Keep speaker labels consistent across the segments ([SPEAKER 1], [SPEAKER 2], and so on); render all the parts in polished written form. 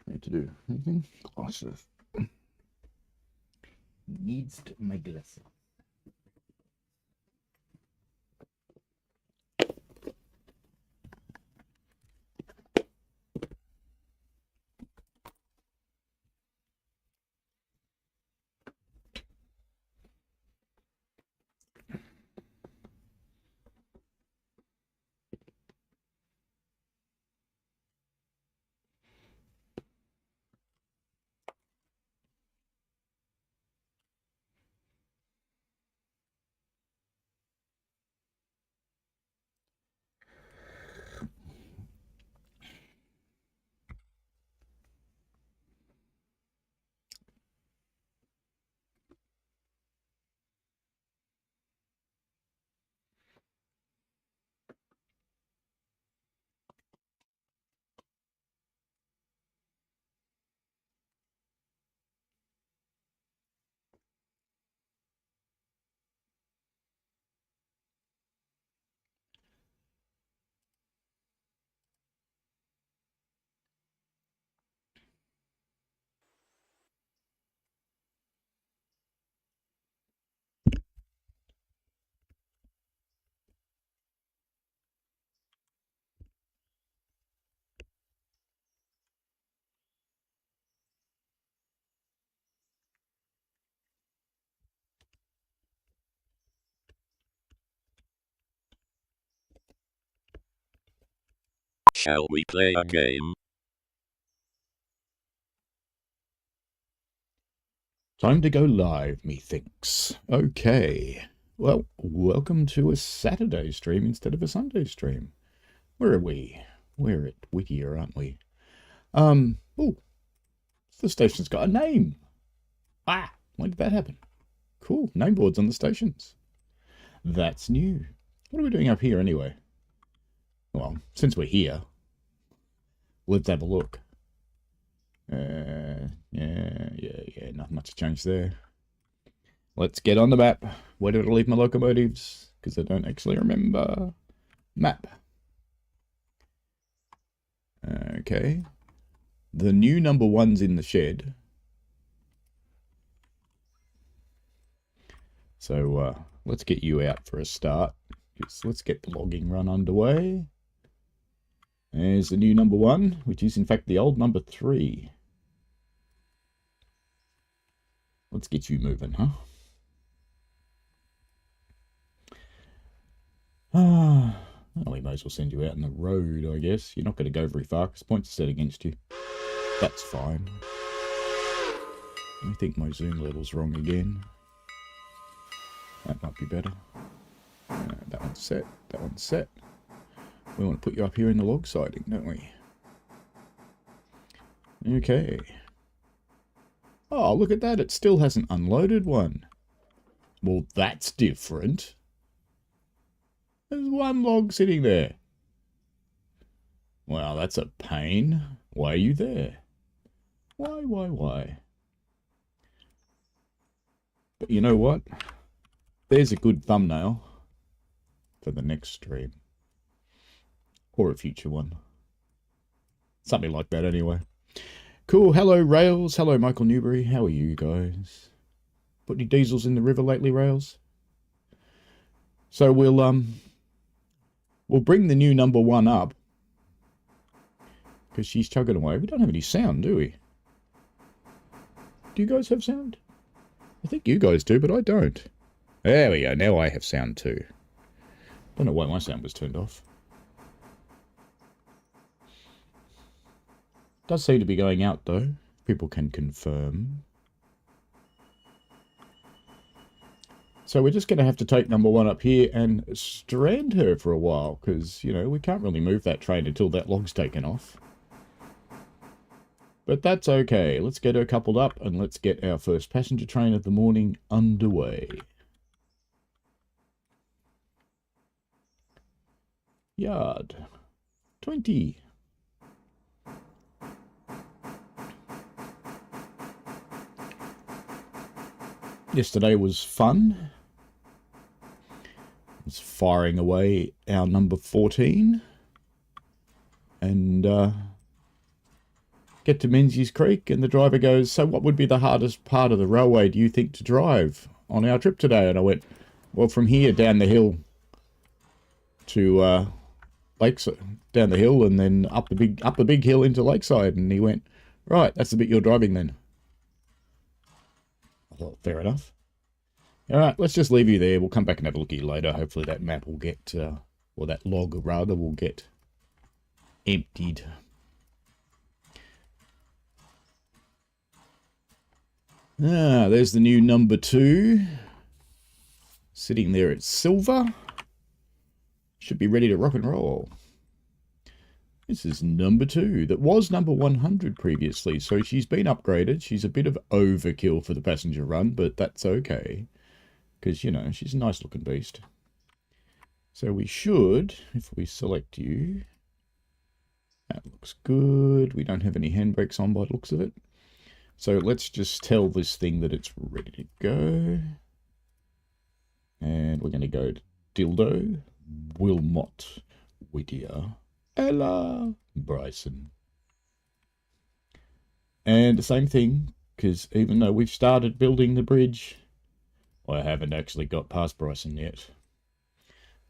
[SPEAKER 1] Need to do anything? Glasses. Needs my glasses.
[SPEAKER 2] Shall we play a game?
[SPEAKER 1] Time to go live, methinks. Okay. Well, welcome to a Saturday stream instead of a Sunday stream. Where are we? We're at Whittier, aren't we? Oh, the station's got a name. Ah, when did that happen? Cool, name boards on the stations. That's new. What are we doing up here anyway? Well, since we're here, let's have a look. Yeah, not much changed there. Let's get on the map. Where did I leave my locomotives? Because I don't actually remember. Map. Okay. The new number one's in the shed. So let's get you out for a start. Let's get the logging run underway. There's the new number one, which is in fact the old number 3. Let's get you moving, huh? Well, we may as well send you out in the road, I guess. You're not going to go very far because points are set against you. That's fine. I think my zoom level's wrong again. That might be better. That one's set. That one's set. We want to put you up here in the log siding, don't we? Okay. Oh, look at that. It still hasn't unloaded one. Well, that's different. There's one log sitting there. Well, that's a pain. Why are you there? Why? But you know what? There's a good thumbnail for the next stream. Or a future one. Something like that anyway. Cool. Hello, Rails. Hello, Michael Newbury. How are you guys? Put any diesels in the river lately, Rails? So we'll bring the new number one up. Because she's chugging away. We don't have any sound, do we? Do you guys have sound? I think you guys do, but I don't. There we go. Now I have sound too. Don't know why my sound was turned off. Does seem to be going out though. People can confirm. So we're just going to have to take number one up here and strand her for a while. Because, you know, we can't really move that train until that log's taken off. But that's okay. Let's get her coupled up and let's get our first passenger train of the morning underway. Yard 20. Yesterday was fun. It's firing away our number 14. And get to Menzies Creek, and the driver goes, so what would be the hardest part of the railway, do you think, to drive on our trip today? And I went, well, from here down the hill to Lakeside, down the hill, and then up the big hill into Lakeside. And he went, right, that's the bit you're driving then. I thought, fair enough. All right, let's just leave you there. We'll come back and have a look at you later. Hopefully that map will get, or that log rather, will get emptied. Ah, there's the new number 2. Sitting there at silver. Should be ready to rock and roll. This is number 2. That was number 100 previously, so she's been upgraded. She's a bit of overkill for the passenger run, but that's okay. Because, you know, she's a nice looking beast. So we should, if we select you... That looks good. We don't have any handbrakes on by the looks of it. So let's just tell this thing that it's ready to go. And we're going to go to Dildo, Wilmot, Whittier, Ella, Bryson. And the same thing, because even though we've started building the bridge, I haven't actually got past Bryson yet.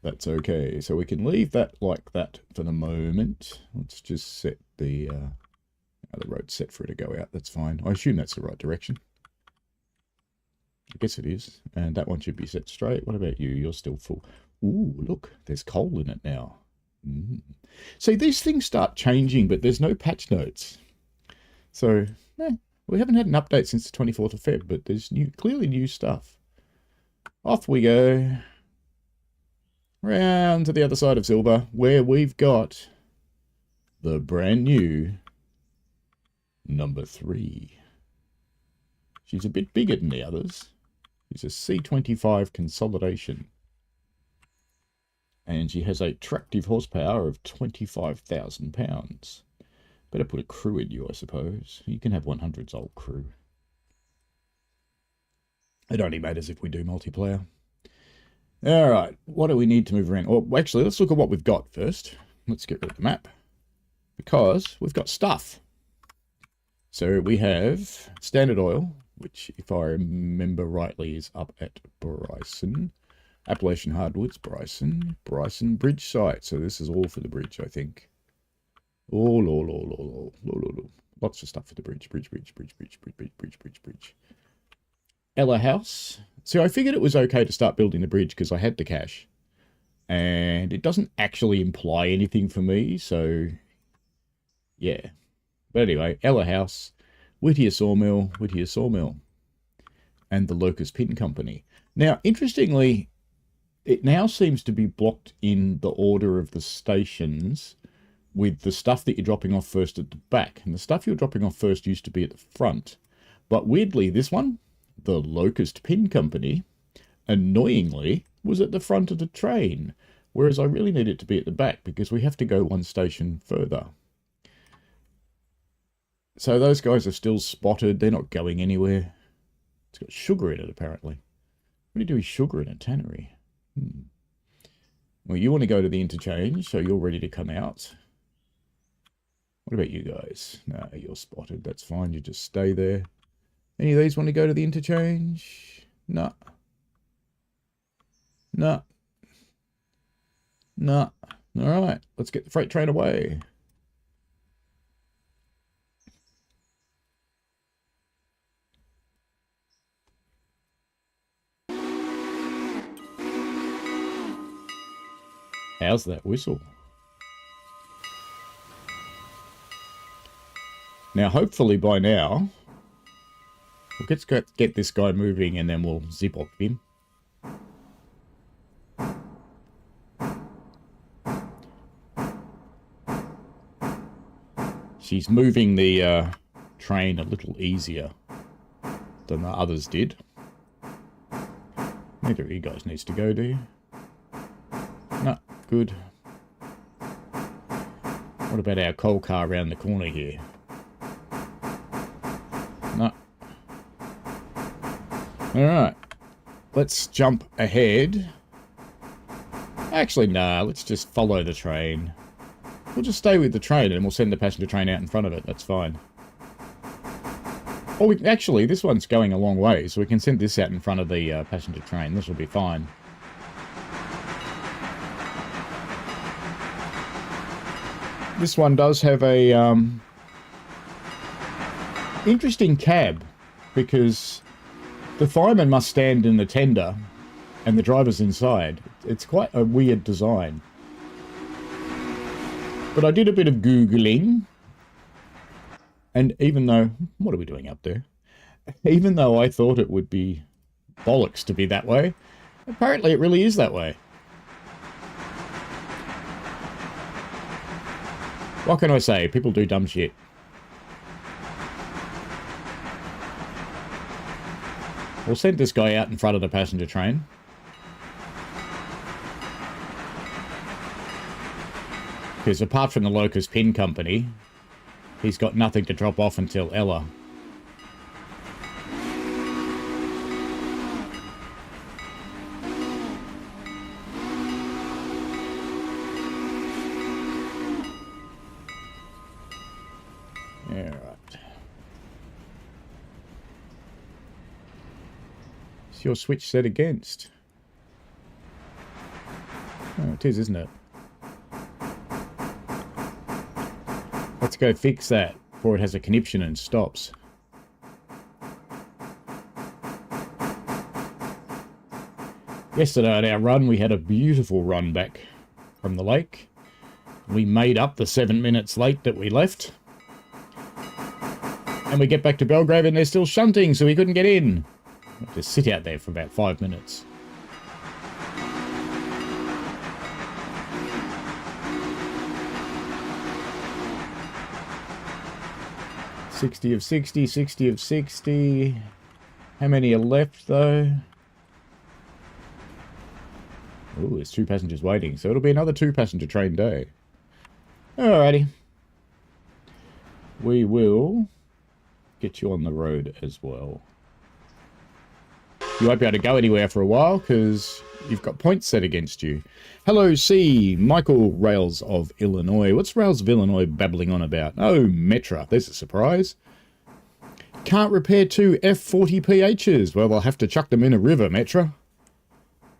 [SPEAKER 1] That's okay. So we can leave that like that for the moment. Let's just set the road's set for it to go out. That's fine. I assume that's the right direction. I guess it is. And that one should be set straight. What about you? You're still full. Ooh, look. There's coal in it now. See, these things start changing, but there's no patch notes. So, we haven't had an update since the 24th of Feb, but there's clearly new stuff. Off we go. Round to the other side of Silver, where we've got the brand new number 3. She's a bit bigger than the others. She's a C25 consolidation. And she has a tractive horsepower of 25,000 pounds. Better put a crew in you, I suppose. You can have 100's old crew. It only matters if we do multiplayer. Alright, what do we need to move around? Well, actually, let's look at what we've got first. Let's get rid of the map. Because we've got stuff. So we have Standard Oil, which, if I remember rightly, is up at Bryson. Appalachian Hardwoods, Bryson. Bryson Bridge site. So this is all for the bridge, I think. Lots of stuff for the bridge. Bridge. Ella House. See, I figured it was okay to start building the bridge because I had the cash. And it doesn't actually imply anything for me, so... yeah. But anyway, Ella House, Whittier Sawmill, and the Locust Pin Company. Now, interestingly, it now seems to be blocked in the order of the stations with the stuff that you're dropping off first at the back. And the stuff you're dropping off first used to be at the front. But weirdly, this one, the Locust Pin Company, annoyingly, was at the front of the train. Whereas I really need it to be at the back because we have to go one station further. So those guys are still spotted. They're not going anywhere. It's got sugar in it, apparently. What do you do with sugar in a tannery? Well, you want to go to the interchange, so you're ready to come out. What about you guys? No, you're spotted. That's fine. You just stay there. Any of these want to go to the interchange? No. No. No. All right. Let's get the freight train away. How's that whistle? Now, hopefully by now, we'll get this guy moving and then we'll zip off him. She's moving the train a little easier than the others did. Neither of you guys needs to go, do you? No, good. What about our coal car around the corner here? No. Alright. Let's jump ahead. Actually, nah, let's just follow the train. We'll just stay with the train and we'll send the passenger train out in front of it. That's fine. Oh, actually, this one's going a long way, so we can send this out in front of the passenger train. This will be fine. This one does have a interesting cab, because the fireman must stand in the tender and the driver's inside. It's quite a weird design. But I did a bit of Googling, and even though... What are we doing up there? Even though I thought it would be bollocks to be that way, apparently it really is that way. What can I say? People do dumb shit. We'll send this guy out in front of the passenger train. Because apart from the Locust Pin Company, he's got nothing to drop off until Ella. Your switch set against? Oh, it is, isn't it? Let's go fix that before it has a conniption and stops. Yesterday at our run, we had a beautiful run back from the lake. We made up the 7 minutes late that we left. And we get back to Belgrave and they're still shunting, so we couldn't get in. Just sit out there for about 5 minutes. $60 of 60, 60 of 60. How many are left though? Ooh, there's 2 passengers waiting, so it'll be another 2-passenger train day. Alrighty. We will get you on the road as well. You won't be able to go anywhere for a while because you've got points set against you. Hello, C. Michael Rails of Illinois. What's Rails of Illinois babbling on about? Oh, Metra. There's a surprise. Can't repair 2 F40PHs. Well, they'll have to chuck them in a river, Metra.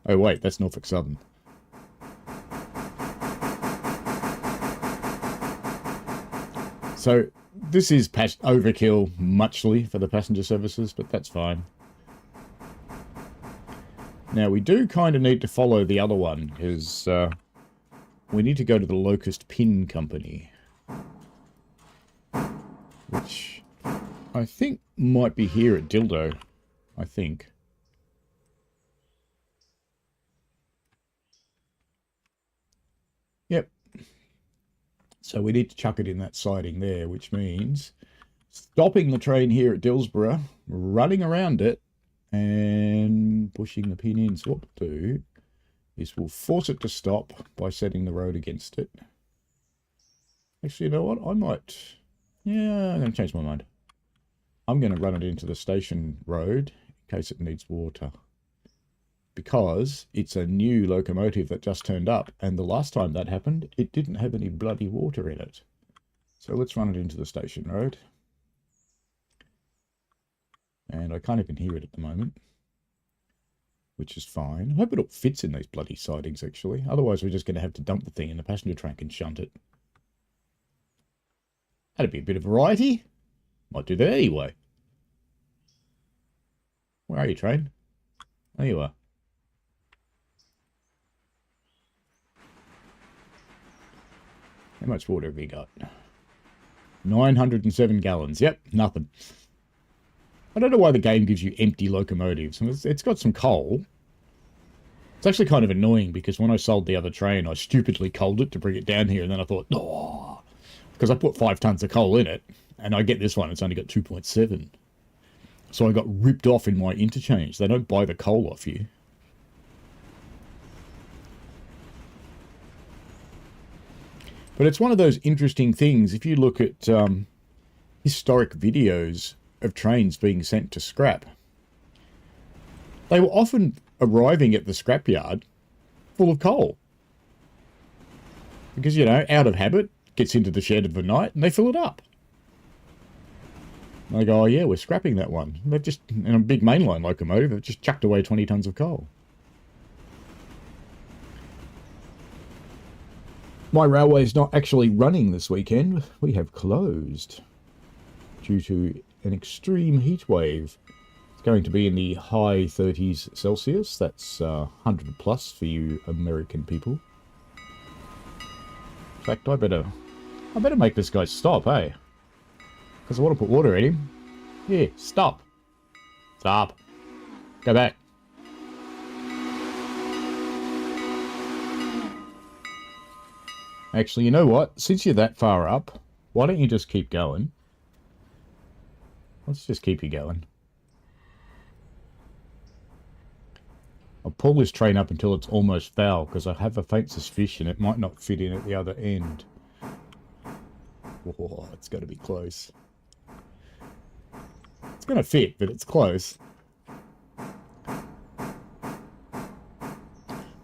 [SPEAKER 1] Oh, wait, that's Norfolk Southern. So, this is overkill muchly for the passenger services, but that's fine. Now, we do kind of need to follow the other one, because we need to go to the Locust Pin Company. Which I think might be here at Dildo. I think. Yep. So we need to chuck it in that siding there, which means stopping the train here at Dillsborough, running around it, and pushing the pin in. So what we'll do is we'll force it to stop by setting the road against it. Actually, you know what? I might... Yeah, I'm going to change my mind. I'm going to run it into the station road in case it needs water. Because it's a new locomotive that just turned up, and the last time that happened, it didn't have any bloody water in it. So let's run it into the station road. And I can't even hear it at the moment, which is fine. I hope it all fits in these bloody sidings, actually. Otherwise, we're just going to have to dump the thing in the passenger train and shunt it. That'd be a bit of variety. Might do that anyway. Where are you, train? There you are. How much water have you got? 907 gallons. Yep, nothing. I don't know why the game gives you empty locomotives. It's got some coal. It's actually kind of annoying because when I sold the other train, I stupidly coaled it to bring it down here. And then I thought, oh, because I put 5 tons of coal in it. And I get this one, it's only got 2.7. So I got ripped off in my interchange. They don't buy the coal off you. But it's one of those interesting things. If you look at historic videos of trains being sent to scrap, they were often arriving at the scrapyard full of coal. Because, you know, out of habit, gets into the shed of the night and they fill it up. They go, oh yeah, we're scrapping that one. They've just, in a big mainline locomotive, they've just chucked away 20 tonnes of coal. My railway is not actually running this weekend. We have closed due to an extreme heat wave. It's going to be in the high 30s Celsius. That's 100 plus for you American people. In fact, I better make this guy stop, eh? Because I want to put water in him. Here, stop. Stop. Go back. Actually, you know what? Since you're that far up, why don't you just keep going? Let's just keep you going. I'll pull this train up until it's almost foul, because I have a faint suspicion it might not fit in at the other end. Whoa, it's got to be close. It's going to fit, but it's close. But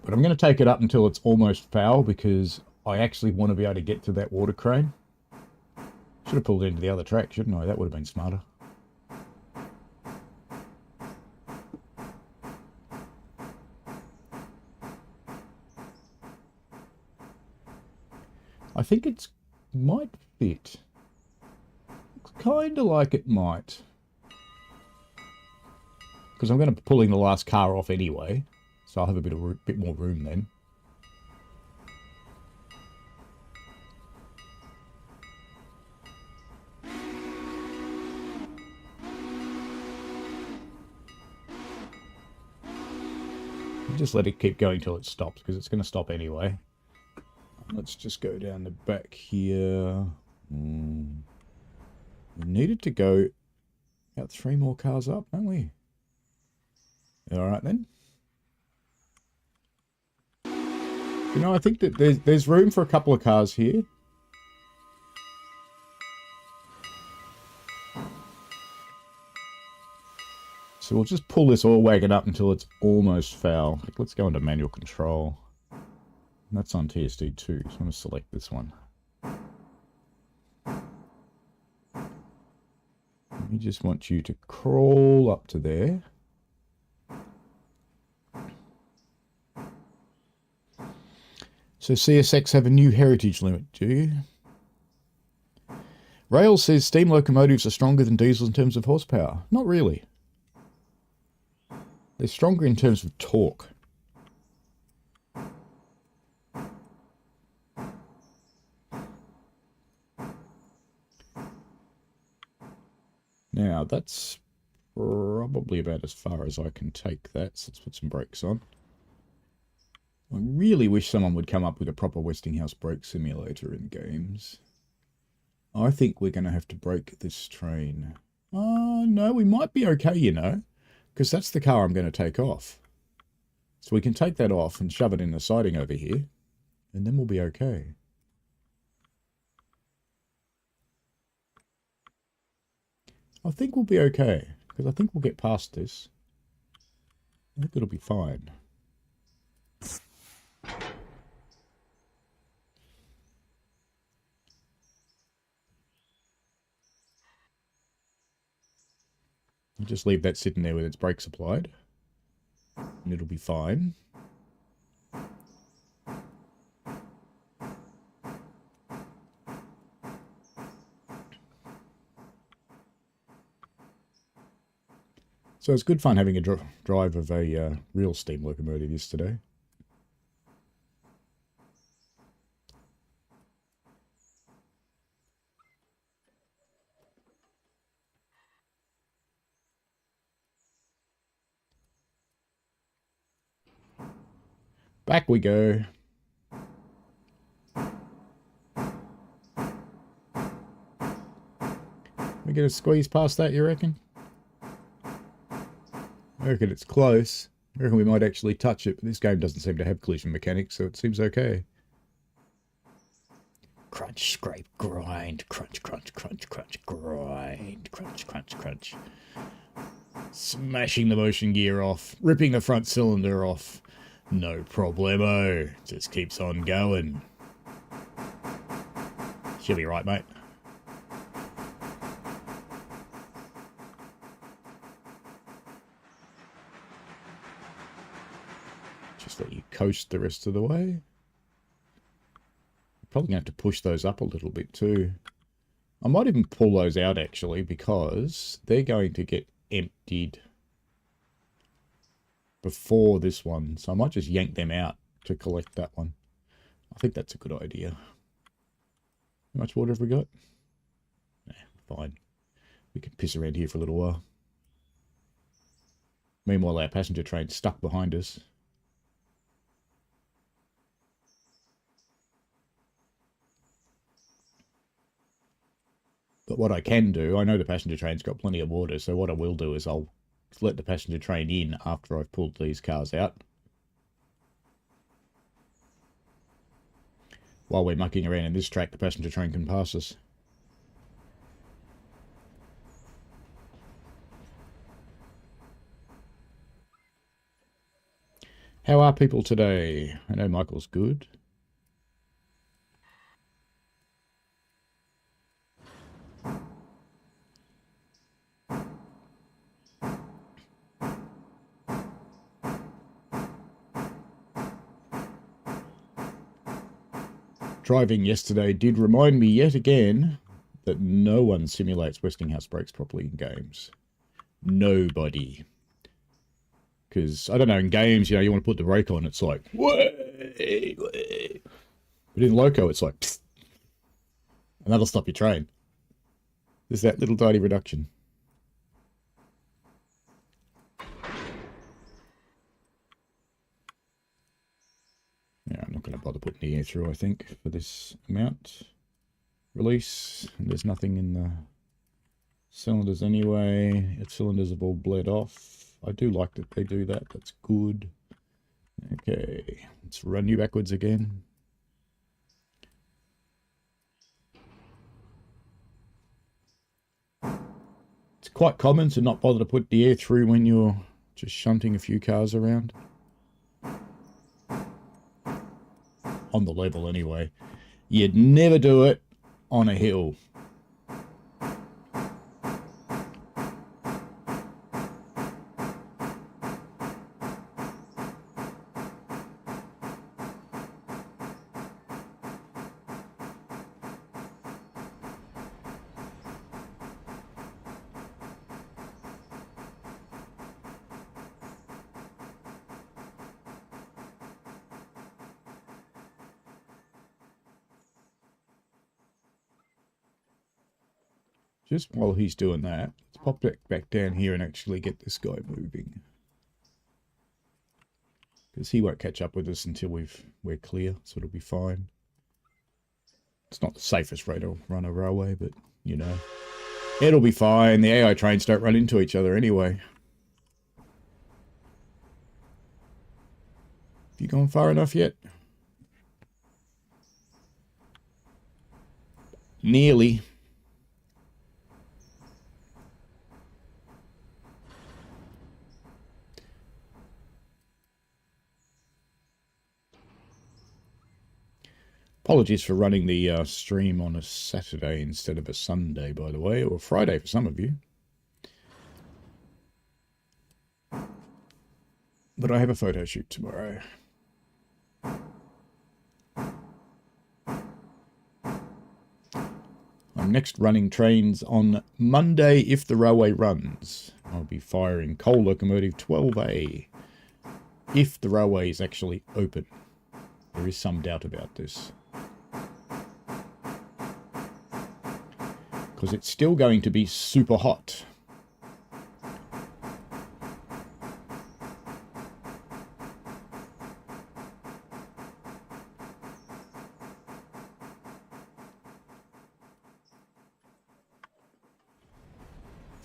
[SPEAKER 1] I'm going to take it up until it's almost foul, because I actually want to be able to get to that water crane. Should have pulled into the other track, shouldn't I? That would have been smarter. I think it might fit. Looks kind of like it might. Because I'm going to be pulling the last car off anyway, so I'll have a bit more room then. Just let it keep going till it stops, because it's going to stop anyway. Let's just go down the back here. We needed to go about 3 more cars up, don't we? Alright then. You know, I think that there's room for a couple of cars here. So we'll just pull this oil wagon up until it's almost foul. Let's go into manual control. That's on TSD 2, so I'm going to select this one. We just want you to crawl up to there. So CSX have a new heritage limit, do you? Rail says steam locomotives are stronger than diesels in terms of horsepower. Not really. They're stronger in terms of torque. Now, that's probably about as far as I can take that, so let's put some brakes on. I really wish someone would come up with a proper Westinghouse brake simulator in games. I think we're going to have to brake this train. Oh, no, we might be okay, you know, because that's the car I'm going to take off. So we can take that off and shove it in the siding over here, and then we'll be okay. I think we'll be okay, because I think we'll get past this. I think it'll be fine. I'll just leave that sitting there with its brakes applied, and it'll be fine. So it's good fun having a drive of a real steam locomotive yesterday. Back we go. We get a squeeze past that, you reckon? I reckon it's close. I reckon we might actually touch it, but this game doesn't seem to have collision mechanics, so it seems okay. Crunch, scrape, grind, crunch, crunch, crunch, crunch, grind, crunch, crunch, crunch. Smashing the motion gear off, ripping the front cylinder off. No problemo. Just keeps on going. She'll be right, mate. Just let you coast the rest of the way. Probably going to have to push those up a little bit too. I might even pull those out actually, because they're going to get emptied before this one. So I might just yank them out to collect that one. I think that's a good idea. How much water have we got? Nah, fine. We can piss around here for a little while. Meanwhile, our passenger train's stuck behind us. But what I can do, I know the passenger train's got plenty of water, so what I will do is I'll let the passenger train in after I've pulled these cars out. While we're mucking around in this track, the passenger train can pass us. How are people today? I know Michael's good. Driving yesterday did remind me yet again that no one simulates Westinghouse brakes properly in games. Nobody. Because, I don't know, in games, you know, you want to put the brake on, it's like, way, way. But in Loco, it's like, psst, and that'll stop your train. There's that little tiny reduction. Yeah, I'm not going to bother putting the air through, I think, for this amount. Release. And there's nothing in the cylinders anyway. Its cylinders have all bled off. I do like that they do that. That's good. Okay, let's run you backwards again. It's quite common to not bother to put the air through when you're just shunting a few cars around. On the level anyway. You'd never do it on a hill. Just while he's doing that, let's pop back down here and actually get this guy moving. Because he won't catch up with us until we're clear, so it'll be fine. It's not the safest way to run a railway, but, you know. It'll be fine. The AI trains don't run into each other anyway. Have you gone far enough yet? Nearly. Apologies for running the stream on a Saturday instead of a Sunday, by the way, or a Friday for some of you. But I have a photo shoot tomorrow. I'm next running trains on Monday if the railway runs. I'll be firing coal locomotive 12A if the railway is actually open. There is some doubt about this. Because it's still going to be super hot.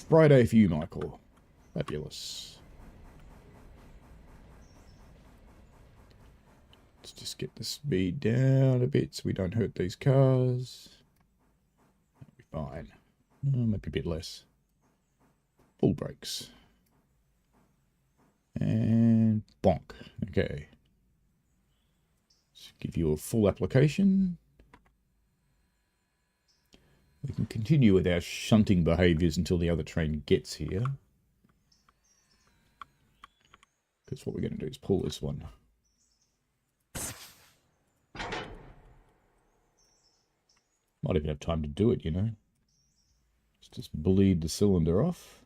[SPEAKER 1] Friday for you, Michael. Fabulous. Let's just get the speed down a bit so we don't hurt these cars. That'll be fine. Maybe a bit less. Full brakes. And bonk. Okay. Let's give you a full application. We can continue with our shunting behaviours until the other train gets here. Because what we're going to do is pull this one. Might even have time to do it, you know. Let's just bleed the cylinder off.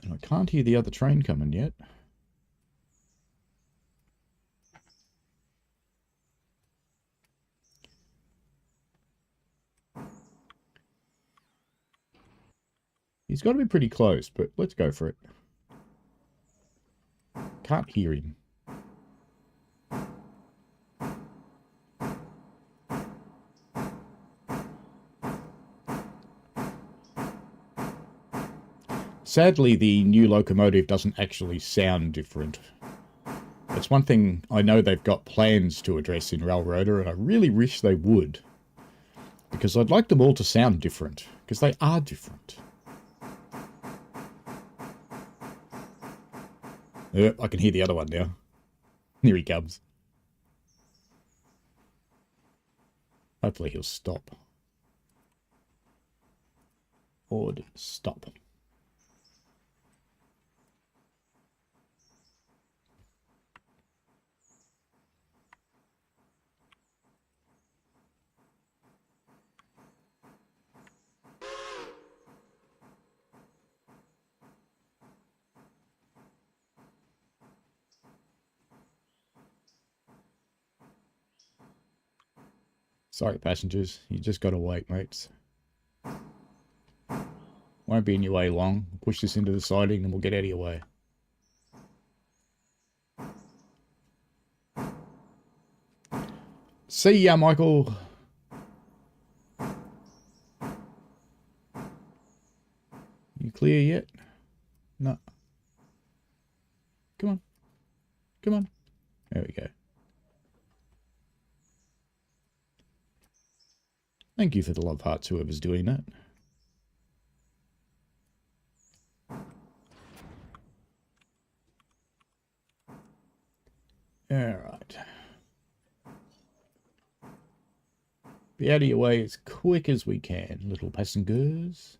[SPEAKER 1] And I can't hear the other train coming yet. He's got to be pretty close, but let's go for it. Can't hear him. Sadly, the new locomotive doesn't actually sound different. That's one thing I know they've got plans to address in Railroader, and I really wish they would. Because I'd like them all to sound different, because they are different. I can hear the other one now. Here he comes. Hopefully he'll stop. Order, stop. Sorry, passengers. You just gotta wait, mates. Won't be in your way long. Push this into the siding and we'll get out of your way. See ya, Michael. You clear yet? No. Come on. Come on. There we go. Thank you for the love hearts, whoever's doing that. Alright. Be out of your way as quick as we can, little passengers.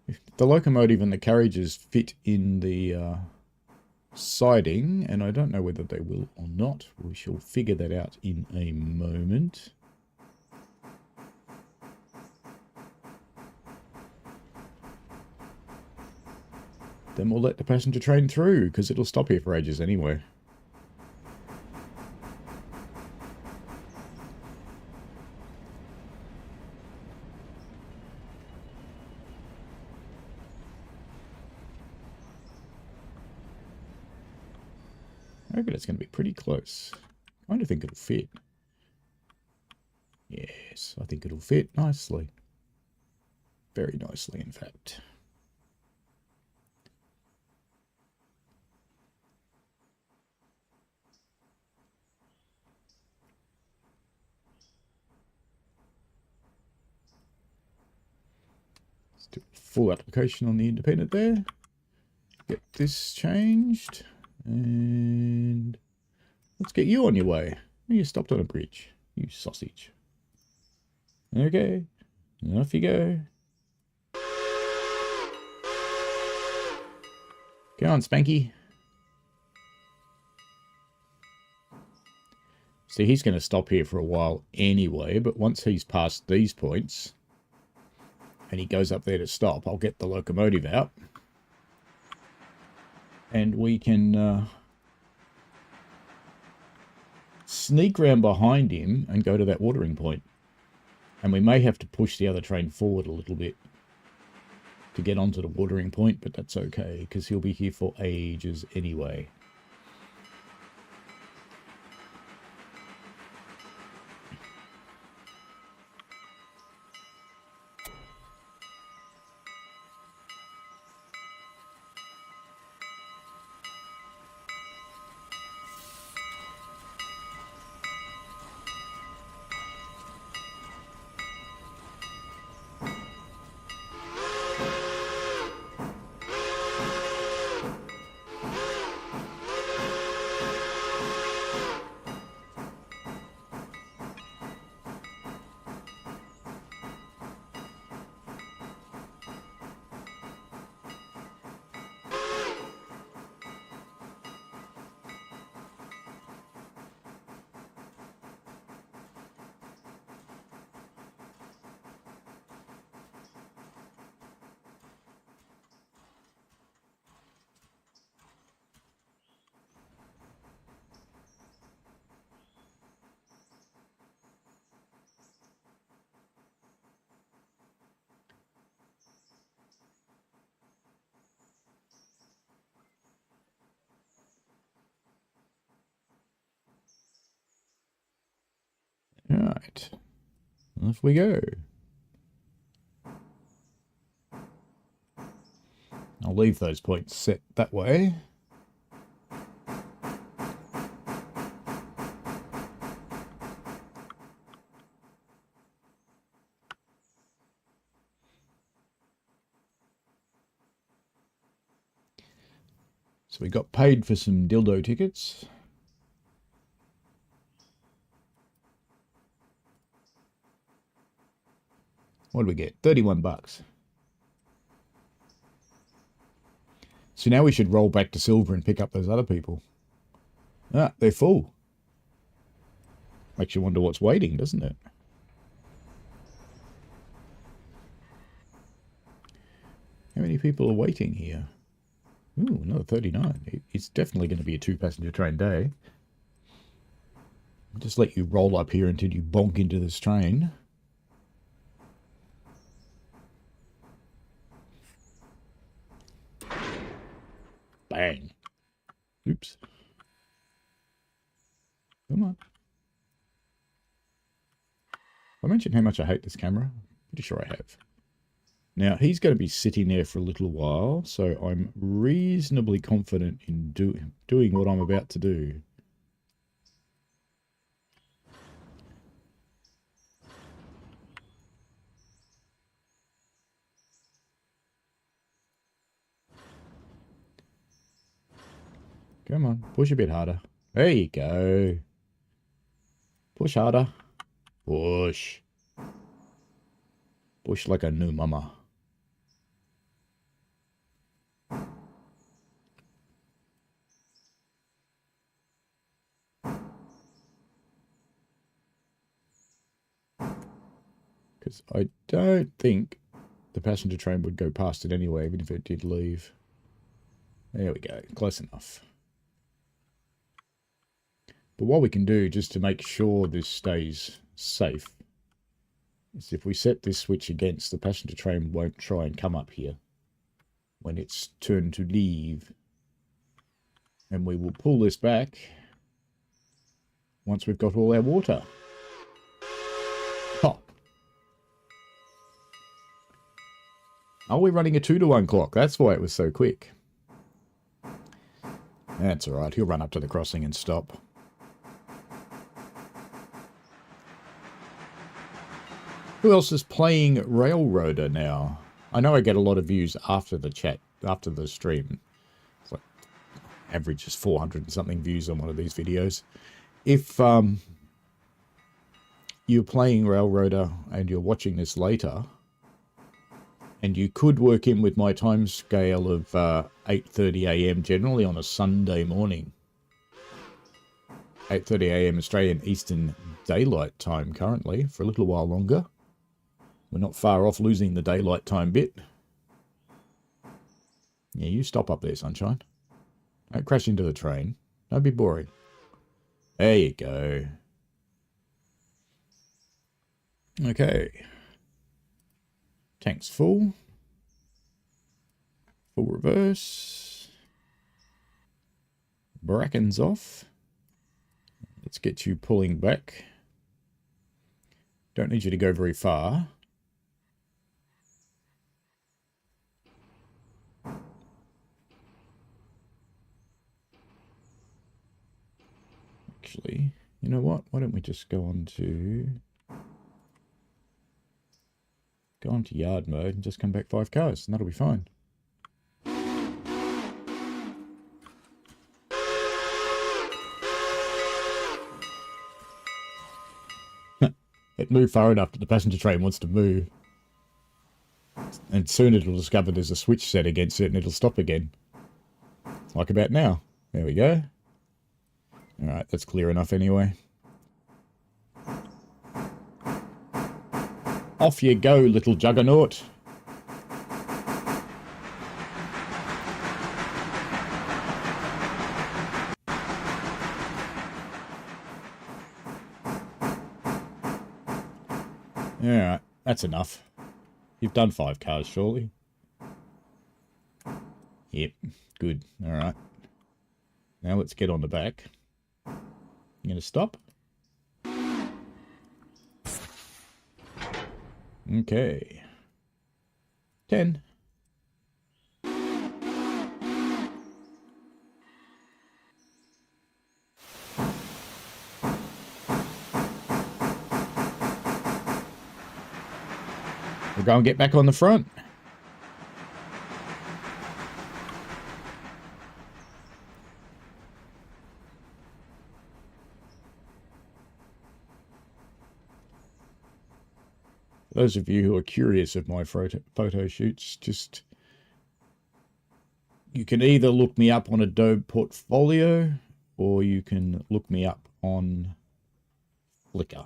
[SPEAKER 1] If the locomotive and the carriages fit in the siding, and I don't know whether they will or not. We shall figure that out in a moment. Then we'll let the passenger train through, because it'll stop here for ages anyway. I reckon it's going to be pretty close. I kind of think it'll fit. Yes, I think it'll fit nicely. Very nicely, in fact. Let's do a full application on the independent there. Get this changed. And let's get you on your way. You stopped on a bridge, you sausage. Okay, off you go. Go on, Spanky. See, he's going to stop here for a while anyway, but once he's past these points and he goes up there to stop, I'll get the locomotive out. And we can sneak round behind him and go to that watering point. And we may have to push the other train forward a little bit to get onto the watering point, but that's okay, because he'll be here for ages anyway. Alright. Off we go. I'll leave those points set that way. So we got paid for some dildo tickets. What did we get? 31 bucks. So now we should roll back to silver and pick up those other people. Ah, they're full. Makes you wonder what's waiting, doesn't it? How many people are waiting here? Ooh, another 39. It's definitely going to be a 2-passenger train day. I'll just let you roll up here until you bonk into this train. Bang. Oops. Come on. I mentioned how much I hate this camera. Pretty sure I have. Now, he's going to be sitting there for a little while, so I'm reasonably confident in doing what I'm about to do. Come on, push a bit harder. There you go. Push harder. Push. Push like a new mama. Because I don't think the passenger train would go past it anyway, even if it did leave. There we go. Close enough. But what we can do, just to make sure this stays safe, is if we set this switch against, the passenger train won't try and come up here when it's turned to leave. And we will pull this back once we've got all our water. Oh. Are we running a 2-to-1 clock? That's why it was so quick. That's alright, he'll run up to the crossing and stop. Who else is playing Railroader now? I know I get a lot of views after the chat, after the stream. It's like average is 400 and something views on one of these videos. If you're playing Railroader and you're watching this later, and you could work in with my time scale of 8:30 AM generally on a Sunday morning. 8:30 AM Australian Eastern Daylight Time currently, for a little while longer. We're not far off losing the daylight time bit. Yeah, you stop up there, sunshine. Don't crash into the train. Don't be boring. There you go. Okay. Tank's full. Full reverse. Bracken's off. Let's get you pulling back. Don't need you to go very far. Actually, you know what? Why don't we just go on to yard mode and just come back 5 cars, and that'll be fine. It moved far enough that the passenger train wants to move. And soon it'll discover there's a switch set against it and it'll stop again. Like about now. There we go. Alright, that's clear enough anyway. Off you go, little juggernaut. Alright, that's enough. You've done 5 cars, surely? Yep, good. Alright. Now let's get on the back. You gonna stop? Okay. 10. We'll go and get back on the front. Those of you who are curious of my photo shoots, just you can either look me up on Adobe Portfolio or you can look me up on Flickr.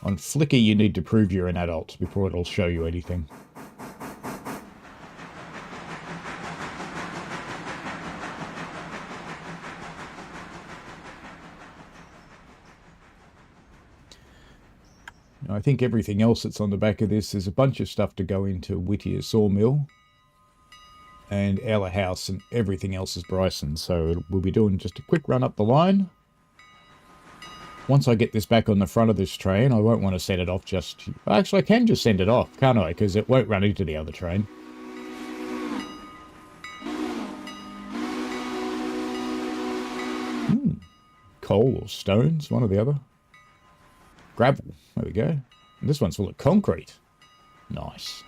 [SPEAKER 1] On Flickr, you need to prove you're an adult before it'll show you anything. I think everything else that's on the back of this is a bunch of stuff to go into Whittier Sawmill and Ella House, and everything else is Bryson. So we'll be doing just a quick run up the line. Once I get this back on the front of this train, I won't want to set it off just... Actually, I can just send it off, can't I? Because it won't run into the other train. Coal or stones, one or the other. Gravel. There we go. And this one's full of concrete. Nice.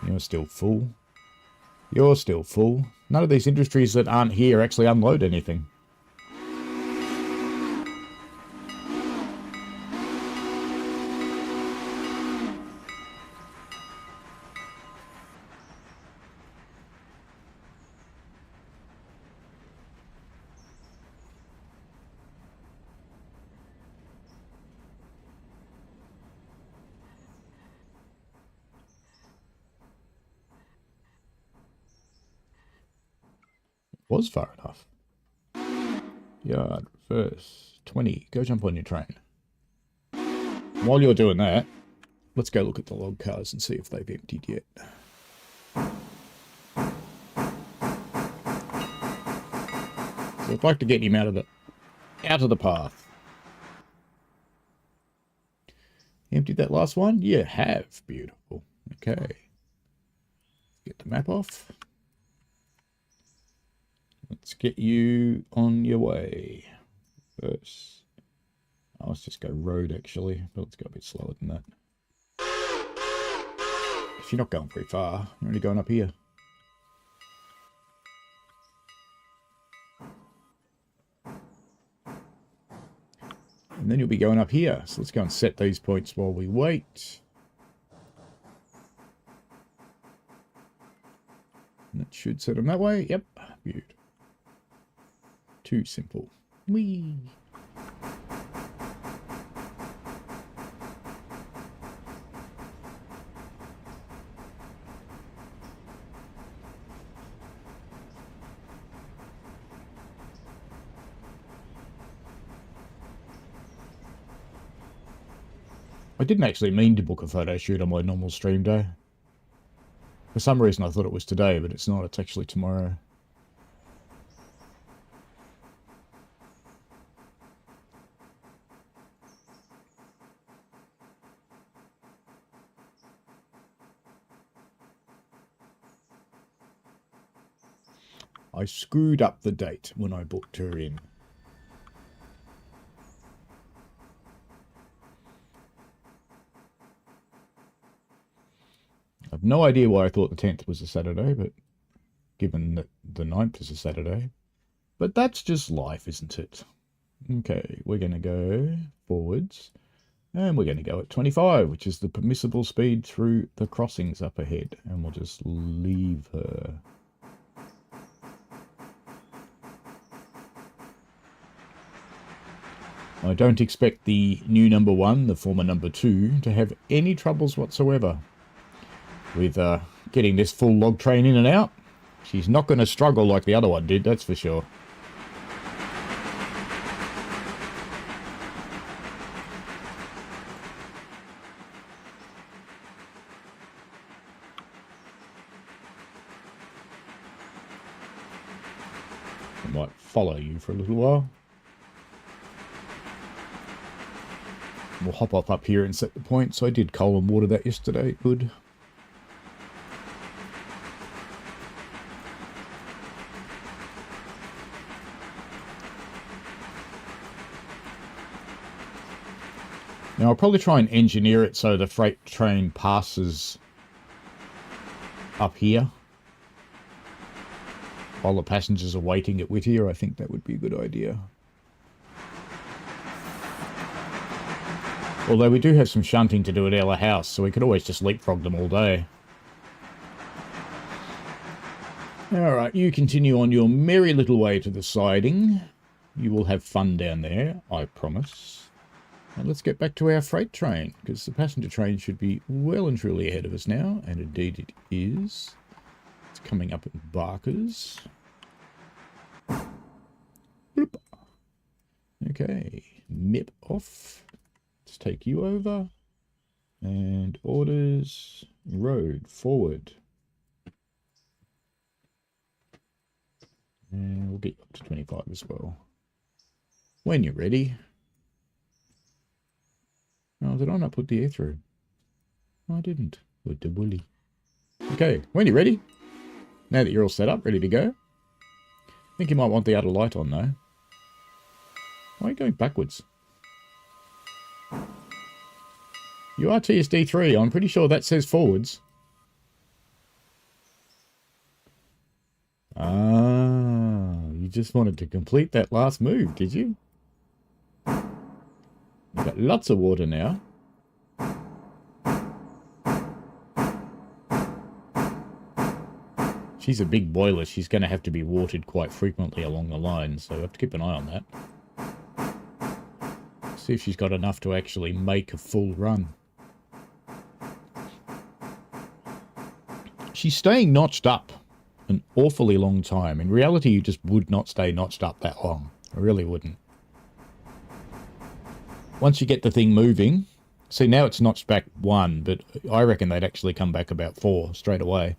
[SPEAKER 1] You're still full. You're still full. None of these industries that aren't here actually unload anything. Was far enough. Yard, reverse, 20. Go jump on your train. While you're doing that, let's go look at the log cars and see if they've emptied yet. So I'd like to get him out of the path. Emptied that last one? You have. Beautiful. Okay. Get the map off. Let's get you on your way. First, let's just go road actually, but let's go a bit slower than that. If you're not going very far, you're only going up here. And then you'll be going up here. So let's go and set these points while we wait. And that should set them that way. Yep, beautiful. Too simple. Whee! I didn't actually mean to book a photo shoot on my normal stream day. For some reason I thought it was today, but it's not. It's actually tomorrow. I screwed up the date when I booked her in. I've no idea why I thought the 10th was a Saturday, but given that the 9th is a Saturday. But that's just life, isn't it? Okay, we're going to go forwards. And we're going to go at 25, which is the permissible speed through the crossings up ahead. And we'll just leave her. I don't expect the new number 1, the former number 2, to have any troubles whatsoever with getting this full log train in and out. She's not going to struggle like the other one did, that's for sure. I might follow you for a little while. We'll hop up here and set the point. So I did coal and water that yesterday. Good. Now I'll probably try and engineer it so the freight train passes up here while the passengers are waiting at Whittier. I think that would be a good idea. Although we do have some shunting to do at Ella House, so we could always just leapfrog them all day. Alright, you continue on your merry little way to the siding. You will have fun down there, I promise. And let's get back to our freight train, because the passenger train should be well and truly ahead of us now, and indeed it is. It's coming up at Barker's. Bloop. Okay, MIP off. Let's take you over. And orders, road, forward. And we'll get you up to 25 as well. When you're ready. Oh, did I not put the air through? No, I didn't. With the woolly. Okay, when you're ready. Now that you're all set up, ready to go. I think you might want the other light on though. Why are you going backwards? You are TSD 3. I'm pretty sure that says forwards. Ah, you just wanted to complete that last move, did you? You've got lots of water now. She's a big boiler. She's going to have to be watered quite frequently along the line, so we have to keep an eye on that. See if she's got enough to actually make a full run. She's staying notched up an awfully long time. In reality, you just would not stay notched up that long. I really wouldn't. Once you get the thing moving, see now it's notched back 1, but I reckon they'd actually come back about 4 straight away.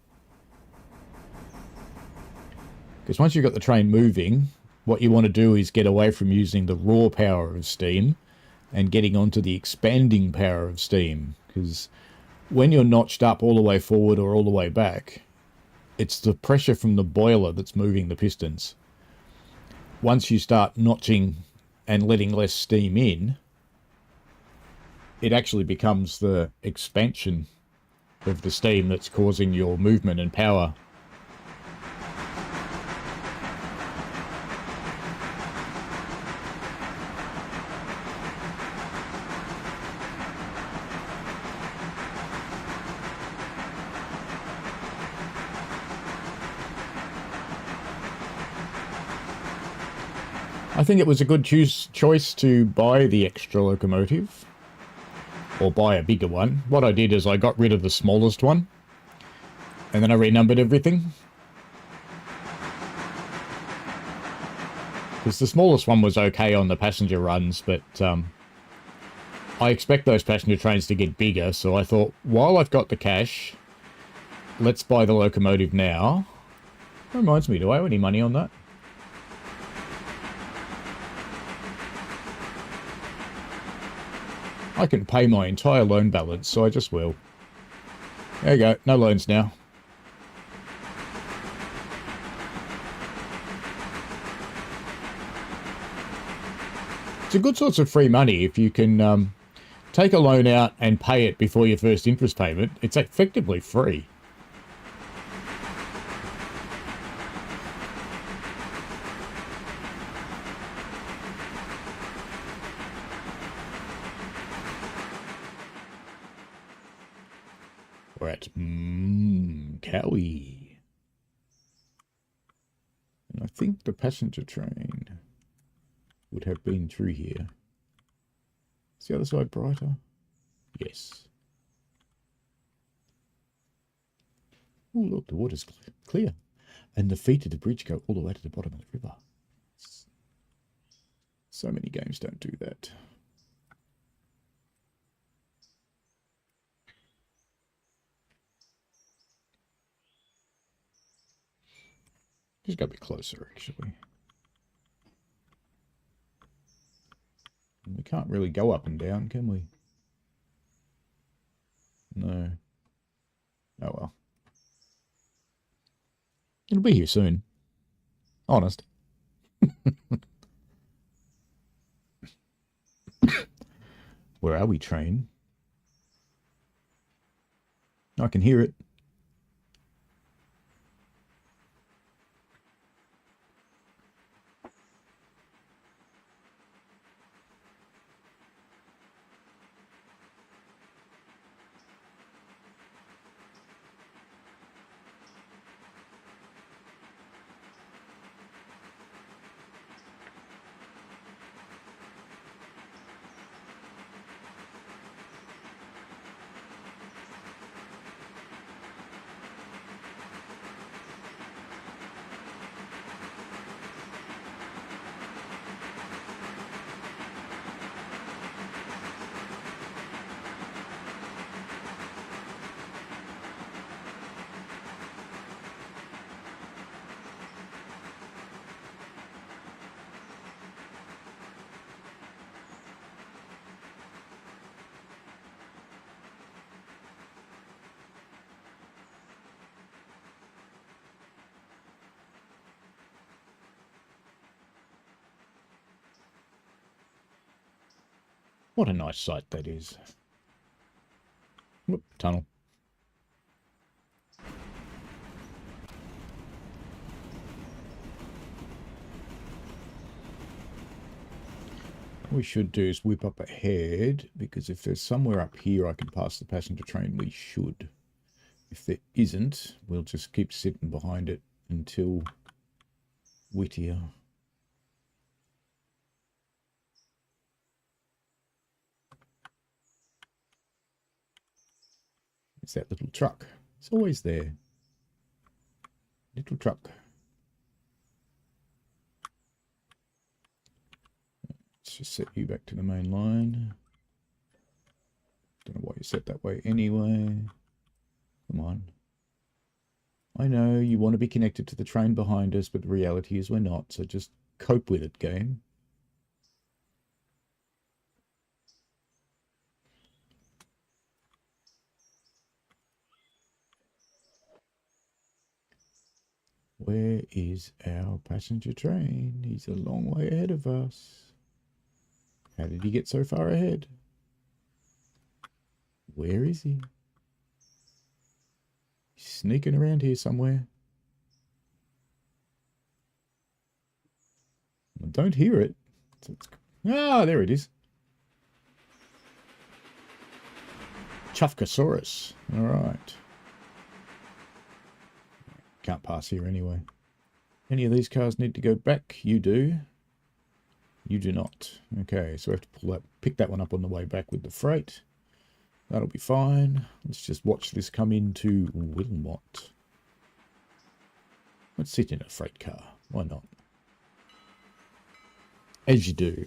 [SPEAKER 1] Because once you've got the train moving, what you want to do is get away from using the raw power of steam and getting onto the expanding power of steam. Because when you're notched up all the way forward or all the way back, it's the pressure from the boiler that's moving the pistons. Once you start notching and letting less steam in, it actually becomes the expansion of the steam that's causing your movement and power. I think it was a good choice to buy the extra locomotive. Or buy a bigger one. What I did is I got rid of the smallest one. And then I renumbered everything. Because the smallest one was okay on the passenger runs, but I expect those passenger trains to get bigger. So I thought, while I've got the cash, let's buy the locomotive now. That reminds me, do I owe any money on that? I can pay my entire loan balance, so I just will. There you go, no loans now. It's a good source of free money if you can take a loan out and pay it before your first interest payment. It's effectively free. We're at Cowie. And I think the passenger train would have been through here. Is the other side brighter? Yes. Oh, look, the water's clear. And the feet of the bridge go all the way to the bottom of the river. So many games don't do that. Just got to be closer, actually. We can't really go up and down, can we? No. Oh well. It'll be here soon. Honest. Where are we, train? I can hear it. What a nice sight that is. Whoop, tunnel. What we should do is whip up ahead, because if there's somewhere up here I can pass the passenger train, we should. If there isn't, we'll just keep sitting behind it until Whittier. It's that little truck. It's always there. Little truck. Let's just set you back to the main line. Don't know why you set that way anyway. Come on. I know you want to be connected to the train behind us, but the reality is we're not, so just cope with it, game. Where is our passenger train? He's a long way ahead of us. How did he get so far ahead? Where is he? He's sneaking around here somewhere. I don't hear it. Ah, there it is. Chufkasaurus. All right. Can't pass here anyway. Any of these cars need to go back? You do. You do not. Okay, so we have to pull that, pick that one up on the way back with the freight. That'll be fine. Let's just watch this come into Wilmot. Let's sit in a freight car. Why not? As you do.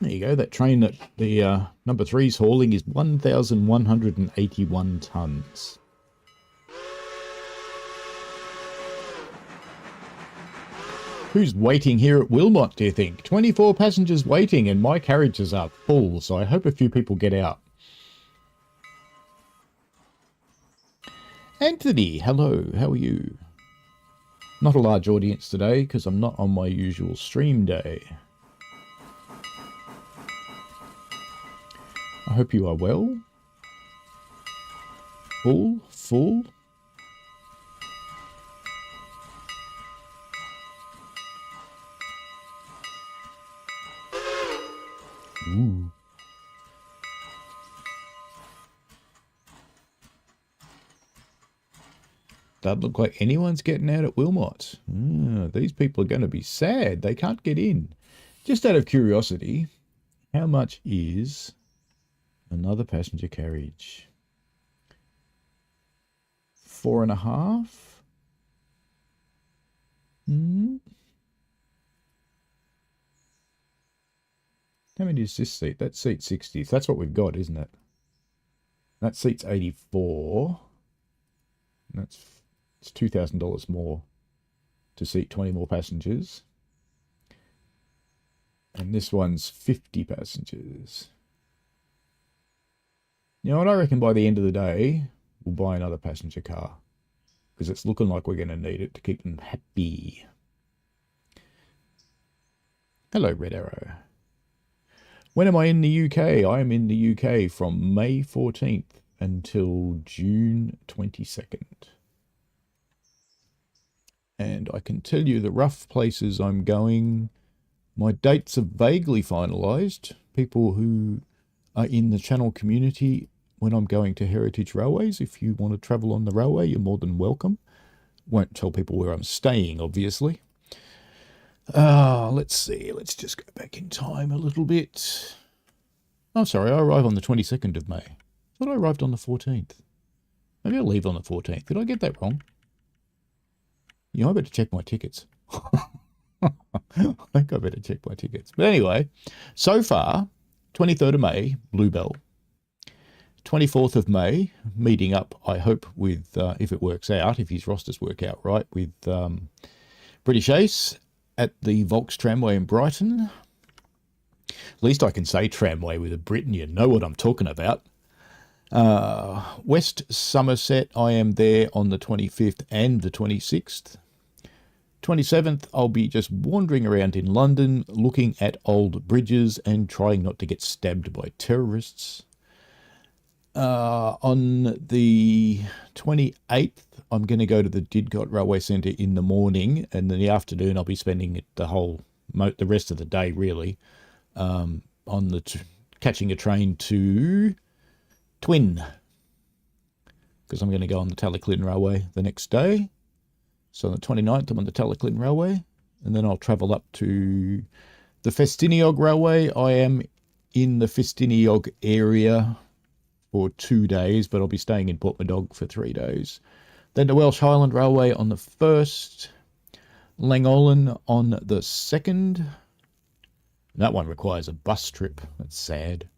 [SPEAKER 1] There you go. That train that the number 3's hauling is 1,181 tons. Who's waiting here at Wilmot, do you think? 24 passengers waiting and my carriages are full, so I hope a few people get out. Anthony, hello, how are you? Not a large audience today because I'm not on my usual stream day. I hope you are well. Full. Ooh. Doesn't look like anyone's getting out at Wilmot. These people are going to be sad. They can't get in. Just out of curiosity, how much is another passenger carriage? 4.5? How many does this seat? That seats 60. That's what we've got, isn't it? That seats 84. It's $2,000 more to seat 20 more passengers. And this one's 50 passengers. You know what? I reckon by the end of the day, we'll buy another passenger car. Because it's looking like we're going to need it to keep them happy. Hello, Red Arrow. When am I in the UK? I am in the UK from May 14th until June 22nd. And I can tell you the rough places I'm going. My dates are vaguely finalised. People who are in the channel community, when I'm going to Heritage Railways, if you want to travel on the railway, you're more than welcome. Won't tell people where I'm staying, obviously. Let's see. Let's just go back in time a little bit. I'm sorry, I arrive on the 22nd of May. I thought I arrived on the 14th. Maybe I'll leave on the 14th. Did I get that wrong? Yeah, I better check my tickets. I think I better check my tickets. But anyway, so far, 23rd of May, Bluebell. 24th of May, meeting up, I hope, with, if it works out, if his rosters work out right, with British Ace at the Volks Tramway in Brighton. At least I can say tramway with a Brit, and you know what I'm talking about. West Somerset, I am there on the 25th and the 26th. 27th, I'll be just wandering around in London, looking at old bridges and trying not to get stabbed by terrorists. On the 28th, I'm going to go to the Didcot Railway Centre in the morning, and in the afternoon I'll be spending it the rest of the day really, on catching a train to Twin, because I'm going to go on the Tallaglyn Railway the next day. So on the 29th, I'm on the Tallaglyn Railway, and then I'll travel up to the Festiniog Railway. I am in the Festiniog area for 2 days, but I'll be staying in Portmadog for 3 days. Then the Welsh Highland Railway on the 1st, Llangollen on the 2nd. That one requires a bus trip. That's sad.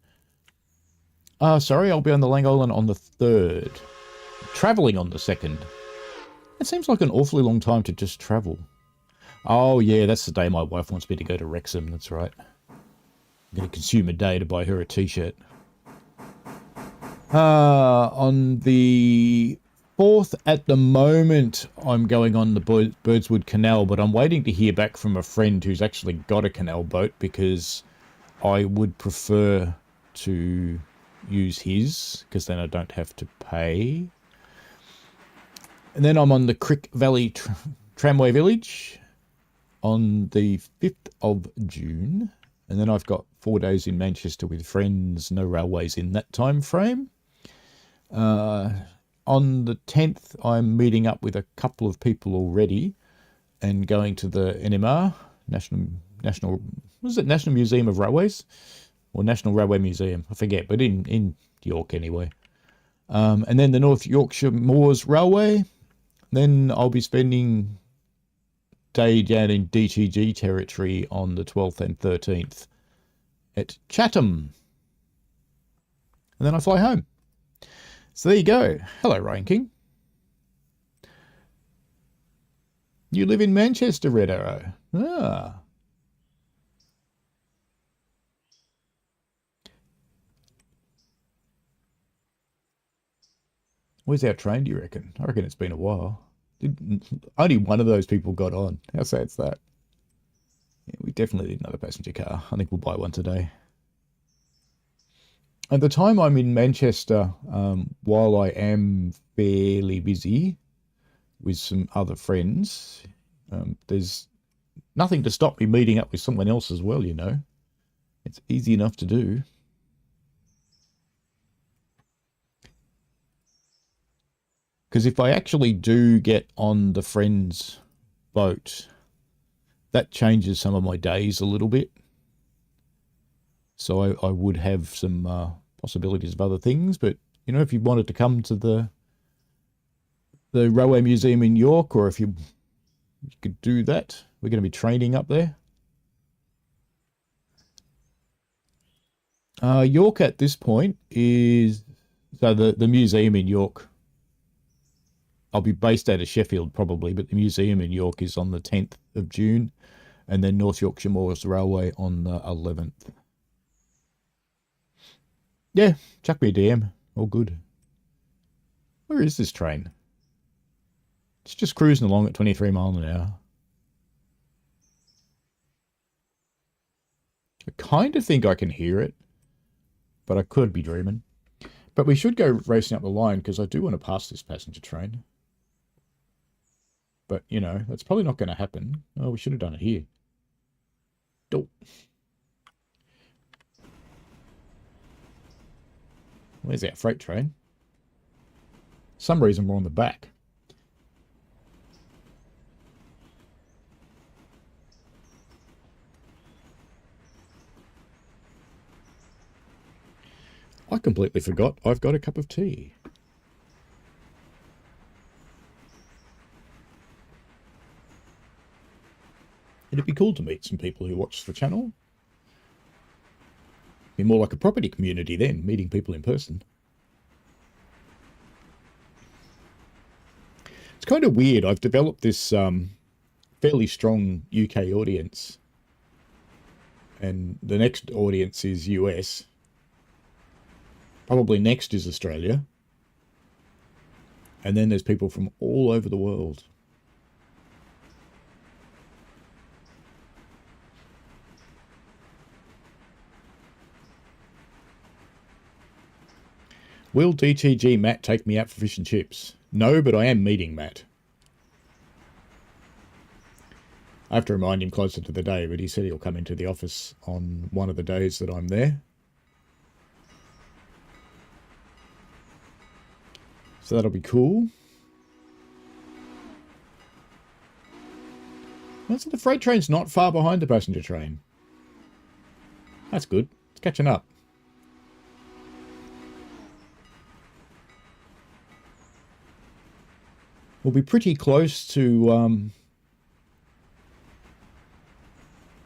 [SPEAKER 1] Sorry, I'll be on the Llangollen on the 3rd. Travelling on the 2nd. It seems like an awfully long time to just travel. Oh, yeah, that's the day my wife wants me to go to Wrexham. That's right. I'm going to consume a day to buy her a T-shirt. On the 4th, at the moment, I'm going on the Birdswood Canal, but I'm waiting to hear back from a friend who's actually got a canal boat, because I would prefer to use his, because then I don't have to pay. And then I'm on the Crick Valley Tramway Village on the 5th of June. And then I've got 4 days in Manchester with friends, no railways in that time frame. On the 10th, I'm meeting up with a couple of people already and going to the NMR, National Museum of Railways? Or National Railway Museum, I forget, but in York anyway. And then the North Yorkshire Moors Railway. Then I'll be spending day down in DTG territory on the 12th and 13th at Chatham. And then I fly home. So there you go. Hello, Ryan King. You live in Manchester, Red Arrow. Ah. Where's our train, do you reckon? I reckon it's been a while. Only one of those people got on. How sad's that? Yeah, we definitely need another passenger car. I think we'll buy one today. At the time I'm in Manchester, while I am fairly busy with some other friends, there's nothing to stop me meeting up with someone else as well, you know. It's easy enough to do. Because if I actually do get on the friend's boat, that changes some of my days a little bit. So I would have some possibilities of other things. But, you know, if you wanted to come to the Railway Museum in York, or if you could do that, we're going to be training up there. York at this point is, so the museum in York, I'll be based out of Sheffield probably, but the museum in York is on the 10th of June. and then North Yorkshire Moors Railway on the 11th. Yeah, chuck me a DM. All good. Where is this train? It's just cruising along at 23 miles an hour. I kind of think I can hear it, but I could be dreaming. But we should go racing up the line because I do want to pass this passenger train. But, you know, that's probably not going to happen. Oh, we should have done it here. Oh. Where's our freight train? For some reason we're on the back. I completely forgot I've got a cup of tea. It'd be cool to meet some people who watch the channel. Be more like a property community then, meeting people in person. It's kind of weird. I've developed this fairly strong UK audience. And the next audience is US. Probably next is Australia. And then there's people from all over the world. Will DTG Matt take me out for fish and chips? No, but I am meeting Matt. I have to remind him closer to the day, but he said he'll come into the office on one of the days that I'm there. So that'll be cool. So the freight train's not far behind the passenger train. That's good. It's catching up. We'll be pretty close to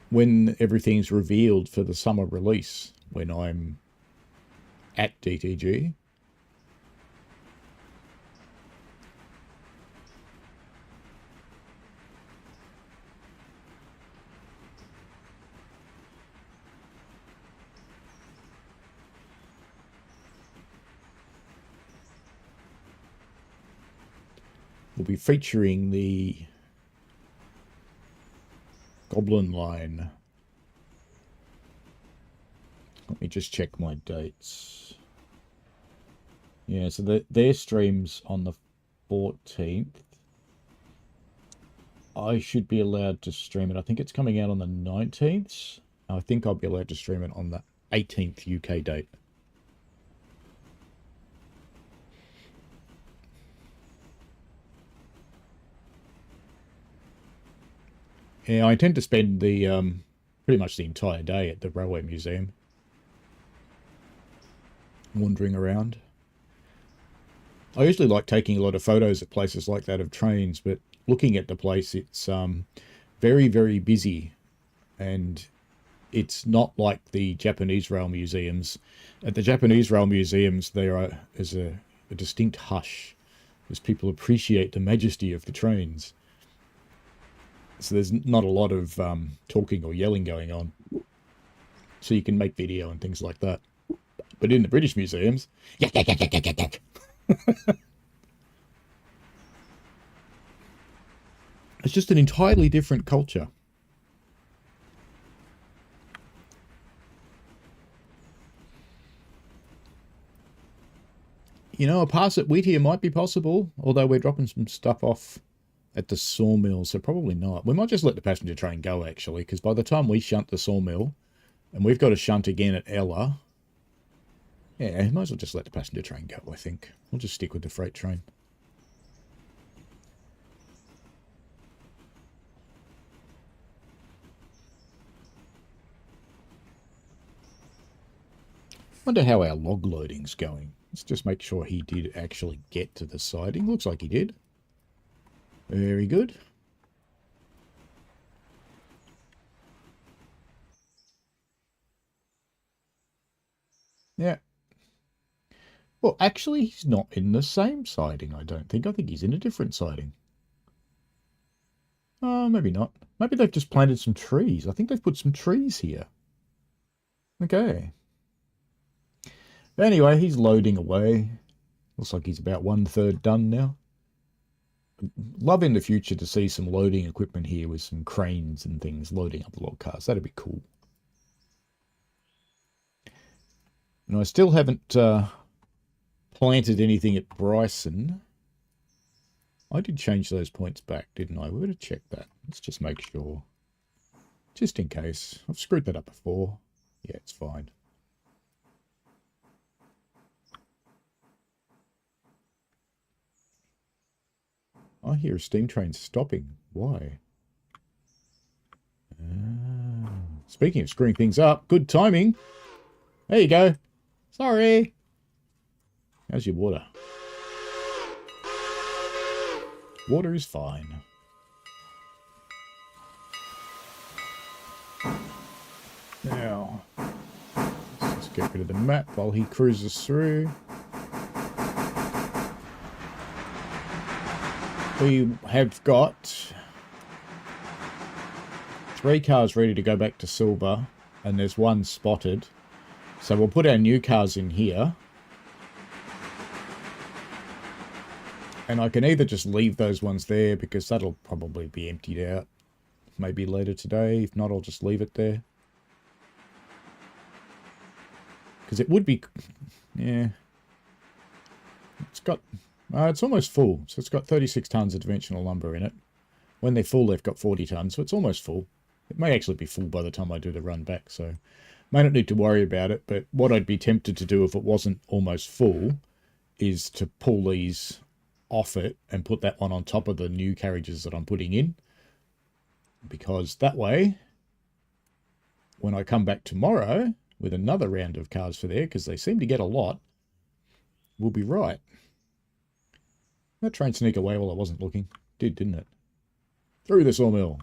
[SPEAKER 1] when everything's revealed for the summer release, when I'm at DTG. We'll be featuring the Goblin line. Let me just check my dates. Yeah, so their stream's on the 14th. I should be allowed to stream it. I think it's coming out on the 19th. I think I'll be allowed to stream it on the 18th UK date. Yeah, I intend to spend the pretty much the entire day at the Railway Museum, wandering around. I usually like taking a lot of photos at places like that of trains, but looking at the place, it's very, very busy, and it's not like the Japanese rail museums. At the Japanese rail museums, there is a distinct hush as people appreciate the majesty of the trains. So there's not a lot of talking or yelling going on. So you can make video and things like that. But in the British museums, yak, yak, yak, yak, yak, yak, yak. It's just an entirely different culture. You know, a pass at Whittier might be possible, although we're dropping some stuff off at the sawmill, so probably not. We might just let the passenger train go, actually, because by the time we shunt the sawmill, and we've got to shunt again at Ella, yeah, might as well just let the passenger train go, I think. We'll just stick with the freight train. Wonder how our log loading's going. Let's just make sure he did actually get to the siding. Looks like he did. Very good. Yeah. Well, actually, he's not in the same siding, I don't think. I think he's in a different siding. Oh, maybe not. Maybe they've just planted some trees. I think they've put some trees here. Okay. Anyway, he's loading away. Looks like he's about 1/3 done now. Love in the future to see some loading equipment here with some cranes and things loading up log cars. That'd be cool. And I still haven't planted anything at Bryson. I did change those points back, didn't I? We better check that. Let's just make sure. Just in case. I've screwed that up before. Yeah, it's fine. I hear a steam train stopping. Why? Speaking of screwing things up, good timing. There you go. Sorry. How's your water? Water is fine. Now, let's just get rid of the map while he cruises through. We have got 3 cars ready to go back to silver, and there's 1 spotted. So we'll put our new cars in here. And I can either just leave those ones there, because that'll probably be emptied out. Maybe later today. If not, I'll just leave it there. Because it would be... Yeah. It's got... it's almost full. So it's got 36 tons of dimensional lumber in it. When they're full, they've got 40 tons. So it's almost full. It may actually be full by the time I do the run back. So may not need to worry about it. But what I'd be tempted to do if it wasn't almost full is to pull these off it and put that one on top of the new carriages that I'm putting in. Because that way, when I come back tomorrow with another round of cars for there, because they seem to get a lot, we'll be right. That train sneak away while I wasn't looking. Did, didn't it? Through the sawmill.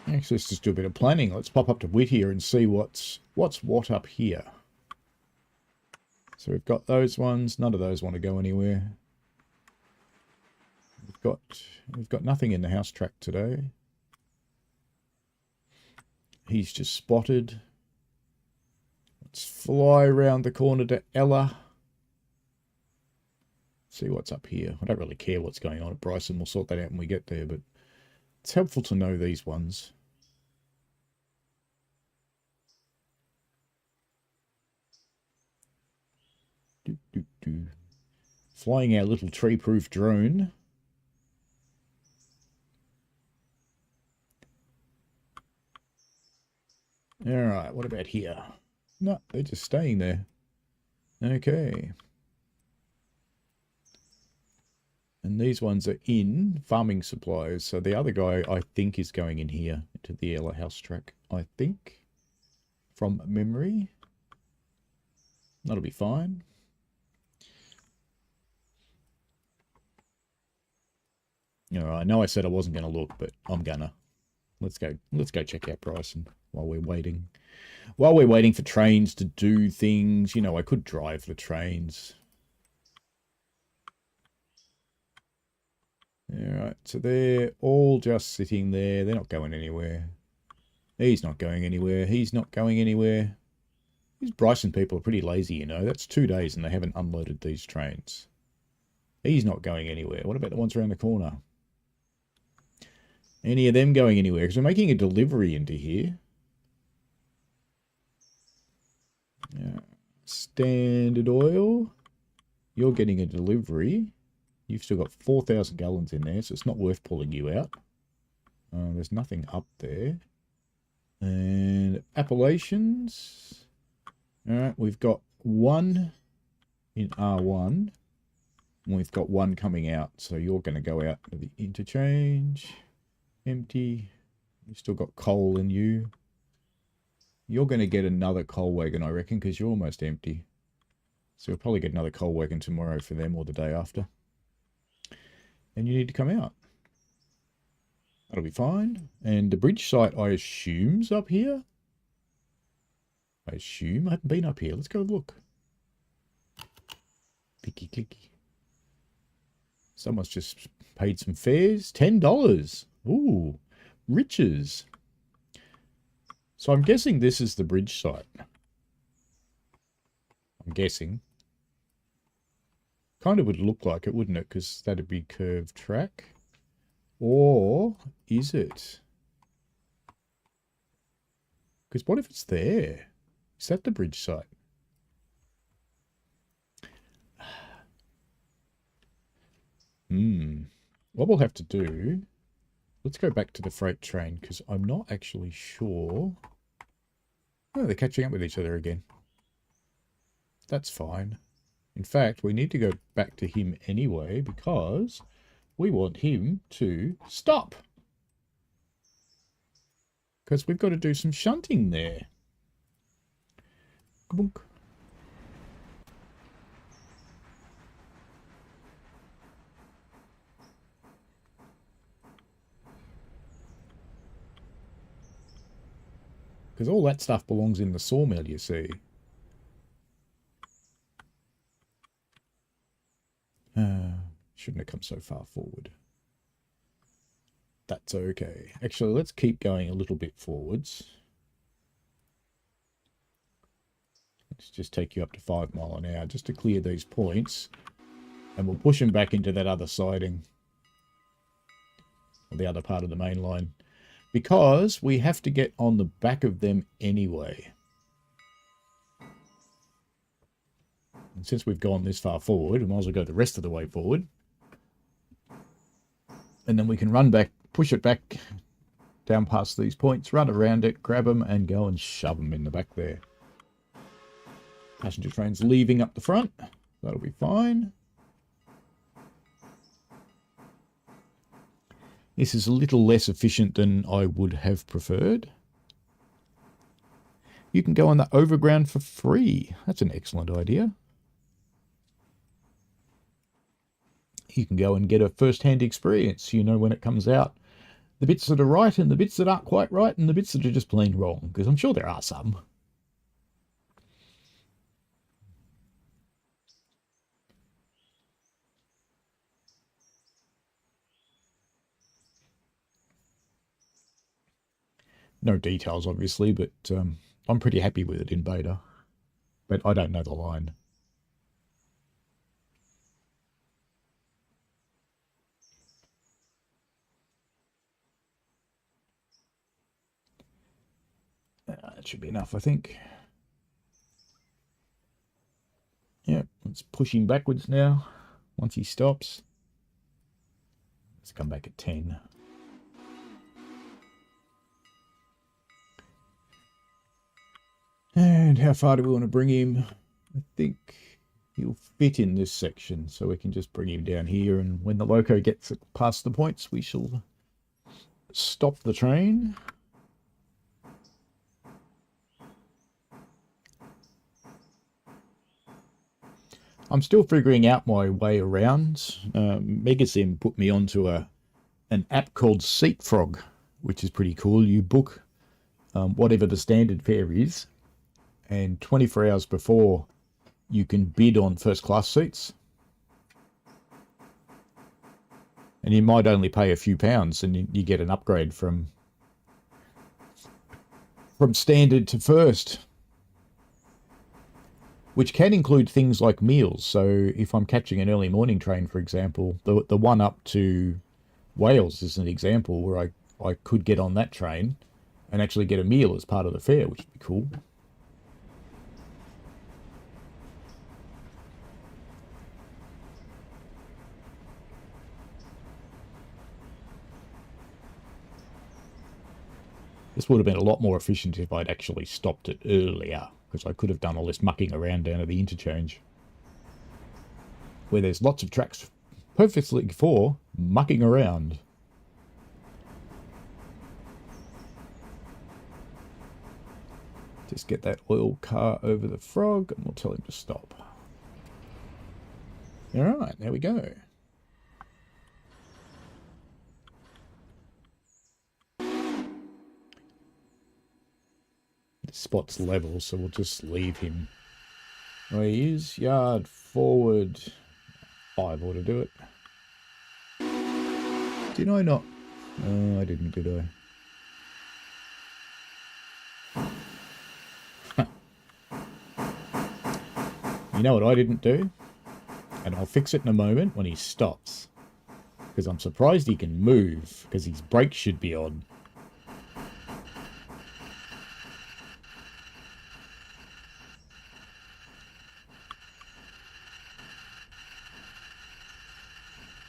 [SPEAKER 1] Actually, let's just do a bit of planning. Let's pop up to Whittier and see what's what up here. So we've got those ones. None of those want to go anywhere. We've got nothing in the house track today. He's just spotted. Let's fly around the corner to Ella. See what's up here. I don't really care what's going on at Bryson. We'll sort that out when we get there, but it's helpful to know these ones. Flying our little tree-proof drone. Alright, what about here? No, they're just staying there. Okay. And these ones are in farming supplies. So the other guy, I think, is going in here to the Ella house track. I think. From memory. That'll be fine. Alright, I know I said I wasn't going to look, but I'm gonna. Let's go check out Bryson while we're waiting. While we're waiting for trains to do things, you know, I could drive the trains. Alright, so they're all just sitting there. They're not going anywhere. He's not going anywhere. He's not going anywhere. These Bryson people are pretty lazy, you know. That's 2 days and they haven't unloaded these trains. He's not going anywhere. What about the ones around the corner? Any of them going anywhere? Because we're making a delivery into here. Standard Oil. You're getting a delivery. You've still got 4,000 gallons in there, so it's not worth pulling you out. There's nothing up there. And Appalachians. Alright, we've got 1 in R1. And we've got 1 coming out, so you're going to go out to the interchange. Empty. You've still got coal in you. You're going to get another coal wagon, I reckon, because you're almost empty. So you'll probably get another coal wagon tomorrow for them or the day after. And you need to come out. That'll be fine. And the bridge site, I assume, is up here. I haven't been up here. Let's go look. Picky clicky. Someone's just paid some fares. $10. Ooh, riches. So I'm guessing this is the bridge site. I'm guessing. Kind of would look like it, wouldn't it? Because that'd be curved track. Or is it? Because what if it's there? Is that the bridge site? What we'll have to do... Let's go back to the freight train, because I'm not actually sure... Oh, they're catching up with each other again. That's fine. In fact, we need to go back to him anyway, because we want him to stop. Because we've got to do some shunting there. Kabunk. Because all that stuff belongs in the sawmill, you see. Shouldn't have come so far forward. That's okay. Actually, let's keep going a little bit forwards. Let's just take you up to 5 mile an hour just to clear these points. And we'll push them back into that other siding. Or the other part of the main line. Because we have to get on the back of them anyway. And since we've gone this far forward, we might as well go the rest of the way forward. And then we can run back, push it back down past these points, run around it, grab them, and go and shove them in the back there. Passenger train's leaving up the front. That'll be fine. This is a little less efficient than I would have preferred. You can go on the overground for free. That's an excellent idea. You can go and get a first-hand experience, you know, when it comes out. The bits that are right and the bits that aren't quite right and the bits that are just plain wrong, because I'm sure there are some. No details, obviously, but I'm pretty happy with it in beta. But I don't know the line. That should be enough, I think. Yep, let's push him backwards now. Once he stops. Let's come back at 10. And how far do we want to bring him? I think he'll fit in this section, so we can just bring him down here, and when the loco gets past the points, we shall stop the train. I'm still figuring out my way around. Megasim put me onto an app called Seatfrog, which is pretty cool. You book whatever the standard fare is, and 24 hours before you can bid on first class seats. And you might only pay a few pounds and you get an upgrade from standard to first, which can include things like meals. So if I'm catching an early morning train, for example, the one up to Wales is an example where I could get on that train and actually get a meal as part of the fare, which would be cool. This would have been a lot more efficient if I'd actually stopped it earlier, because I could have done all this mucking around down at the interchange, where there's lots of tracks perfectly for mucking around. Just get that oil car over the frog and we'll tell him to stop. Alright, there we go. The spot's level, so we'll just leave him where he is. Yard forward 5 ought to do it. Did I not? Oh, I didn't, did I? You know what I didn't do? And I'll fix it in a moment when he stops. Because I'm surprised he can move, because his brakes should be on.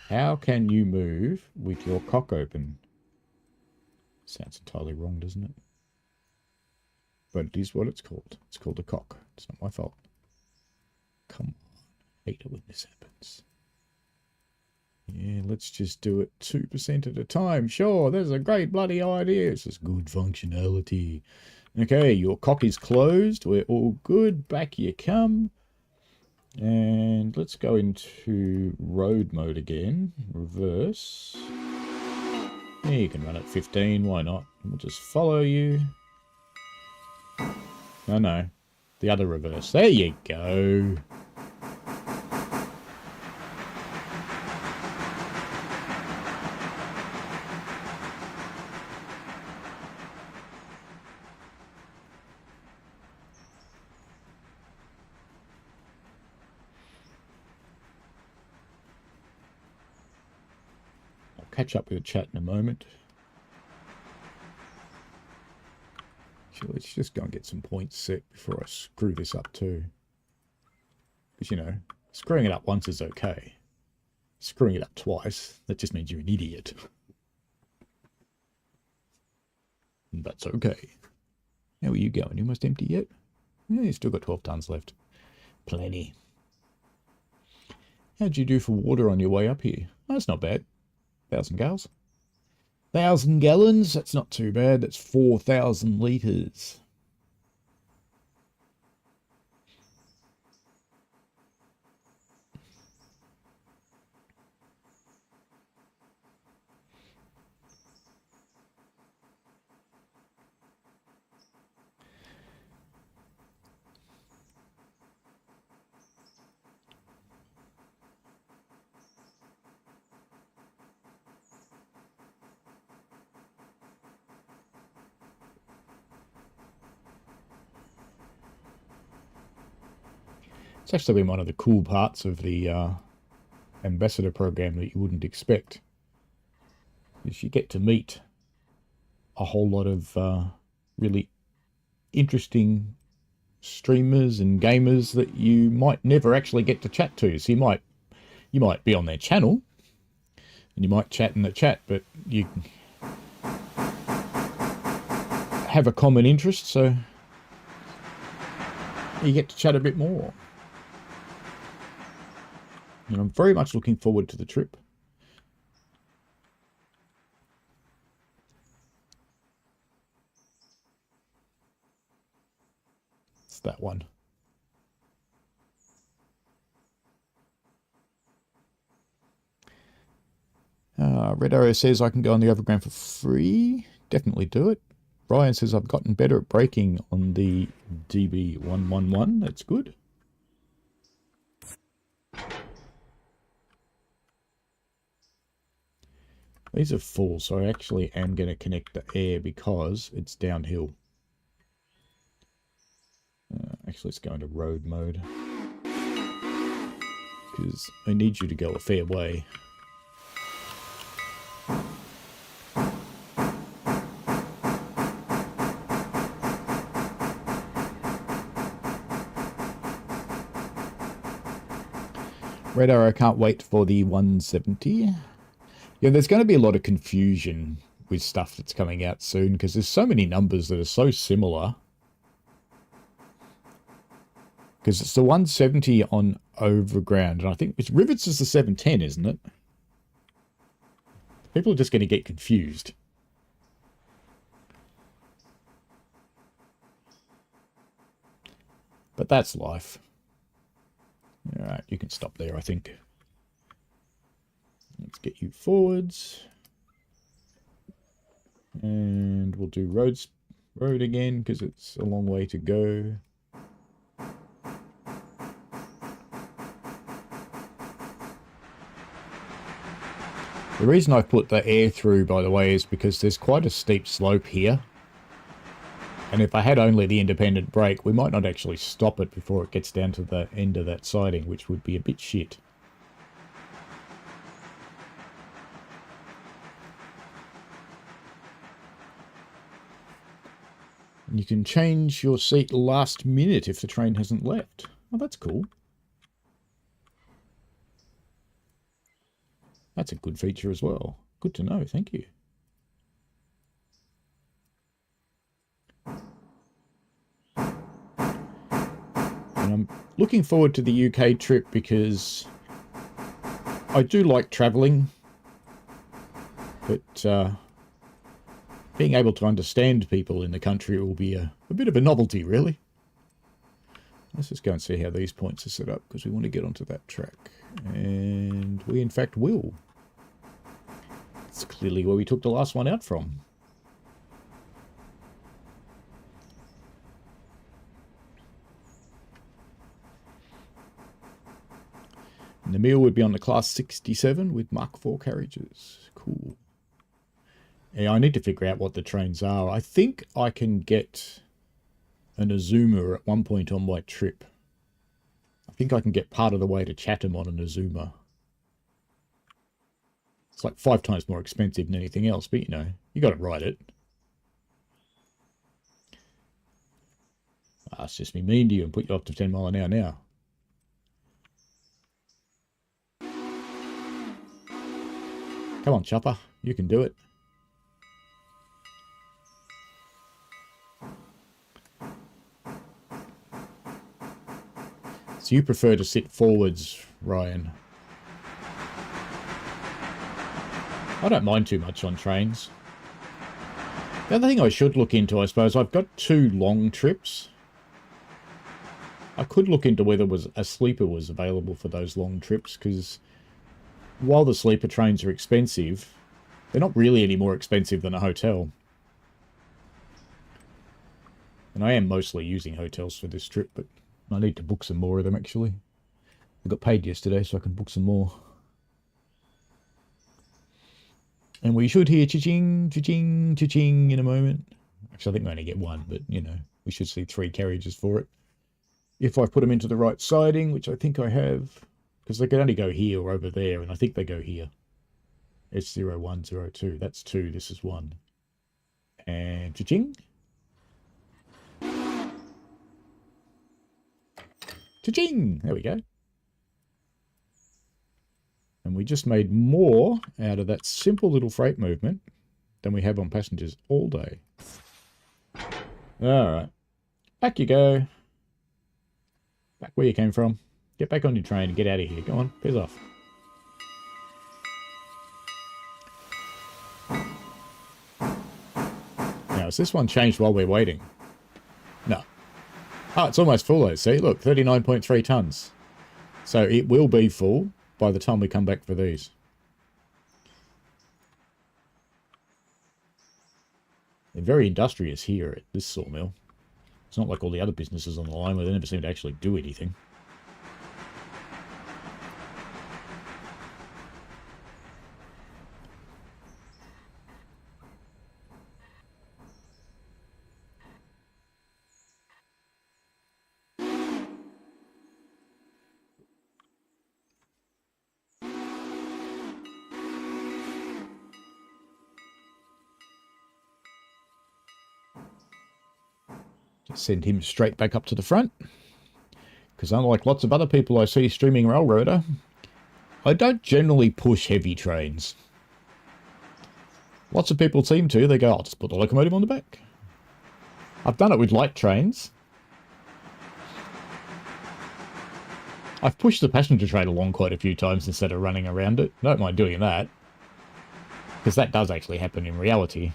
[SPEAKER 1] How can you move with your cock open? Sounds entirely wrong, doesn't it? But it is what it's called. It's called a cock. It's not my fault. Come on. Hate it when this happens. Yeah, let's just do it 2% at a time. Sure, there's a great bloody idea. This is good functionality. Okay, your cock is closed. We're all good. Back you come. And let's go into road mode again. Reverse. Yeah, you can run at 15. Why not? We'll just follow you. No, no. The other reverse. There you go. I'll catch up with the chat in a moment. So let's just go and get some points set before I screw this up too. Because, you know, screwing it up once is okay. Screwing it up twice, that just means you're an idiot. And that's okay. How are you going? You almost empty yet? Yeah, you still got 12 tons left. Plenty. How'd you do for water on your way up here? Oh, that's not bad. 1,000 gallons. 1,000 gallons? That's not too bad. That's 4,000 litres. It's actually been one of the cool parts of the ambassador program that you wouldn't expect. Is you get to meet a whole lot of really interesting streamers and gamers that you might never actually get to chat to. So you might be on their channel and you might chat in the chat, but you have a common interest, so you get to chat a bit more. And I'm very much looking forward to the trip. It's that one. Red Arrow says I can go on the overground for free. Definitely do it. Brian says I've gotten better at braking on the DB111. That's good. These are full, so I actually am going to connect the air because it's downhill. Actually, let's go into road mode. Because I need you to go a fair way. Red Arrow, can't wait for the 170. Yeah, there's going to be a lot of confusion with stuff that's coming out soon because there's so many numbers that are so similar. Because it's the 170 on overground, and I think it's Rivets is the 710, isn't it? People are just going to get confused. But that's life. Alright, you can stop there, I think. Let's get you forwards. And we'll do road again, because it's a long way to go. The reason I've put the air through, by the way, is because there's quite a steep slope here. And if I had only the independent brake, we might not actually stop it before it gets down to the end of that siding, which would be a bit shit. And you can change your seat last minute if the train hasn't left. Oh, that's cool. That's a good feature as well. Good to know, thank you. And I'm looking forward to the UK trip because I do like travelling, but being able to understand people in the country will be a bit of a novelty, really. Let's just go and see how these points are set up, because we want to get onto that track. And we, in fact, will. It's clearly where we took the last one out from. And the meal would be on the Class 67 with Mark IV carriages. Cool. Yeah, I need to figure out what the trains are. I think I can get an Azuma at one point on my trip. I think I can get part of the way to Chatham on an Azuma. It's like 5 times more expensive than anything else, but you know, you got to ride it. Ah, it's just me mean to you and put you up to 10 mile an hour now. Come on, Chopper, you can do it. So you prefer to sit forwards, Ryan? I don't mind too much on trains. The other thing I should look into, I suppose, I've got 2 long trips. I could look into whether a sleeper was available for those long trips, because while the sleeper trains are expensive, they're not really any more expensive than a hotel. And I am mostly using hotels for this trip, but I need to book some more of them, actually. I got paid yesterday, so I can book some more. And we should hear cha-ching, cha-ching, cha-ching in a moment. Actually, I think we only get 1, but, you know, we should see 3 carriages for it. If I put them into the right siding, which I think I have, because they can only go here or over there, and I think they go here. It's 0102. That's 2. This is 1. And cha-ching. Cha-ching! There we go. And we just made more out of that simple little freight movement than we have on passengers all day. Alright. Back you go. Back where you came from. Get back on your train and get out of here. Go on, piss off. Now, has this one changed while we're waiting? No. Oh, it's almost full though, see? Look, 39.3 tonnes. So it will be full by the time we come back for these. They're very industrious here at this sawmill. It's not like all the other businesses on the line where they never seem to actually do anything. Just send him straight back up to the front. Because unlike lots of other people I see streaming Railroader, I don't generally push heavy trains. Lots of people seem to. They go, I'll just put the locomotive on the back. I've done it with light trains. I've pushed the passenger train along quite a few times instead of running around it. I don't mind doing that. Because that does actually happen in reality.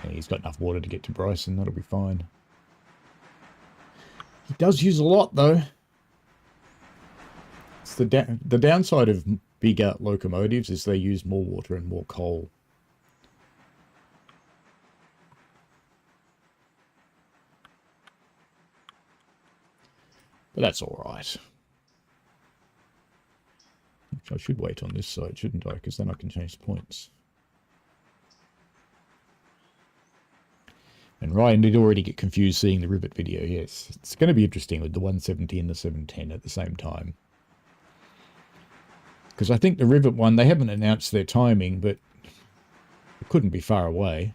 [SPEAKER 1] Yeah, he's got enough water to get to Bryson. That'll be fine. He does use a lot, though. It's the downside of bigger locomotives is they use more water and more coal. But that's all right. I should wait on this side, shouldn't I? Because then I can change the points. And Ryan did already get confused seeing the rivet video, yes. It's going to be interesting with the 170 and the 710 at the same time. Because I think the rivet one, they haven't announced their timing, but it couldn't be far away.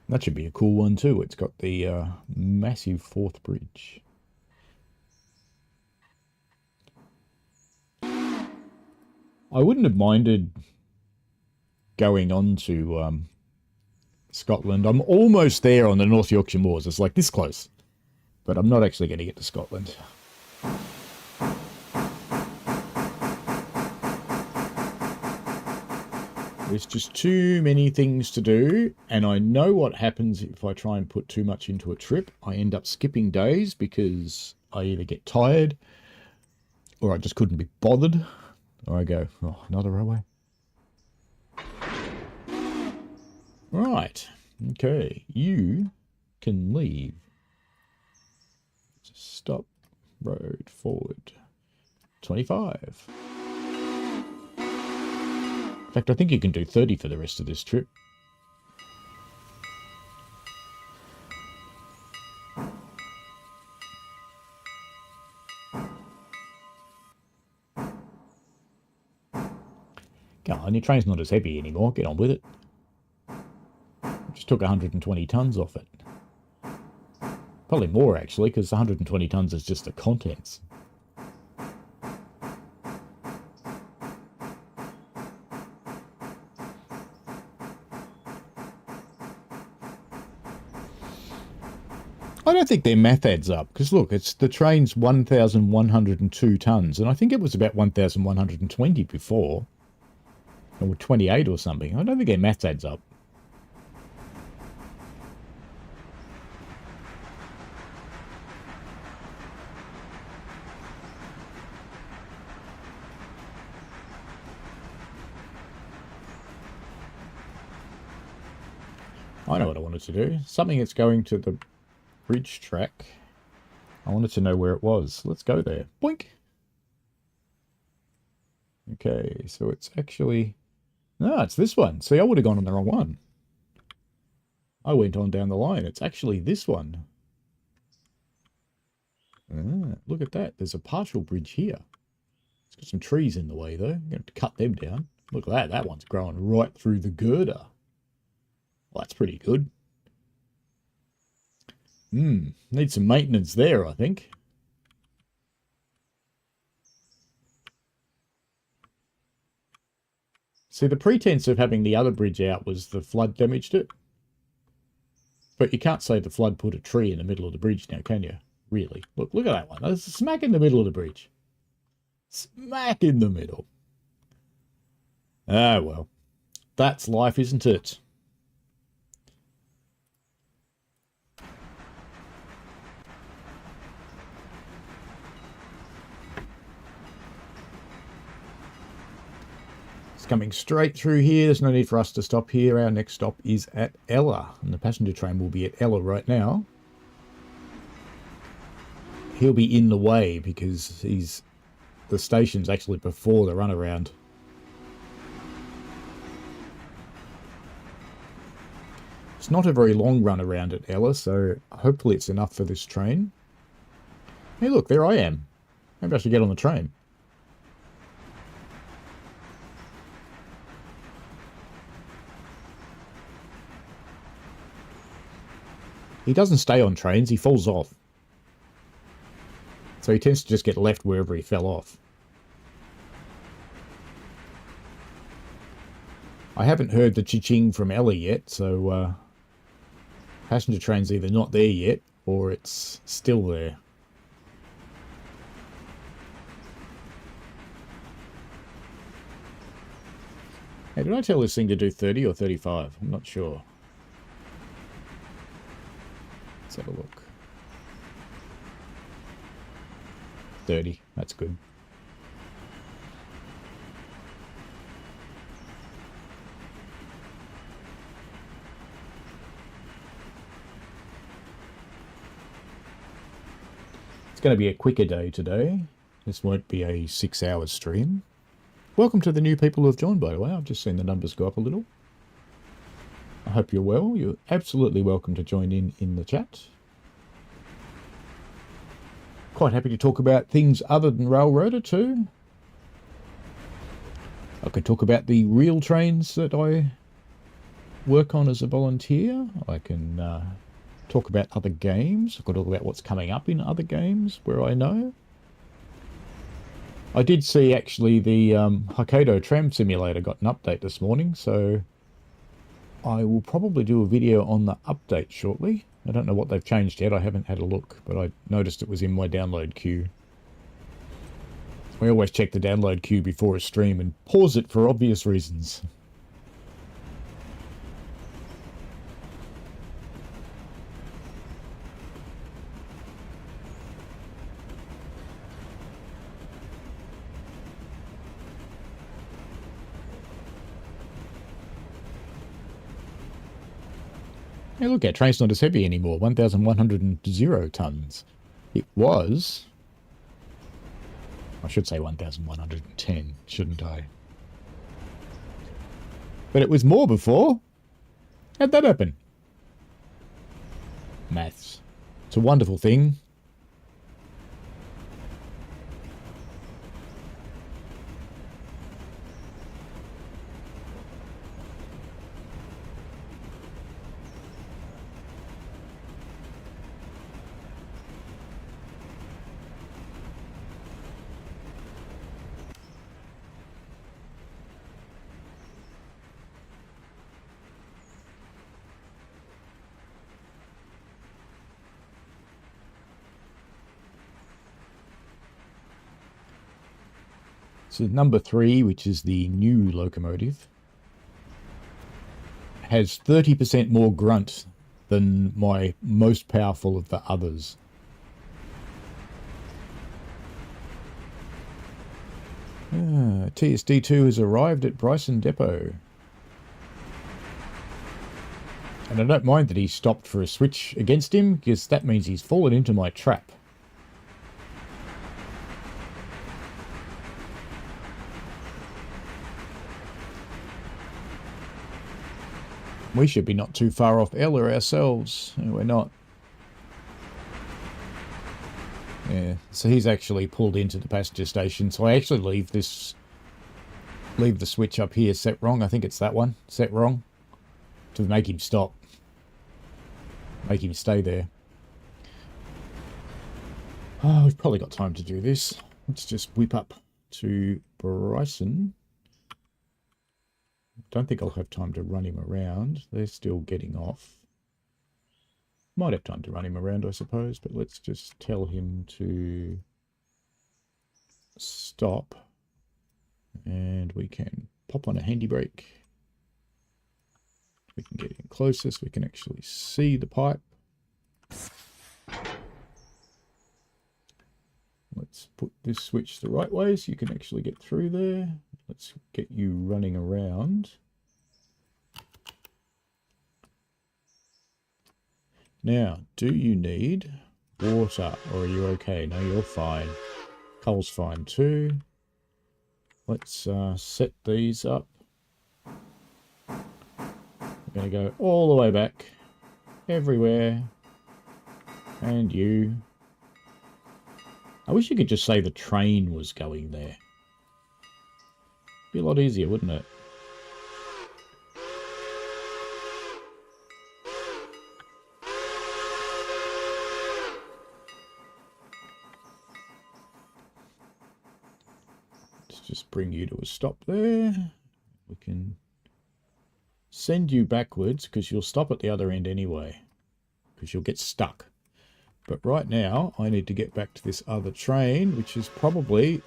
[SPEAKER 1] That should be a cool one too. It's got the massive fourth bridge. I wouldn't have minded going on to Scotland. I'm almost there on the North Yorkshire Moors. It's like this close. But I'm not actually going to get to Scotland. There's just too many things to do, and I know what happens if I try and put too much into a trip. I end up skipping days because I either get tired or I just couldn't be bothered. Or I go, oh, another railway. Right. Okay. You can leave. Stop. Road forward. 25. In fact, I think you can do 30 for the rest of this trip. Go on, your train's not as heavy anymore. Get on with it. Just took 120 tons off it. Probably more, actually, because 120 tons is just the contents. I don't think their math adds up, because look, it's the train's 1,102 tons, and I think it was about 1,120 before, or 28 or something. I don't think their math adds up. I know what I wanted to do. Something that's going to the bridge track. I wanted to know where it was. Let's go there. Boink! Okay, so it's actually... No, it's this one. See, I would have gone on the wrong one. I went on down the line. It's actually this one. Ah, look at that. There's a partial bridge here. It's got some trees in the way, though. I'm going to have to cut them down. Look at that. That one's growing right through the girder. Well, that's pretty good. Need some maintenance there, I think. See, the pretense of having the other bridge out was the flood damaged it. But you can't say the flood put a tree in the middle of the bridge now, can you? Really? Look at that one. That's smack in the middle of the bridge. Smack in the middle. Ah, well. That's life, isn't it? Coming straight through here. There's no need for us to stop here. Our next stop is at Ella, and the passenger train will be at Ella right now. He'll be in the way because the station's actually before the runaround. It's not a very long runaround at Ella, so hopefully it's enough for this train. Hey look, there I am. Maybe I should get on the train. He doesn't stay on trains, he falls off. So he tends to just get left wherever he fell off. I haven't heard the cha-ching from Ellie yet, so passenger train's either not there yet, or it's still there. Hey, did I tell this thing to do 30 or 35? I'm not sure. Let's have a look. 30, that's good. going to be a quicker day today. This won't be a 6-hour stream. Welcome to the new people who have joined, by the way. I've just seen the numbers go up a little. I hope you're well. You're absolutely welcome to join in the chat. Quite happy to talk about things other than Railroader too. I could talk about the real trains that I work on as a volunteer. I can talk about other games. I could talk about what's coming up in other games where I know. I did see actually the Hokkaido Tram Simulator got an update this morning, so I will probably do a video on the update shortly. I don't know what they've changed yet. I haven't had a look, but I noticed it was in my download queue. I always check the download queue before a stream and pause it for obvious reasons. Hey, look, our train's not as heavy anymore. 1,100 tons. It was... I should say 1,110, shouldn't I? But it was more before. How'd that happen? Maths. It's a wonderful thing. So number 3, which is the new locomotive, has 30% more grunt than my most powerful of the others. TSD2 has arrived at Bryson Depot. And I don't mind that he stopped for a switch against him, because that means he's fallen into my trap. We should be not too far off Ella ourselves. No, we're not. Yeah, so he's actually pulled into the passenger station. So I actually leave the switch up here set wrong. I think it's that one, set wrong, to make him stop. Make him stay there. Oh, we've probably got time to do this. Let's just whip up to Bryson. Don't think I'll have time to run him around. They're still getting off. Might have time to run him around, I suppose, but let's just tell him to stop. And we can pop on a handy brake. We can get in closest. We can actually see the pipe. Let's put this switch the right way so you can actually get through there. Let's get you running around. Now, do you need water or are you okay? No, you're fine. Coal's fine too. Let's set these up. We're going to go all the way back, everywhere, and you. I wish you could just say the train was going there. Be a lot easier, wouldn't it? Let's just bring you to a stop there. We can send you backwards because you'll stop at the other end anyway, because you'll get stuck. But right now, I need to get back to this other train, which is probably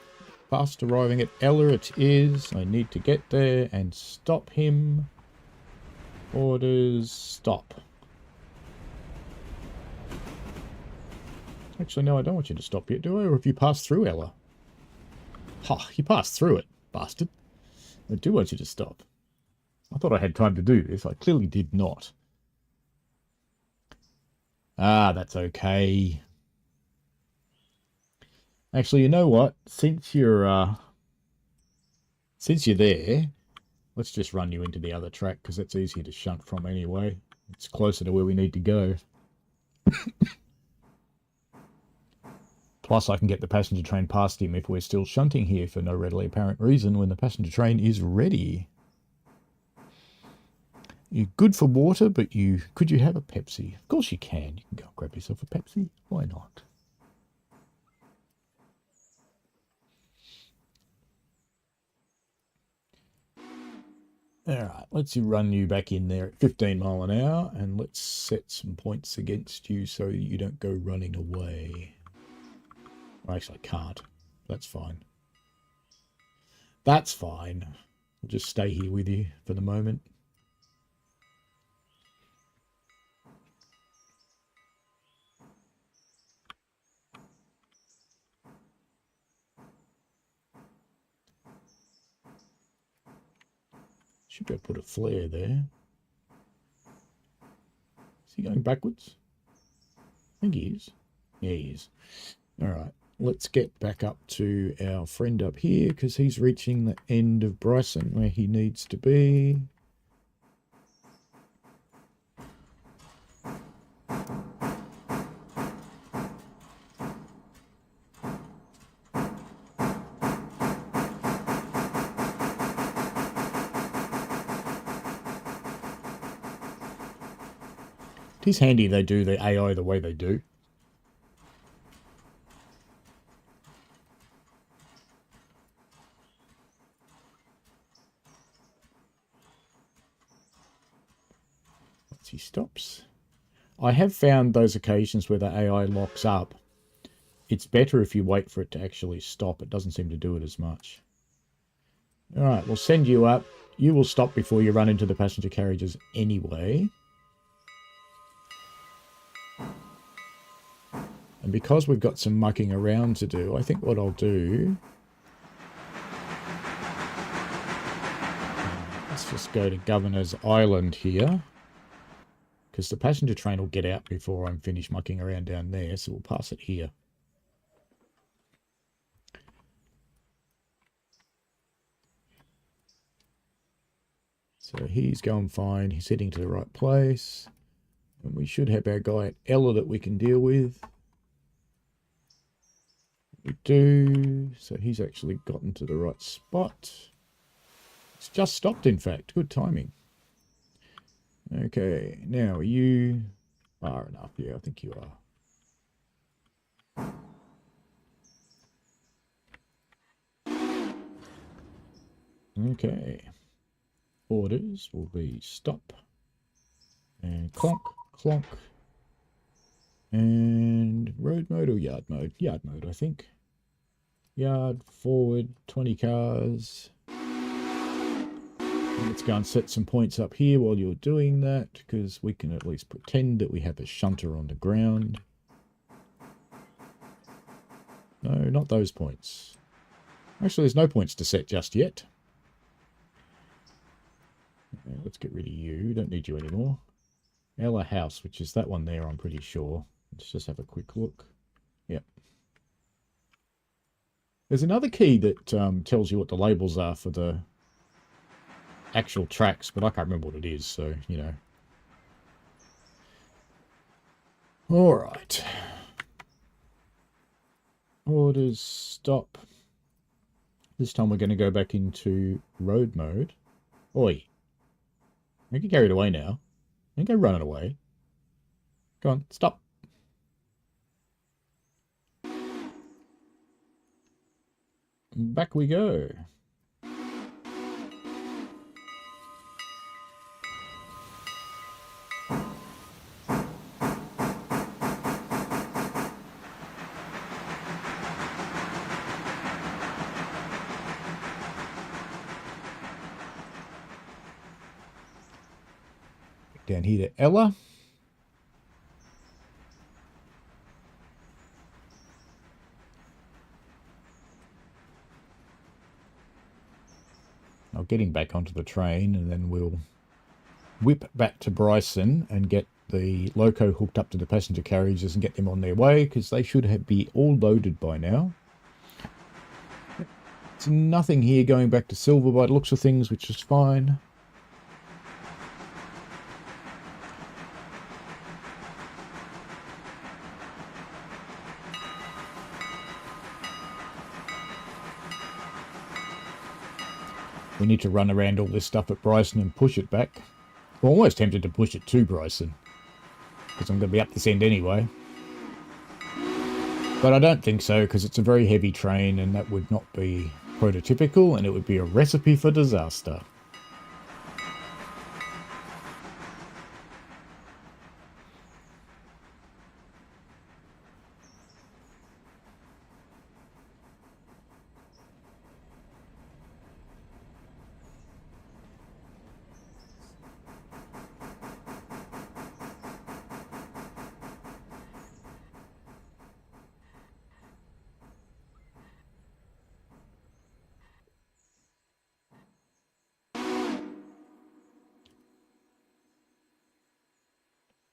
[SPEAKER 1] fast arriving at Ella. It is. I need to get there and stop him. Orders, stop. Actually, no, I don't want you to stop yet, do I? Or have you passed through Ella? Ha, you passed through it, bastard. I do want you to stop. I thought I had time to do this. I clearly did not. Ah, that's okay. Actually, you know what? Since you're there, let's just run you into the other track because it's easier to shunt from anyway. It's closer to where we need to go. Plus, I can get the passenger train past him if we're still shunting here for no readily apparent reason when the passenger train is ready. You're good for water, but could you have a Pepsi? Of course you can. You can go and grab yourself a Pepsi. Why not? Alright, let's run you back in there at 15 mile an hour and let's set some points against you so you don't go running away. Well, actually, I can't. That's fine. That's fine. I'll just stay here with you for the moment. Should be able to put a flare there. Is he going backwards? I think he is. Yeah, he is. Alright, let's get back up to our friend up here because he's reaching the end of Bryson where he needs to be. It is handy they do the AI the way they do. Once he stops. I have found those occasions where the AI locks up. It's better if you wait for it to actually stop. It doesn't seem to do it as much. Alright, we'll send you up. You will stop before you run into the passenger carriages anyway. And because we've got some mucking around to do, I think what I'll do... Let's just go to Governor's Island here. Because the passenger train will get out before I'm finished mucking around down there, so we'll pass it here. So he's going fine. He's heading to the right place. And we should have our guy at Ella that we can deal with. We do. So he's actually gotten to the right spot. It's just stopped, in fact. Good timing. Okay, now are you far enough? Yeah, I think you are. Okay. Orders will be stop and clonk, clonk, and road mode or yard mode? Yard mode, I think. Yard, forward, 20 cars. And let's go and set some points up here while you're doing that, because we can at least pretend that we have a shunter on the ground. No, not those points. Actually, there's no points to set just yet. Okay, let's get rid of you. Don't need you anymore. Ella House, which is that one there, I'm pretty sure. Let's just have a quick look. Yep. There's another key that tells you what the labels are for the actual tracks, but I can't remember what it is, so, you know. Alright. Orders, stop. This time we're going to go back into road mode. Oi. Don't get carried away now. Don't go running away. Go on, stop. Back we go. Down here to Ella. Now getting back onto the train, and then we'll whip back to Bryson and get the loco hooked up to the passenger carriages and get them on their way, because they should be all loaded by now. It's nothing here going back to silver by the looks of things, which is fine. We need to run around all this stuff at Bryson and push it back. I'm almost tempted to push it to Bryson, because I'm going to be up this end anyway. But I don't think so, because it's a very heavy train and that would not be prototypical, and it would be a recipe for disaster.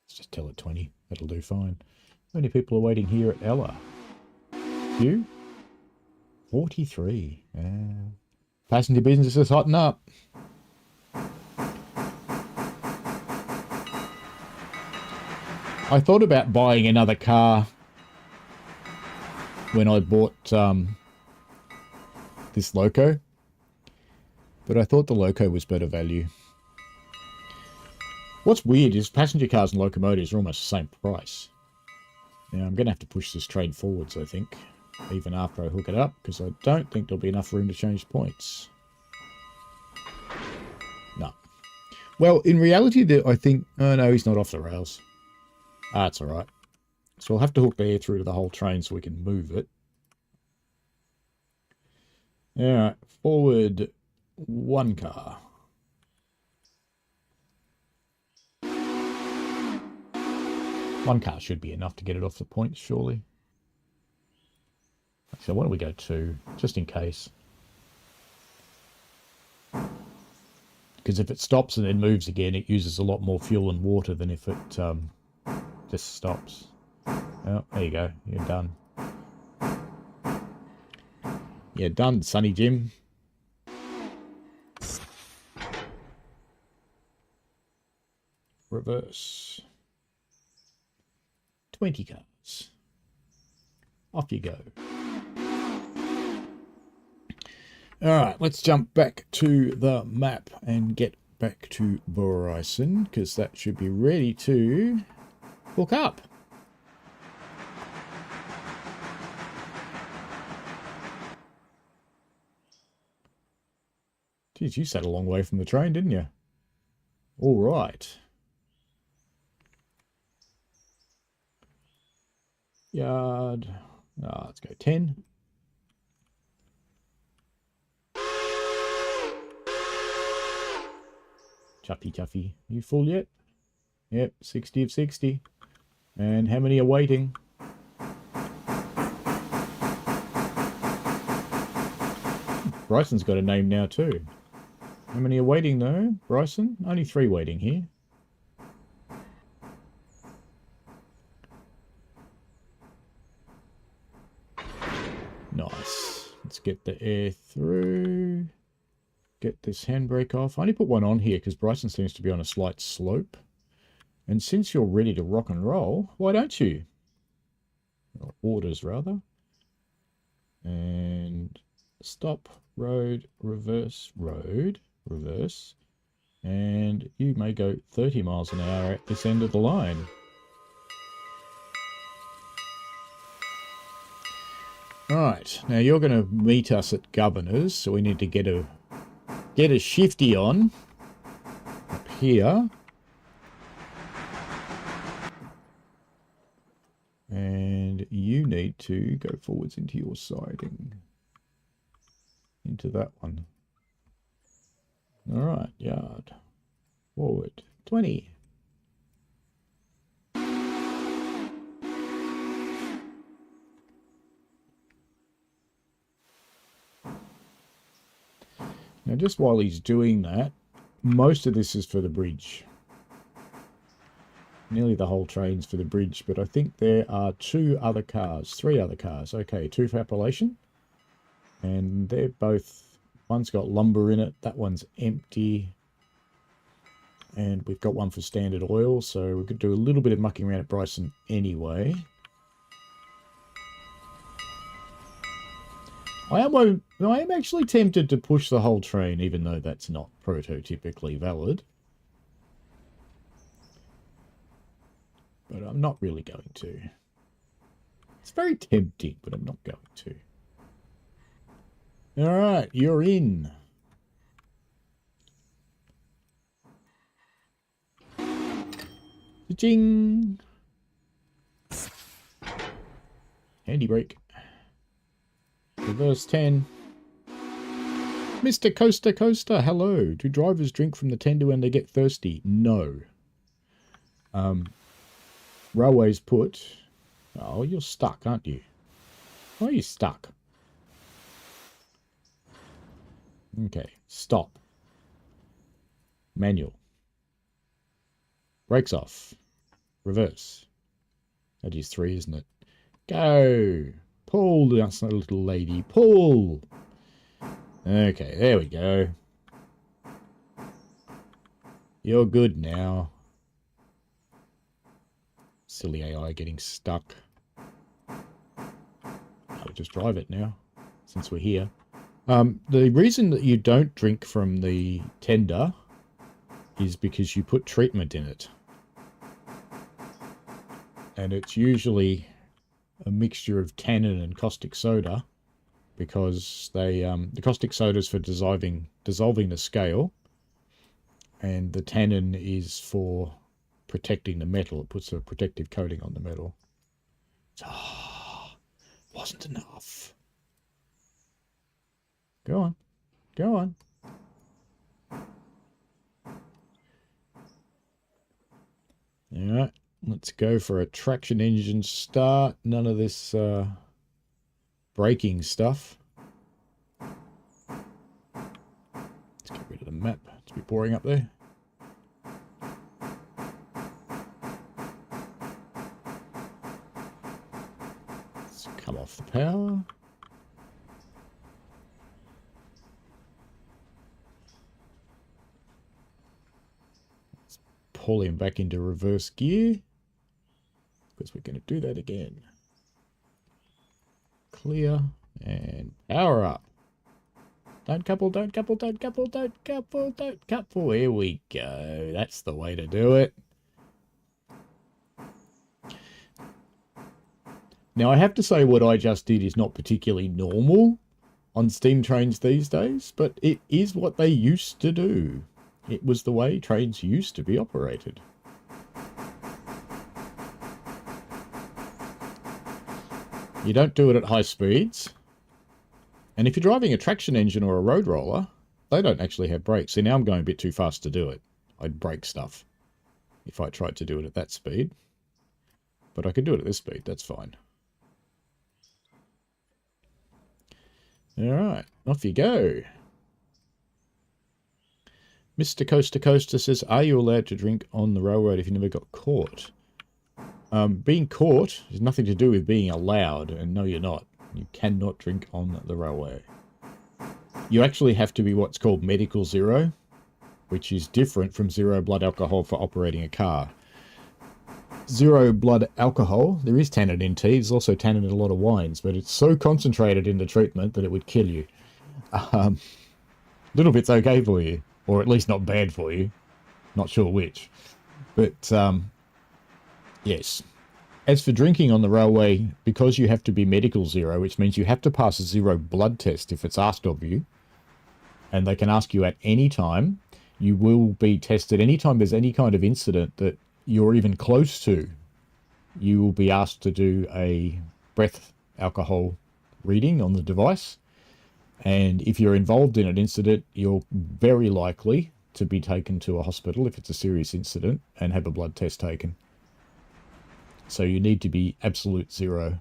[SPEAKER 1] Just tell it 20. That'll do fine. How many people are waiting here at Ella? You? 43. Passenger business is hotting up. I thought about buying another car when I bought this Loco, but I thought the Loco was better value. What's weird is passenger cars and locomotives are almost the same price. Now I'm going to have to push this train forwards, I think, even after I hook it up, because I don't think there'll be enough room to change points. No. Well, in reality, I think... Oh, no, he's not off the rails. Ah, that's all right. So I'll have to hook the air through to the whole train so we can move it. All right, forward one car. One car should be enough to get it off the points, surely. So why don't we go two, just in case. Because if it stops and then moves again, it uses a lot more fuel and water than if it just stops. Oh, there you go. You're done. Yeah, done, Sonny Jim. Reverse. 20 cars. Off you go. Alright, let's jump back to the map and get back to Bryson, because that should be ready to hook up. Geez, you sat a long way from the train, didn't you? All right. Yard. Let's go 10. Chuffy. You full yet? Yep, 60 of 60. And how many are waiting? Bryson's got a name now too. How many are waiting though, Bryson? Only 3 waiting here. Nice. Let's get the air through. Get this handbrake off. I only put one on here because Bryson seems to be on a slight slope. And since you're ready to rock and roll, why don't you? Or orders, rather. And stop, road, reverse, and you may go 30 miles an hour at this end of the line. Right, now you're going to meet us at Governor's, so we need to get a shifty on up here. And you need to go forwards into your siding. Into that one. Alright, yard. Forward. 20. Now just while he's doing that, most of this is for the bridge. Nearly the whole train's for the bridge, but I think there are 3 other cars. Okay, 2 for Appalachian. And they're both, one's got lumber in it, that one's empty. And we've got one for Standard Oil, so we could do a little bit of mucking around at Bryson anyway. I am actually tempted to push the whole train, even though that's not prototypically valid. But I'm not really going to. It's very tempting, but I'm not going to. Alright, you're in. Ching! Handy brake. Reverse 10. Mr. Coaster Coaster, hello. Do drivers drink from the tender when they get thirsty? No. Railways put... Oh, you're stuck, aren't you? Why are you stuck? Okay, stop. Manual. Brakes off. Reverse. That is 3, isn't it? Go! Pull, that's a little lady. Pull! Okay, there we go. You're good now. Silly AI getting stuck. I'll just drive it now, since we're here. The reason that you don't drink from the tender is because you put treatment in it. And it's usually a mixture of tannin and caustic soda, because they the caustic soda is for dissolving the scale, and the tannin is for protecting the metal. It puts a protective coating on the metal. Wasn't enough. Go on. Go on. Alright, let's go for a traction engine start. None of this braking stuff. Let's get rid of the map. It's a bit boring up there. Let's come off the power. Let's pull him back into reverse gear, because we're going to do that again. Clear and power up. Don't couple, don't couple, don't couple, don't couple, don't couple. Here we go. That's the way to do it. Now, I have to say what I just did is not particularly normal on steam trains these days, but it is what they used to do. It was the way trains used to be operated. You don't do it at high speeds. And if you're driving a traction engine or a road roller, they don't actually have brakes. See, now I'm going a bit too fast to do it. I'd break stuff if I tried to do it at that speed. But I could do it at this speed, that's fine. Alright, off you go. Mr. Coaster Coaster says, are you allowed to drink on the railroad if you never got caught? Being caught has nothing to do with being allowed, and no, you're not. You cannot drink on the railway. You actually have to be what's called medical zero, which is different from zero blood alcohol for operating a car. Zero blood alcohol, there is tannin in tea, there's also tannin in a lot of wines, but it's so concentrated in the treatment that it would kill you. Little bit's okay for you, or at least not bad for you. Not sure which. But, yes. As for drinking on the railway, because you have to be medical zero, which means you have to pass a zero blood test if it's asked of you, and they can ask you at any time, you will be tested anytime there's any kind of incident that you're even close to. You will be asked to do a breath alcohol reading on the device, and if you're involved in an incident, you're very likely to be taken to a hospital if it's a serious incident and have a blood test taken. So you need to be absolute zero.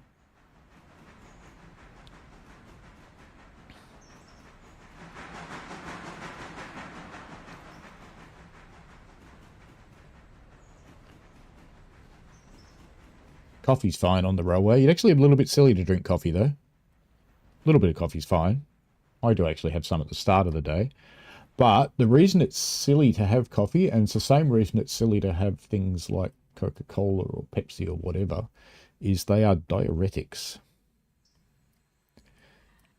[SPEAKER 1] Coffee's fine on the railway. You'd actually be a little bit silly to drink coffee, though. A little bit of coffee's fine. I do actually have some at the start of the day. But the reason it's silly to have coffee, and it's the same reason it's silly to have things like Coca-Cola or Pepsi or whatever, is they are diuretics.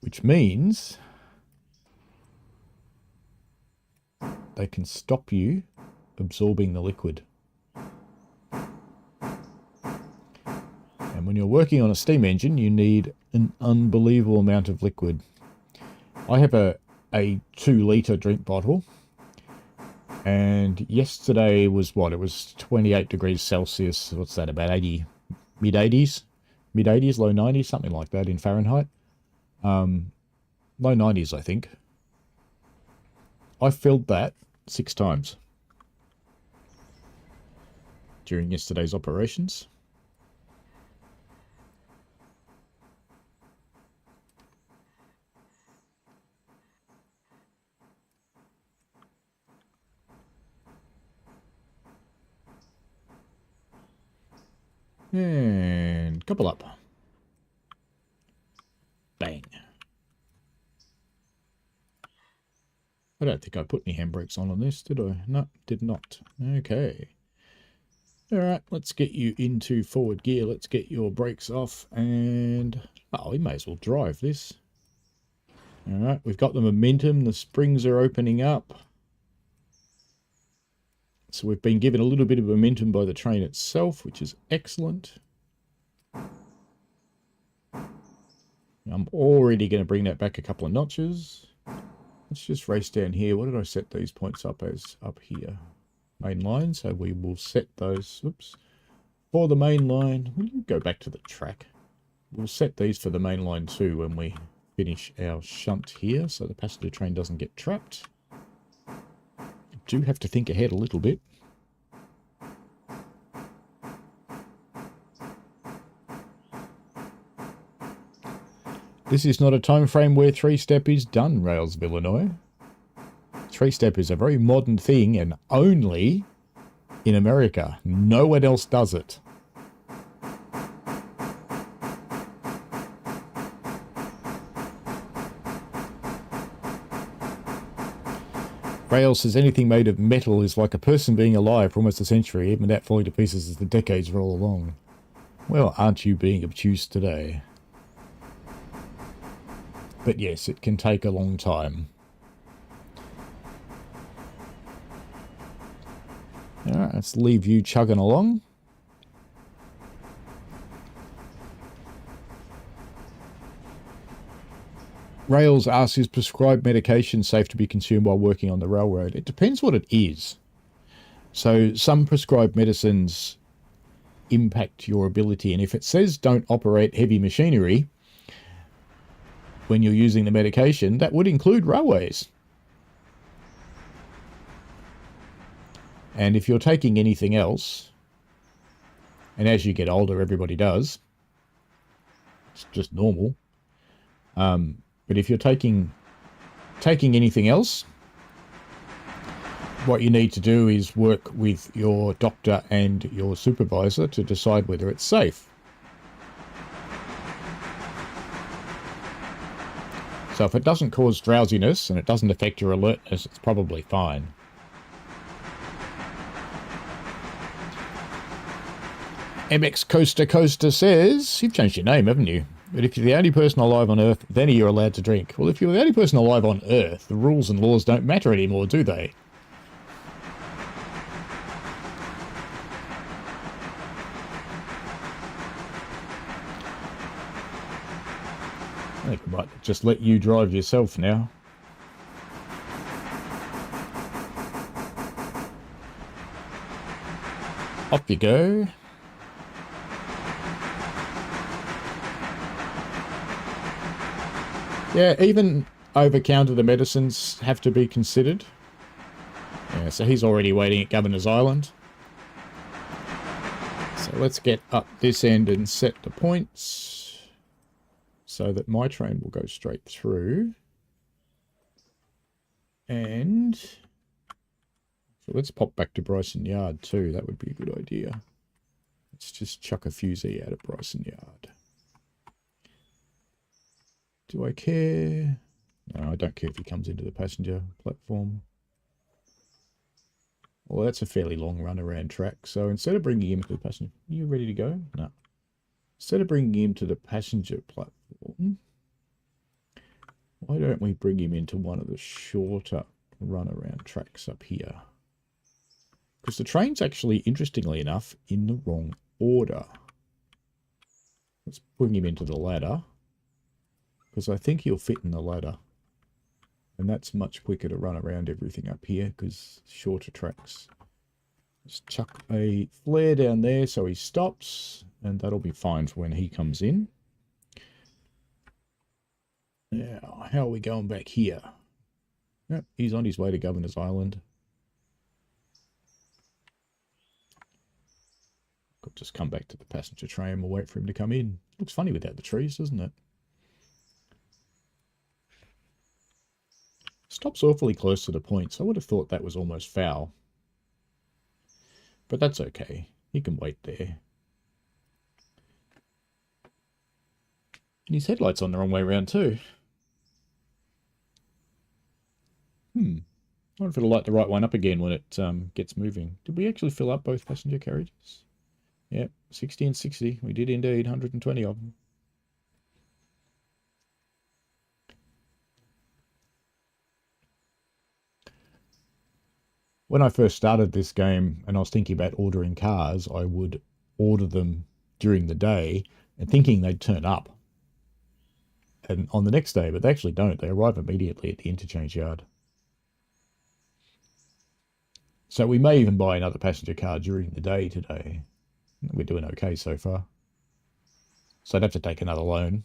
[SPEAKER 1] Which means they can stop you absorbing the liquid. And when you're working on a steam engine, you need an unbelievable amount of liquid. I have a 2-litre drink bottle, and yesterday was what? It was 28 degrees Celsius. What's that, about 80, mid-80s? Mid-80s, low 90s, something like that in Fahrenheit. Low 90s, I think. I filled that 6 times during yesterday's operations. And couple up. Bang. I don't think I put any handbrakes on this, did I? No, did not. Okay. Alright, let's get you into forward gear. Let's get your brakes off and... oh, we may as well drive this. Alright, we've got the momentum. The springs are opening up. So we've been given a little bit of momentum by the train itself, which is excellent. I'm already going to bring that back a couple of notches. Let's just race down here. What did I set these points up as? Up here. Main line. So we will set those, oops, for the main line. Will you go back to the track? We'll set these for the main line too when we finish our shunt here, so the passenger train doesn't get trapped. I do have to think ahead a little bit. This is not a time frame where 3-step is done, Rails of Illinois. 3-step is a very modern thing and only in America. No one else does it. Rails says anything made of metal is like a person being alive for almost a century, even that falling to pieces as the decades roll along. Well, aren't you being obtuse today? But yes, it can take a long time. Alright, let's leave you chugging along. Rails asks, is prescribed medication safe to be consumed while working on the railroad? It depends what it is. So some prescribed medicines impact your ability, and if it says don't operate heavy machinery when you're using the medication, that would include railways. And if you're taking anything else, and as you get older, everybody does, it's just normal. But if you're taking anything else, what you need to do is work with your doctor and your supervisor to decide whether it's safe. So if it doesn't cause drowsiness and it doesn't affect your alertness, it's probably fine. MX Coaster Coaster says, you've changed your name, haven't you? But if you're the only person alive on Earth, then you're allowed to drink. Well, if you're the only person alive on Earth, the rules and laws don't matter anymore, do they? I think I might just let you drive yourself now. Off you go. Yeah, even over-counter the medicines have to be considered. Yeah, so he's already waiting at Governor's Island. So let's get up this end and set the points so that my train will go straight through. And so let's pop back to Bryson Yard too. That would be a good idea. Let's just chuck a fusee out at Bryson Yard. Do I care? No, I don't care if he comes into the passenger platform. Well, that's a fairly long run around track. So instead of bringing him to the passenger... Are you ready to go? No. Instead of bringing him to the passenger platform, why don't we bring him into one of the shorter run around tracks up here? Because the train's actually, interestingly enough, in the wrong order. Let's bring him into the ladder, because I think he'll fit in the ladder. And that's much quicker to run around everything up here, because shorter tracks. Let's chuck a flare down there so he stops, and that'll be fine for when he comes in. Now, how are we going back here? Yep, he's on his way to Governor's Island. Could just come back to the passenger train. We'll wait for him to come in. Looks funny without the trees, doesn't it? Stops awfully close to the points. I would have thought that was almost foul. But that's okay. He can wait there. And his headlight's on the wrong way around too. I wonder if it'll light the right one up again when it gets moving. Did we actually fill up both passenger carriages? Yep, 60 and 60. We did indeed, 120 of them. When I first started this game and I was thinking about ordering cars, I would order them during the day and thinking they'd turn up and on the next day, but they actually don't. They arrive immediately at the interchange yard. So we may even buy another passenger car during the day today. We're doing okay so far. So I'd have to take another loan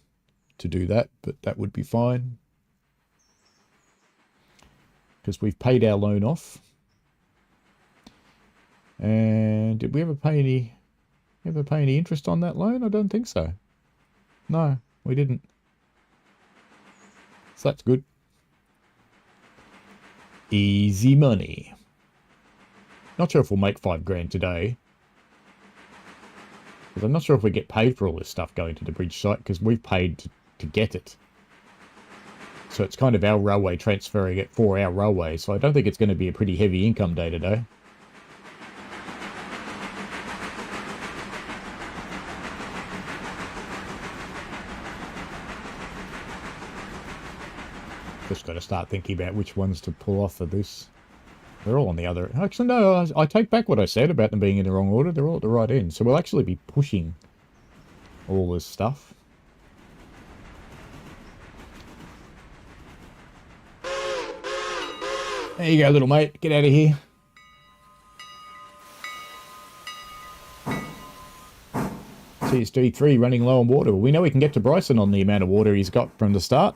[SPEAKER 1] to do that, but that would be fine. Because we've paid our loan off. And did we ever pay any interest on that loan? I don't think so. No, we didn't. So that's good. Easy money. Not sure if we'll make $5 grand today. Because I'm not sure if we get paid for all this stuff going to the bridge site, because we've paid to get it. So it's kind of our railway transferring it for our railway. So I don't think it's going to be a pretty heavy income day today. Just got to start thinking about which ones to pull off for this. They're all on the other... Actually, no, I take back what I said about them being in the wrong order. They're all at the right end. So we'll actually be pushing all this stuff. There you go, little mate. Get out of here. TSD 3 running low on water. We know we can get to Bryson on the amount of water he's got from the start.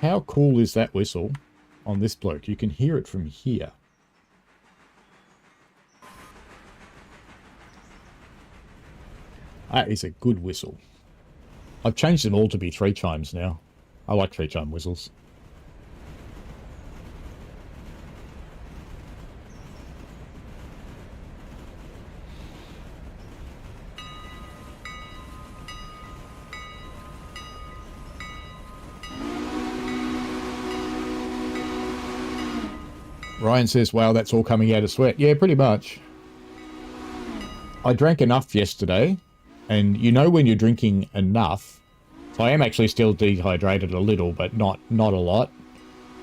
[SPEAKER 1] How cool is that whistle on this bloke? You can hear it from here. That is a good whistle. I've changed them all to be 3 chimes now. I like 3 chime whistles. Ryan says, wow, that's all coming out of sweat. Yeah, pretty much. I drank enough yesterday, and you know when you're drinking enough, so I am actually still dehydrated a little, but not a lot.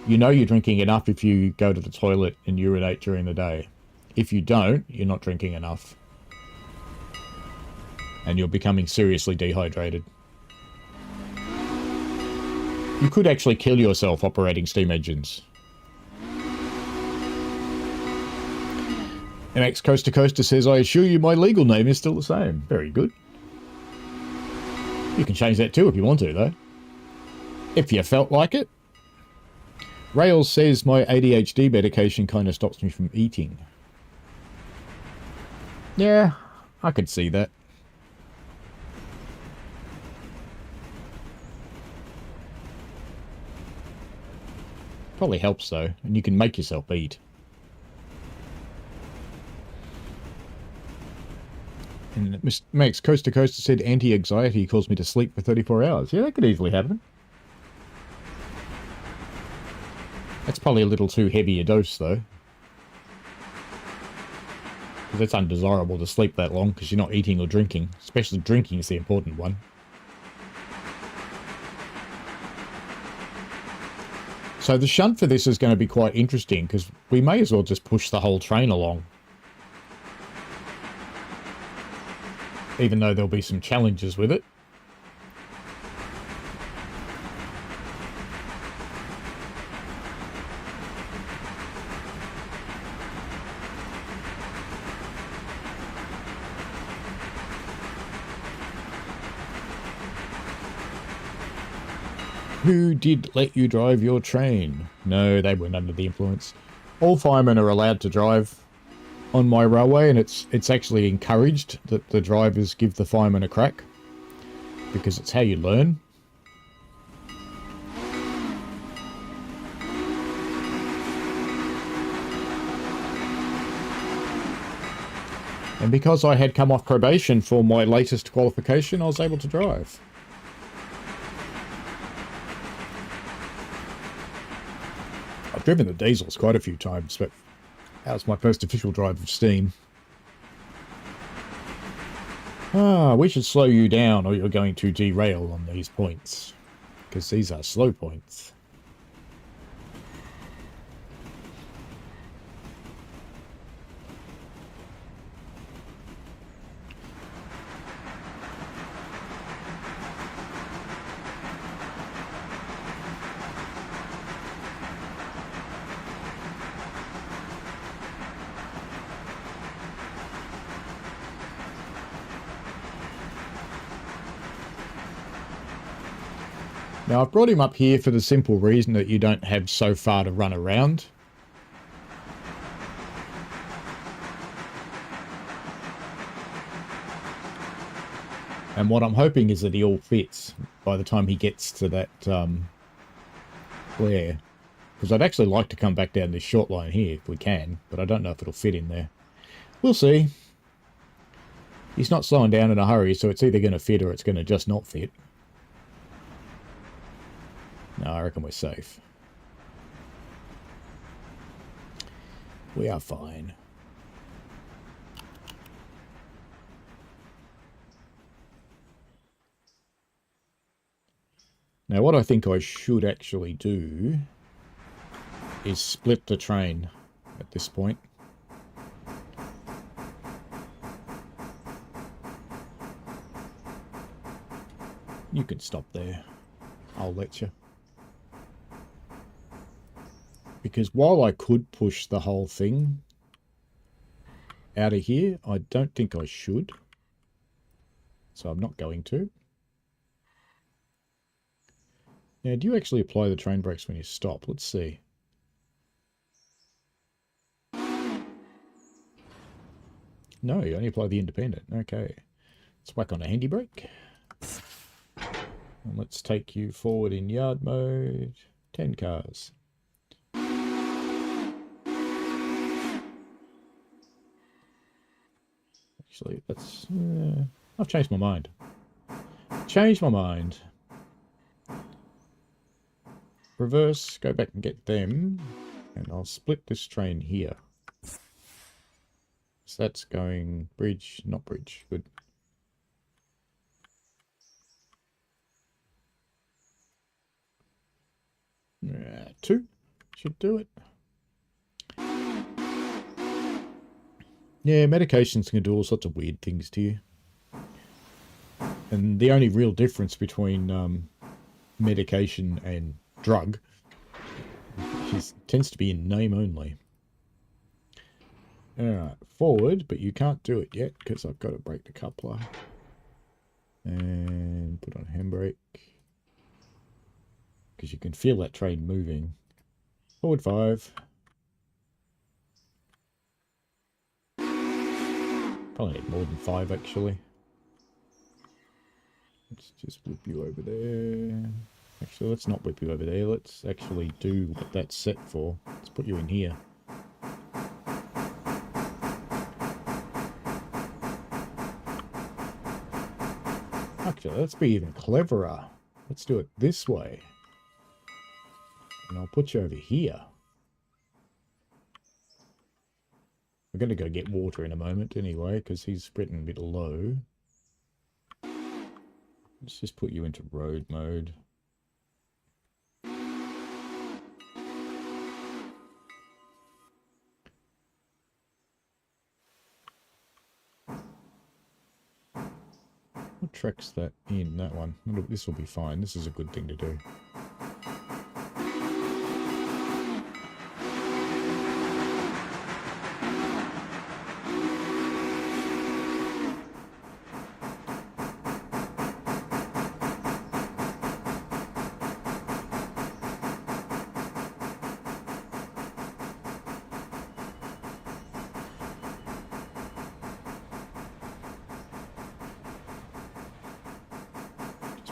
[SPEAKER 1] You know you're drinking enough if you go to the toilet and urinate during the day. If you don't, you're not drinking enough. And you're becoming seriously dehydrated. You could actually kill yourself operating steam engines. MX Coast to Coaster says, I assure you my legal name is still the same. Very good. You can change that too if you want to, though. If you felt like it. Rails says my ADHD medication kind of stops me from eating. Yeah, I could see that. Probably helps though, and you can make yourself eat. And Max Coast to Coast said anti-anxiety caused me to sleep for 34 hours. Yeah, that could easily happen. That's probably a little too heavy a dose though. Because it's undesirable to sleep that long because you're not eating or drinking. Especially drinking is the important one. So the shunt for this is going to be quite interesting because we may as well just push the whole train along. Even though there'll be some challenges with it. Who did let you drive your train? No, they weren't under the influence. All firemen are allowed to drive on my railway, and it's actually encouraged that the drivers give the firemen a crack because it's how you learn. And because I had come off probation for my latest qualification, I was able to drive. I've driven the diesels quite a few times, but that was my first official drive of steam. We should slow you down or you're going to derail on these points. Because these are slow points. Now, I've brought him up here for the simple reason that you don't have so far to run around. And what I'm hoping is that he all fits by the time he gets to that flare. Because I'd actually like to come back down this short line here if we can, but I don't know if it'll fit in there. We'll see. He's not slowing down in a hurry, so it's either going to fit or it's going to just not fit. No, I reckon we're safe. We are fine. Now, what I think I should actually do is split the train at this point. You can stop there. I'll let you. Because while I could push the whole thing out of here, I don't think I should. So I'm not going to. Now, do you actually apply the train brakes when you stop? Let's see. No, you only apply the independent. Okay. Let's whack on a handy brake. And let's take you forward in yard mode. 10 cars. Actually, that's... I've changed my mind. Changed my mind. Reverse, go back and get them. And I'll split this train here. So that's going bridge, not bridge. Good. Two should do it. Yeah, medications can do all sorts of weird things to you. And the only real difference between medication and drug tends to be in name only. Alright, forward, but you can't do it yet because I've got to brake the coupler. And put on handbrake. Because you can feel that train moving. Forward 5. Probably need more than 5 actually. Let's just flip you over there. Actually, let's not whip you over there. Let's actually do what that's set for. Let's put you in here. Actually, let's be even cleverer. Let's do it this way. And I'll put you over here. We're going to go get water in a moment anyway, because he's getting a bit low. Let's just put you into road mode. What track's that in? That one. This will be fine. This is a good thing to do.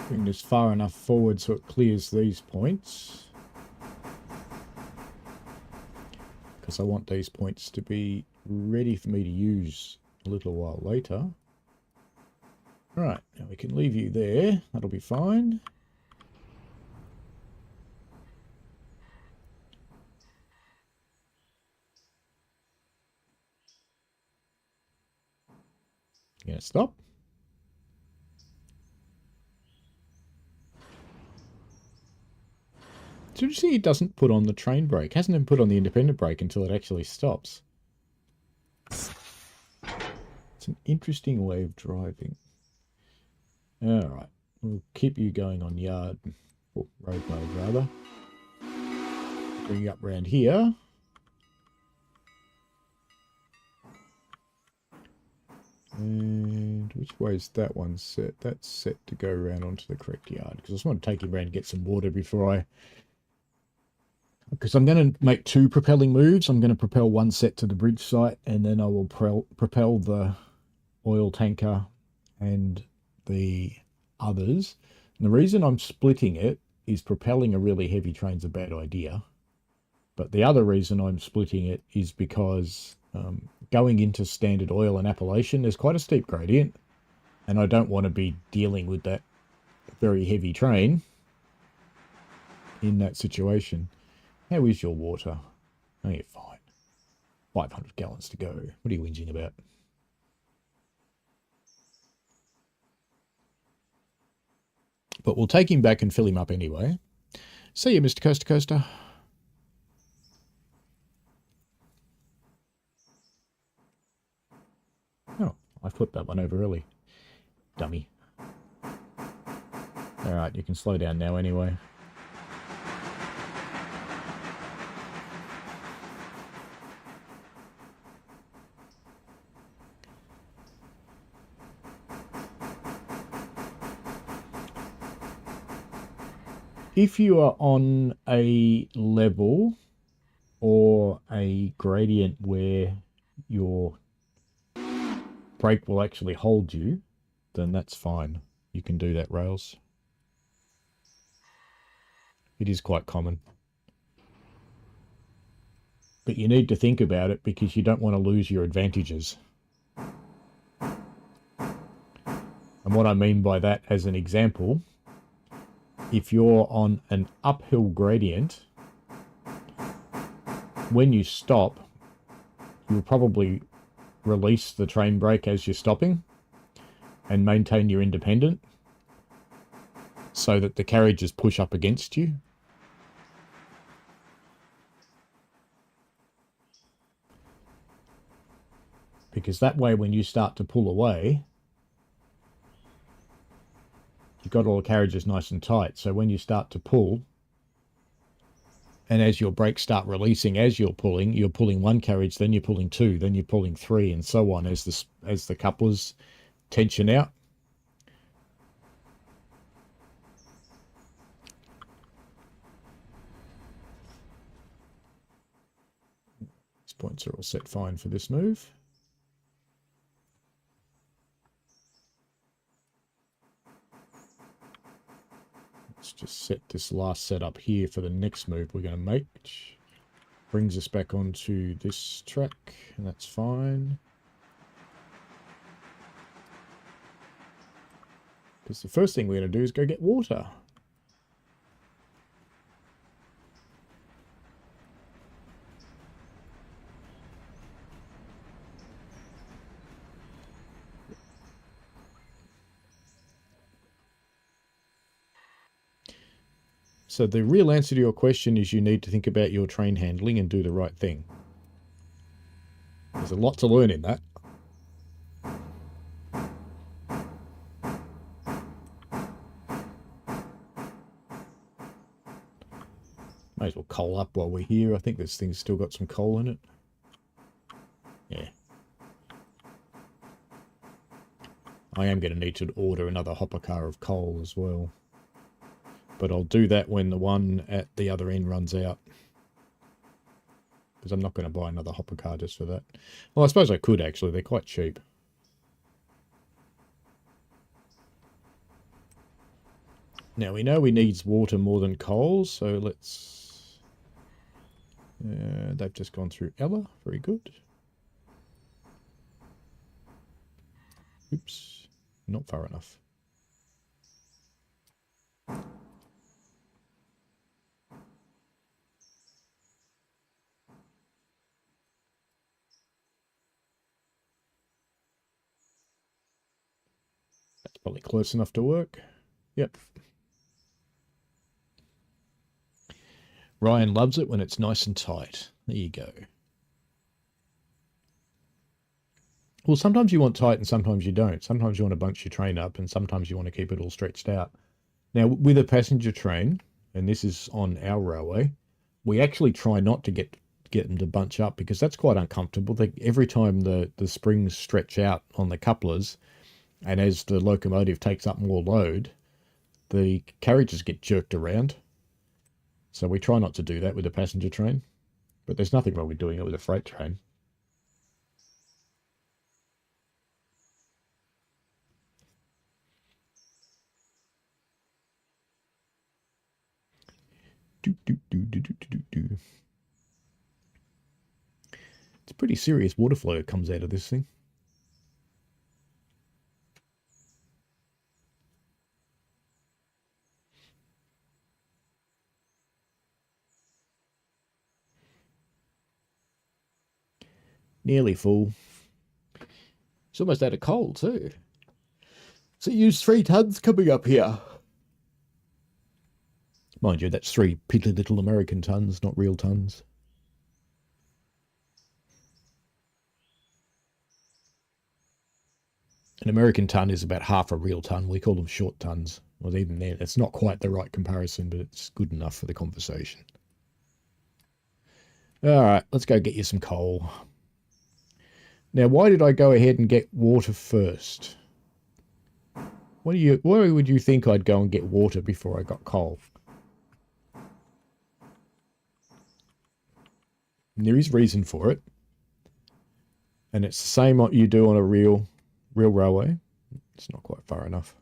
[SPEAKER 1] Bring this far enough forward so it clears these points. Because I want these points to be ready for me to use a little while later. Right, now we can leave you there. That'll be fine. You gonna stop? So you see it doesn't put on the train brake. Hasn't even put on the independent brake until it actually stops. It's an interesting way of driving. Alright, we'll keep you going on yard, or road mode rather. Bring you up around here. And which way is that one set? That's set to go around onto the correct yard. Because I just want to take him around and get some water before I... Because I'm going to make two propelling moves. I'm going to propel one set to the bridge site, and then I will propel the oil tanker and the others. And the reason I'm splitting it is propelling a really heavy train's a bad idea. But the other reason I'm splitting it is because going into standard oil and Appalachian, there's quite a steep gradient, and I don't want to be dealing with that very heavy train in that situation. How is your water? Oh, you're fine. 500 gallons to go. What are you whinging about? But we'll take him back and fill him up anyway. See you, Mr. Coaster Coaster. Oh, I flipped that one over early. Dummy. Alright, you can slow down now anyway. If you are on a level or a gradient where your brake will actually hold you, then that's fine. You can do that, Rails. It is quite common. But you need to think about it because you don't want to lose your advantages. And what I mean by that, as an example, if you're on an uphill gradient, when you stop, you'll probably release the train brake as you're stopping and maintain your independent so that the carriages push up against you. Because that way, when you start to pull away, you've got all the carriages nice and tight. So when you start to pull, and as your brakes start releasing as you're pulling one carriage, then you're pulling two, then you're pulling three, and so on as the couplers tension out. These points are all set fine for this move. let's just set this last setup here for the next move we're going to make, which brings us back onto this track, and that's fine. Because the first thing we're going to do is go get water. So the real answer to your question is you need to think about your train handling and do the right thing. There's a lot to learn in that. May as well coal up while we're here. I think this thing's still got some coal in it. Yeah. I am going to need to order another hopper car of coal as well. But I'll do that when the one at the other end runs out. Because I'm not going to buy another hopper car just for that. Well, I suppose I could actually. They're quite cheap. Now we know we need water more than coal, so let's... they've just gone through Ella. Very good. Oops. Not far enough. That's probably close enough to work. Yep. Ryan loves it when it's nice and tight. There you go. Well, sometimes you want tight and sometimes you don't. Sometimes you want to bunch your train up and sometimes you want to keep it all stretched out. Now, with a passenger train, and this is on our railway, we actually try not to get them to bunch up because that's quite uncomfortable. Every time the springs stretch out on the couplers, and as the locomotive takes up more load, the carriages get jerked around. So we try not to do that with a passenger train. But there's nothing wrong with doing it with a freight train. It's pretty serious water flow that comes out of this thing. Nearly full. It's almost out of coal too. So you use 3 tons coming up here. Mind you, that's 3 piddly little American tons, not real tons. An American ton is about half a real ton. We call them short tons. Well, even then, it's not quite the right comparison, but it's good enough for the conversation. All right, let's go get you some coal. Now, why did I go ahead and get water first? Why would you think I'd go and get water before I got coal? And there is reason for it. And it's the same what you do on a real railway. It's not quite far enough.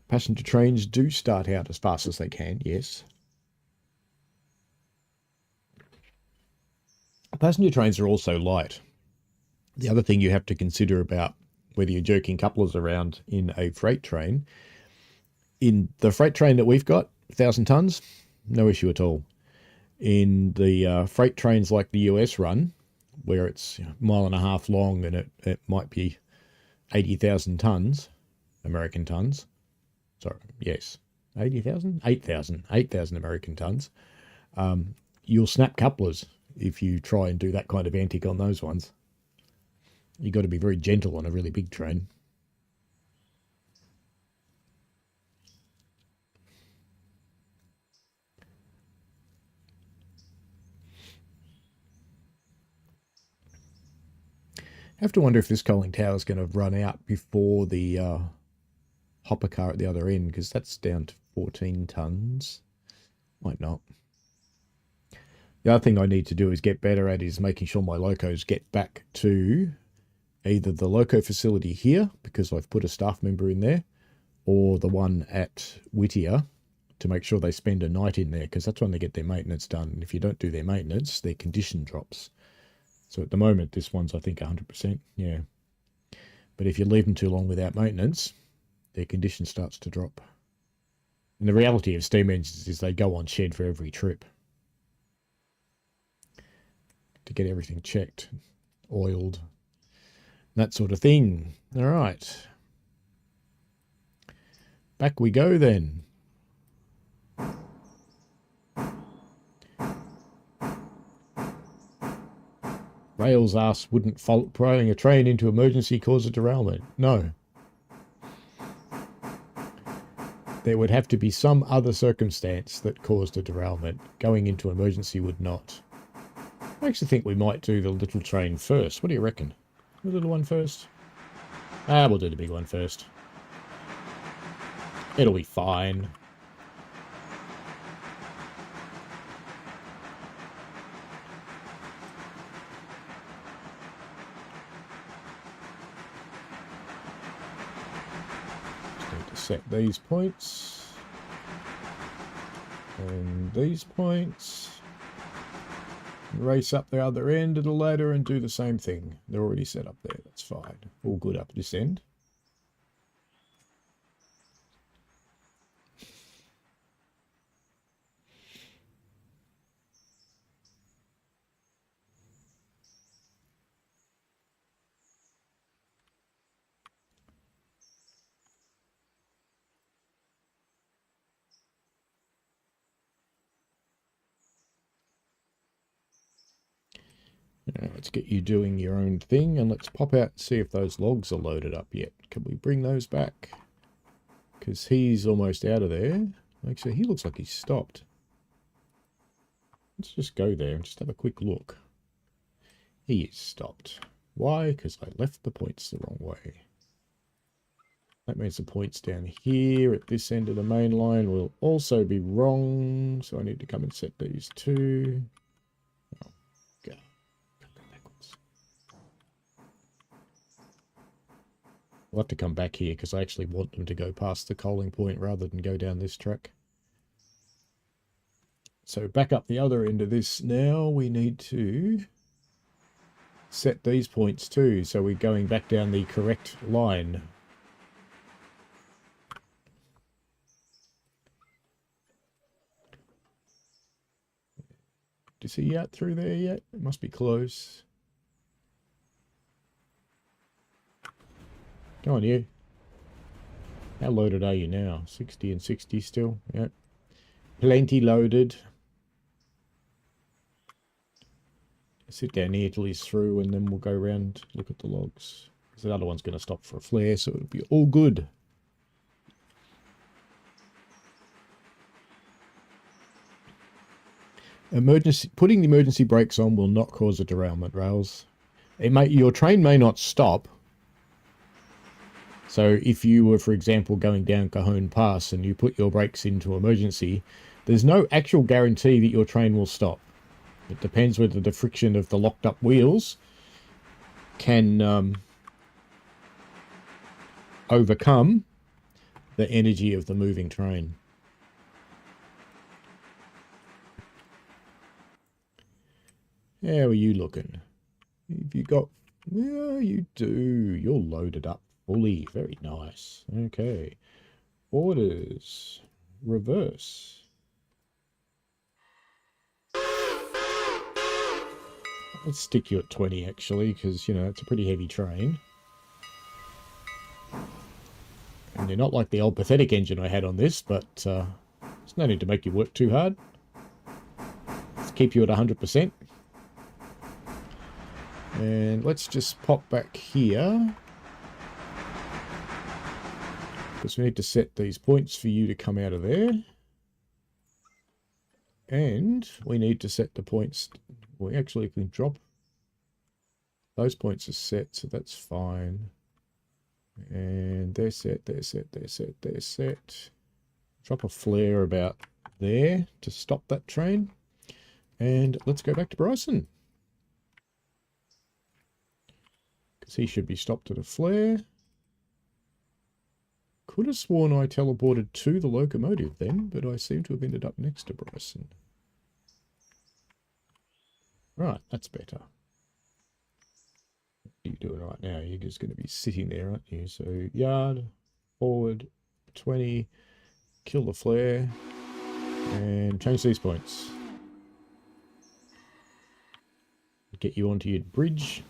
[SPEAKER 1] Passenger trains do start out as fast as they can, yes. Passenger trains are also light. The other thing you have to consider about whether you're jerking couplers around in a freight train, in the freight train that we've got, 1,000 tons, no issue at all. In the freight trains like the US run, where it's a mile and a half long and it might be 80,000 tons, American tons. Sorry, yes, 80,000? 8,000 American tons. You'll snap couplers if you try and do that kind of antic on those ones. You've got to be very gentle on a really big train. I have to wonder if this coaling tower is going to run out before the hopper car at the other end, because that's down to 14 tons. Might not. The other thing I need to do is get better at is making sure my locos get back to either the loco facility here, because I've put a staff member in there, or the one at Whittier, to make sure they spend a night in there, because that's when they get their maintenance done. And if you don't do their maintenance, their condition drops. So at the moment, this one's, I think, 100%. Yeah. But if you leave them too long without maintenance, their condition starts to drop. And the reality of steam engines is they go on shed for every trip to get everything checked, oiled, that sort of thing. All right. Back we go then. Rails asks, wouldn't throwing a train into emergency cause a derailment? No. There would have to be some other circumstance that caused a derailment. Going into emergency would not. I actually think we might do the little train first. What do you reckon? The little one first? We'll do the big one first. It'll be fine. Just need to set these points. And these points. Race up the other end of the ladder and do the same thing. They're already set up there. That's fine. All good up this end. Now let's get you doing your own thing, and let's pop out and see if those logs are loaded up yet. Can we bring those back? Because he's almost out of there. Actually, he looks like he's stopped. Let's just go there and just have a quick look. He is stopped. Why? Because I left the points the wrong way. That means the points down here at this end of the main line will also be wrong. So I need to come and set these two. Oh, go. Backwards. I'll have to come back here because I actually want them to go past the coaling point rather than go down this track. So back up the other end of this now, we need to set these points too, so we're going back down the correct line. Is he out through there yet? It must be close. Go on, you. How loaded are you now? 60 and 60 still? Yep. Plenty loaded. Sit down here till he's through, and then we'll go around, look at the logs. Because the other one's going to stop for a flare, so it'll be all good. Putting the emergency brakes on will not cause a derailment, Rails. Your train may not stop. So if you were, for example, going down Cajon Pass and you put your brakes into emergency, there's no actual guarantee that your train will stop. It depends whether the friction of the locked up wheels can overcome the energy of the moving train. How are you looking? Have you got... Yeah, you do. You're loaded up fully. Very nice. Okay. Orders. Reverse. Let's stick you at 20, actually, because, you know, it's a pretty heavy train. And you're not like the old pathetic engine I had on this, but there's no need to make you work too hard. Let's keep you at 100%. And let's just pop back here. Because we need to set these points for you to come out of there. And we need to set the points... We actually can drop... Those points are set, so that's fine. And they're set, they're set, they're set, they're set. Drop a flare about there to stop that train. And let's go back to Bryson. Because he should be stopped at a flare. Could have sworn I teleported to the locomotive then, but I seem to have ended up next to Bryson. Right, that's better. What are you doing right now? You're just going to be sitting there, aren't you? So, yard, forward, 20, kill the flare, and change these points. Get you onto your bridge.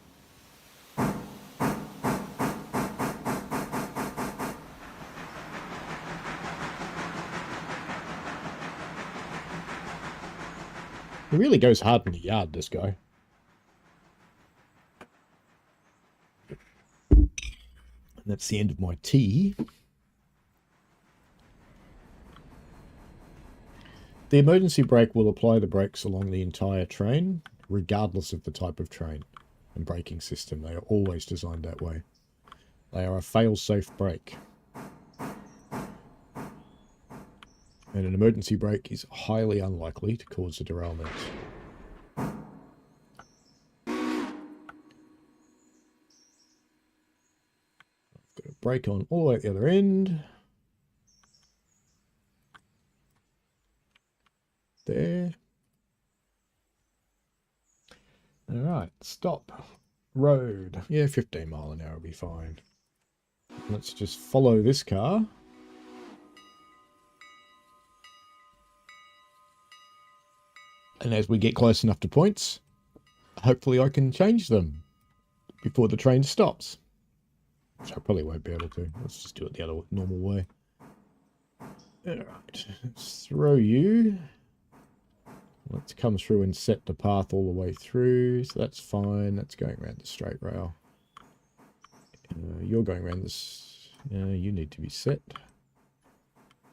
[SPEAKER 1] He really goes hard in the yard, this guy. And that's the end of my tea. The emergency brake will apply the brakes along the entire train, regardless of the type of train and braking system. They are always designed that way. They are a fail-safe brake. And an emergency brake is highly unlikely to cause a derailment. I've got a brake on all the way at the other end. There. Alright, stop. Road. Yeah, 15 mile an hour will be fine. Let's just follow this car. And as we get close enough to points, hopefully I can change them before the train stops. Which I probably won't be able to. Let's just do it the other normal way. Alright, let's throw you. Let's come through and set the path all the way through. So that's fine. That's going around the straight rail. You're going around this. You need to be set.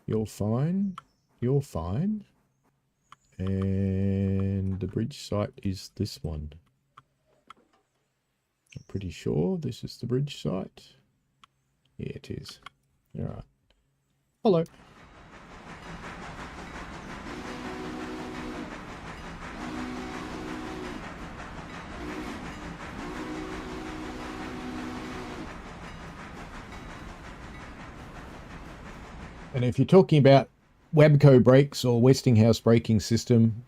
[SPEAKER 1] You're fine. You're fine. And the bridge site is this one. I'm pretty sure this is the bridge site. Yeah, it is. Alright. Hello. And if you're talking about Wabco brakes or Westinghouse braking system,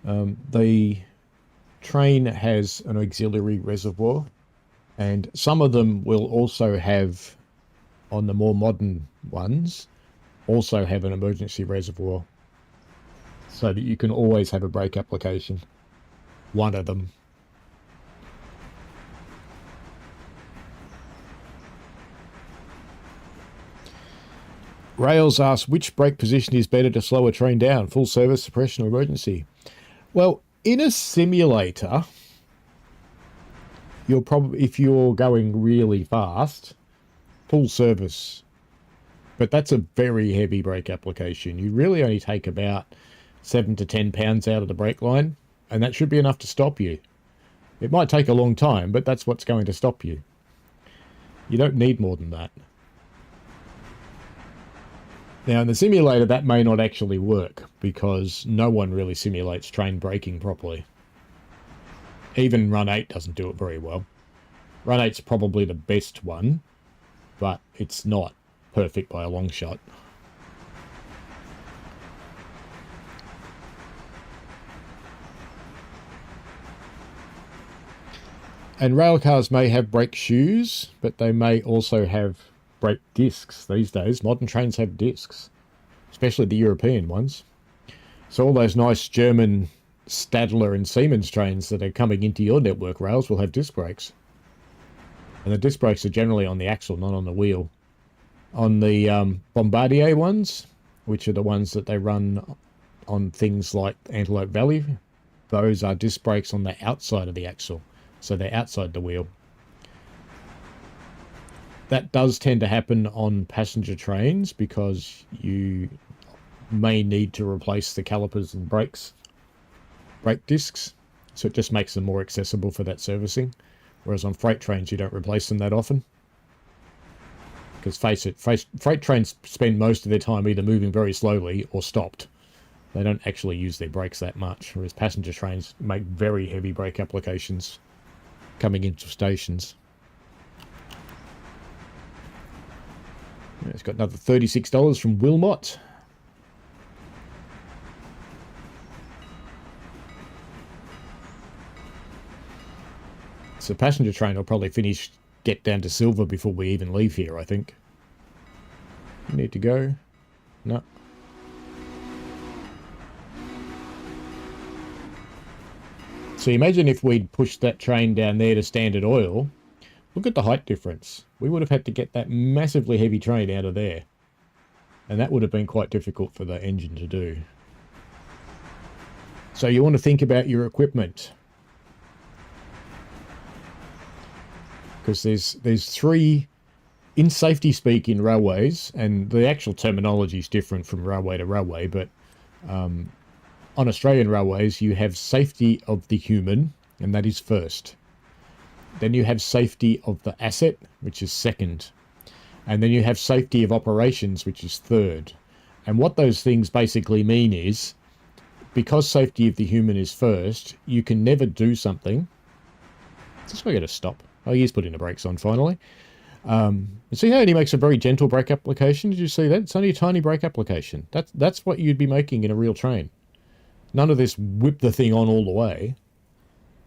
[SPEAKER 1] the train has an auxiliary reservoir, and some of them will also have, on the more modern ones, also have an emergency reservoir, so that you can always have a brake application. One of them. Rails asks, which brake position is better to slow a train down? Full service, suppression, or emergency? Well, in a simulator, you're probably, if you're going really fast, full service. But that's a very heavy brake application. You really only take about 7 to 10 pounds out of the brake line, and that should be enough to stop you. It might take a long time, but that's what's going to stop you. You don't need more than that. Now, in the simulator, that may not actually work, because no one really simulates train braking properly. Even Run 8 doesn't do it very well. Run 8's probably the best one, but it's not perfect by a long shot. And railcars may have brake shoes, but they may also have brake discs these days. Modern trains have discs, especially the European ones. So all those nice German Stadler and Siemens trains that are coming into your network rails will have disc brakes. And the disc brakes are generally on the axle, not on the wheel. On the Bombardier ones, which are the ones that they run on things like Antelope Valley, those are disc brakes on the outside of the axle. So they're outside the wheel. That does tend to happen on passenger trains because you may need to replace the calipers and brake discs. So it just makes them more accessible for that servicing. Whereas on freight trains, you don't replace them that often. Because face it, freight trains spend most of their time either moving very slowly or stopped. They don't actually use their brakes that much, whereas passenger trains make very heavy brake applications coming into stations. It's got another $36 from Wilmot. So passenger train will probably get down to silver before we even leave here, I think. You need to go? No. So imagine if we'd pushed that train down there to Standard Oil. Look at the height difference. We would have had to get that massively heavy train out of there. And that would have been quite difficult for the engine to do. So you want to think about your equipment. Because there's three, in safety speak in railways, and the actual terminology is different from railway to railway, but on Australian railways you have safety of the human, and that is first. Then you have safety of the asset, which is second. And then you have safety of operations, which is third. And what those things basically mean is, because safety of the human is first, you can never do something. Is this where I got to stop? Oh, he's putting the brakes on finally. See how he makes a very gentle brake application? Did you see that? It's only a tiny brake application. That's what you'd be making in a real train. None of this whip the thing on all the way.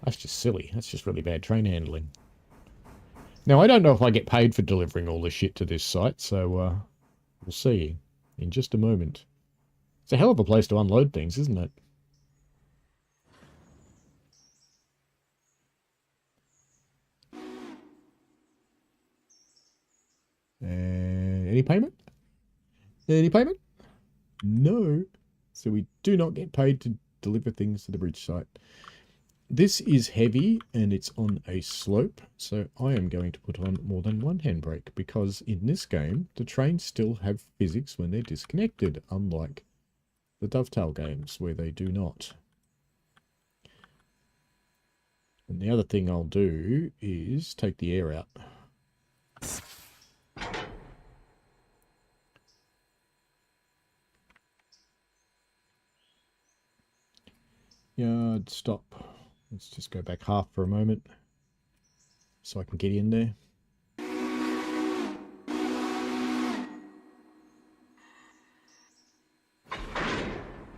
[SPEAKER 1] That's just silly. That's just really bad train handling. Now, I don't know if I get paid for delivering all this shit to this site, so we'll see in just a moment. It's a hell of a place to unload things, isn't it? Any payment? Any payment? No. So we do not get paid to deliver things to the bridge site. This is heavy and it's on a slope, so I am going to put on more than one handbrake because in this game, the trains still have physics when they're disconnected, unlike the dovetail games where they do not. And the other thing I'll do is take the air out. Yard stop. Let's just go back half for a moment so I can get in there.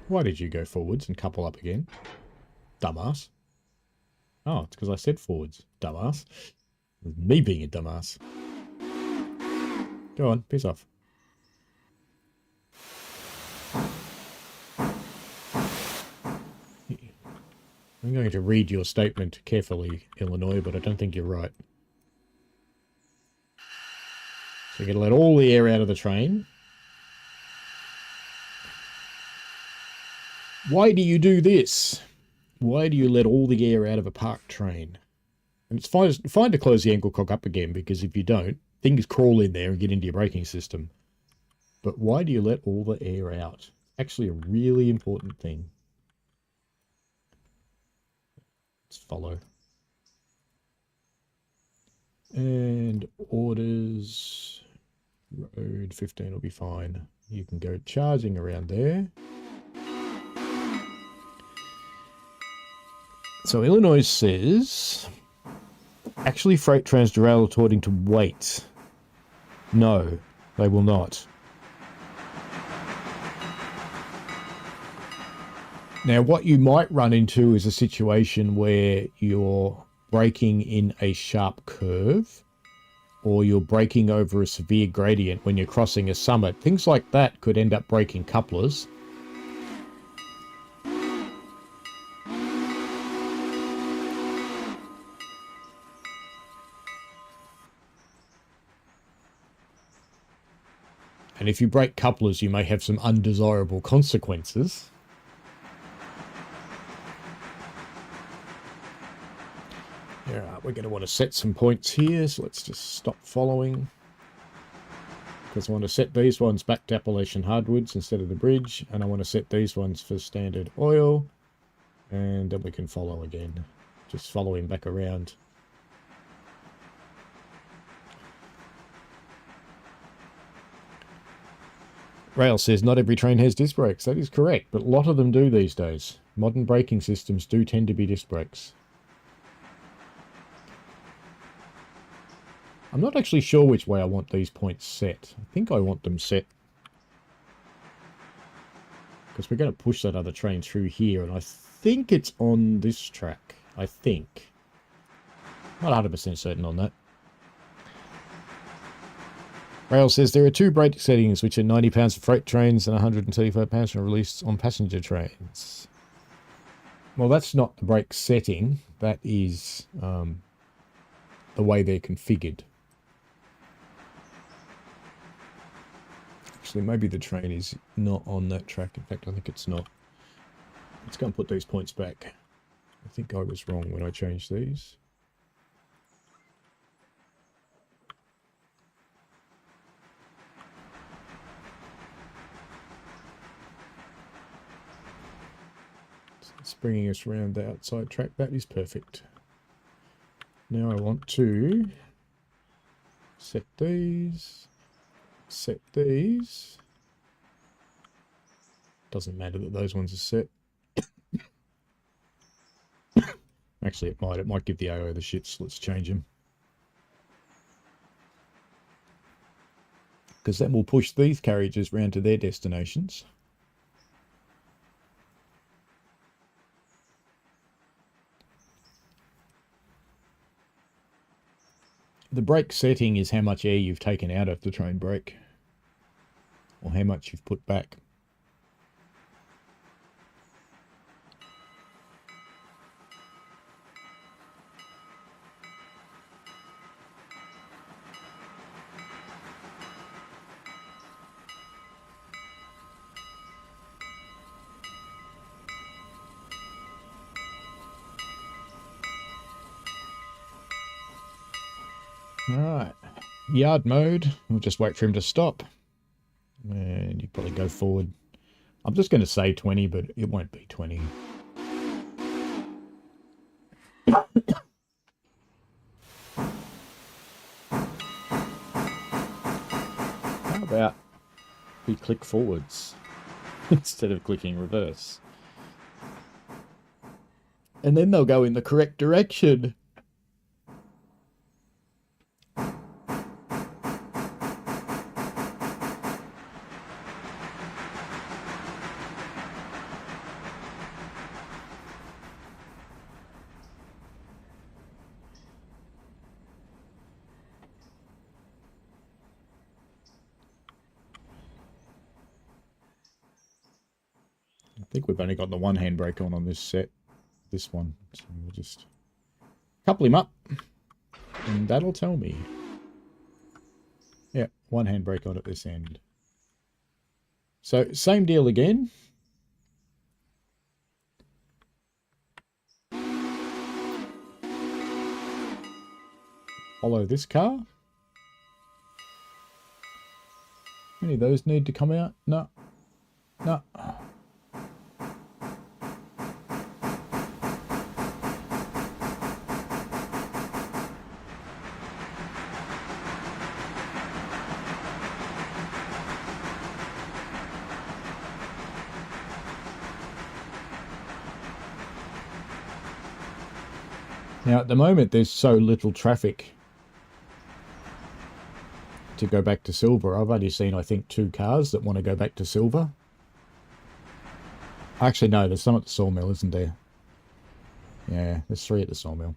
[SPEAKER 1] Why did you go forwards and couple up again? Dumbass. Oh, it's because I said forwards. Dumbass. Me being a dumbass. Go on, piss off. I'm going to read your statement carefully, Illinois, but I don't think you're right. So you're going to let all the air out of the train. Why do you do this? Why do you let all the air out of a parked train? And it's fine to close the ankle cock up again, because if you don't, things crawl in there and get into your braking system. But why do you let all the air out? Actually a really important thing. Let's follow. And orders. Road 15 will be fine. You can go charging around there. So Illinois says, actually freight trains derail according to weight. No, they will not. Now, what you might run into is a situation where you're braking in a sharp curve, or you're braking over a severe gradient when you're crossing a summit. Things like that could end up breaking couplers. And if you break couplers, you may have some undesirable consequences. Alright, we're going to want to set some points here, so let's just stop following. Because I want to set these ones back to Appalachian hardwoods instead of the bridge, and I want to set these ones for Standard Oil, and then we can follow again. Just follow him back around. Rail says not every train has disc brakes. That is correct, but a lot of them do these days. Modern braking systems do tend to be disc brakes. I'm not actually sure which way I want these points set. I think I want them set because we're going to push that other train through here, and I think it's on this track. I think. Not 100% certain on that. Rail says there are two brake settings, which are 90 pounds for freight trains and 135 pounds for release on passenger trains. Well, that's not the brake setting. That is the way they're configured. Actually, maybe the train is not on that track. In fact, I think it's not. Let's go and put these points back. I think I was wrong when I changed these. It's bringing us around the outside track. That is perfect. Now I want to set these. Set these. Doesn't matter that those ones are set. Actually, it might. It might give the AO the shits. Let's change them. Because then we'll push these carriages round to their destinations. The brake setting is how much air you've taken out of the train brake, or how much you've put back. Alright, yard mode. We'll just wait for him to stop. And you probably go forward. I'm just going to say 20, but it won't be 20. How about we click forwards instead of clicking reverse? And then they'll go in the correct direction. I think we've only got the one handbrake on this set, this one. So we'll just couple him up and that'll tell me. Yeah, one handbrake on at this end. So same deal again. Follow this car. Any of those need to come out? No. No. Now, at the moment, there's so little traffic to go back to silver. I've only seen, I think, 2 cars that want to go back to silver. Actually, no, there's some at the sawmill, isn't there? Yeah, there's 3 at the sawmill.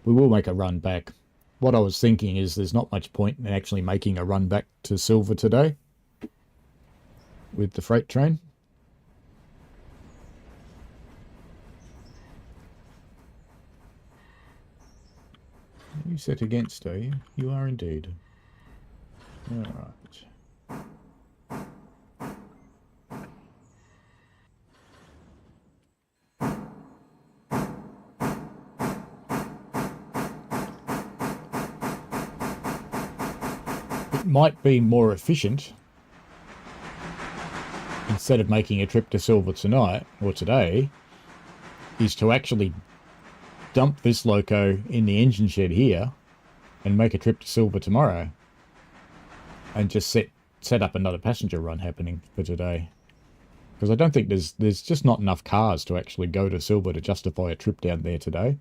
[SPEAKER 1] We will make a run back. What I was thinking is there's not much point in actually making a run back to silver today with the freight train. You set against, are you? You are indeed. Alright. It might be more efficient, instead of making a trip to silver tonight, or today, is to actually dump this loco in the engine shed here and make a trip to silver tomorrow and just set set up another passenger run happening for today. Because I don't think there's just not enough cars to actually go to Silver to justify a trip down there today.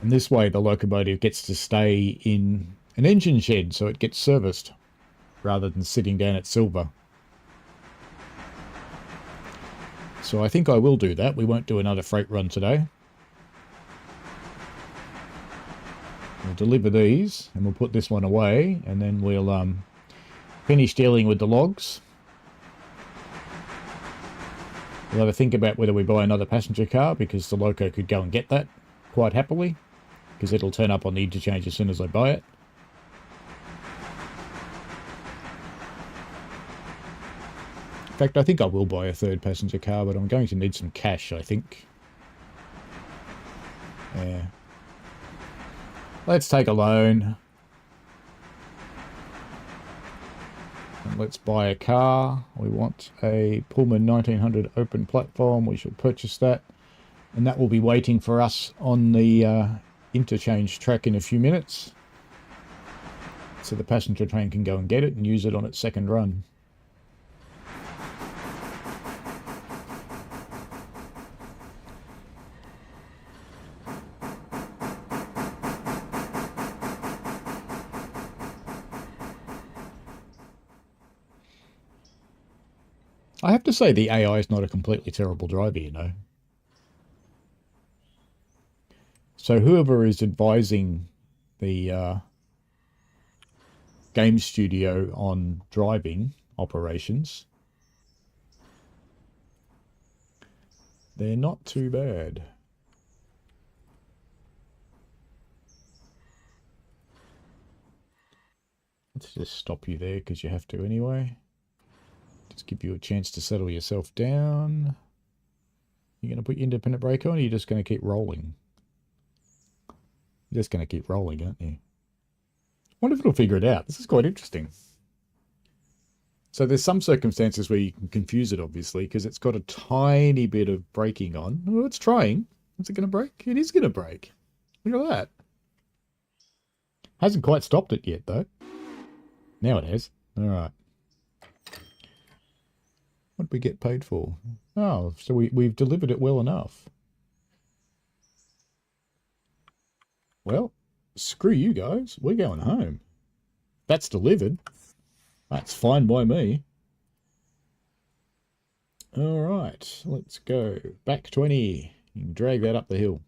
[SPEAKER 1] And this way the locomotive gets to stay in an engine shed so it gets serviced rather than sitting down at Silver. So I think I will do that. We won't do another freight run today. We'll deliver these and we'll put this one away, and then we'll finish dealing with the logs. We'll have a think about whether we buy another passenger car, because the loco could go and get that quite happily, because it'll turn up on the interchange as soon as I buy it. In fact, I think I will buy a third passenger car, but I'm going to need some cash, I think. Yeah. Let's take a loan. And let's buy a car. We want a Pullman 1900 open platform. We shall purchase that. And that will be waiting for us on the interchange track in a few minutes. So the passenger train can go and get it and use it on its second run. I have to say the AI is not a completely terrible driver, you know. So whoever is advising the game studio on driving operations, they're not too bad. Let's just stop you there because you have to anyway. Just give you a chance to settle yourself down. You're going to put your independent brake on, or you're just going to keep rolling? You're just going to keep rolling, aren't you? I wonder if it'll figure it out. This is quite interesting. So there's some circumstances where you can confuse it, obviously, because it's got a tiny bit of braking on. Oh, it's trying. Is it going to brake? It is going to brake. Look at that. Hasn't quite stopped it yet, though. Now it has. All right. What did we get paid for? Oh, so we've delivered it well enough. Well, screw you guys. We're going home. That's delivered. That's fine by me. All right, let's go. Back 20. You can drag that up the hill.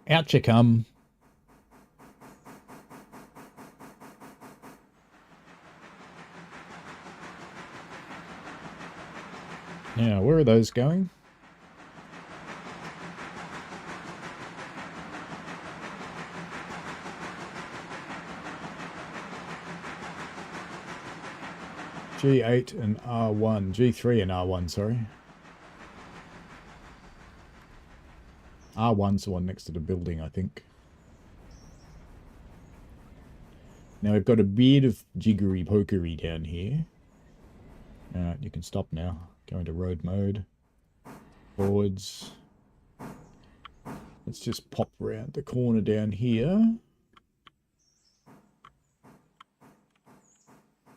[SPEAKER 1] Out you come. Now, where are those going? G8 and R1. G3 and R1, sorry. R1's the one next to the building, I think. Now we've got a bit of jiggery-pokery down here. Alright, you can stop now. Go into road mode. Forwards. Let's just pop around the corner down here.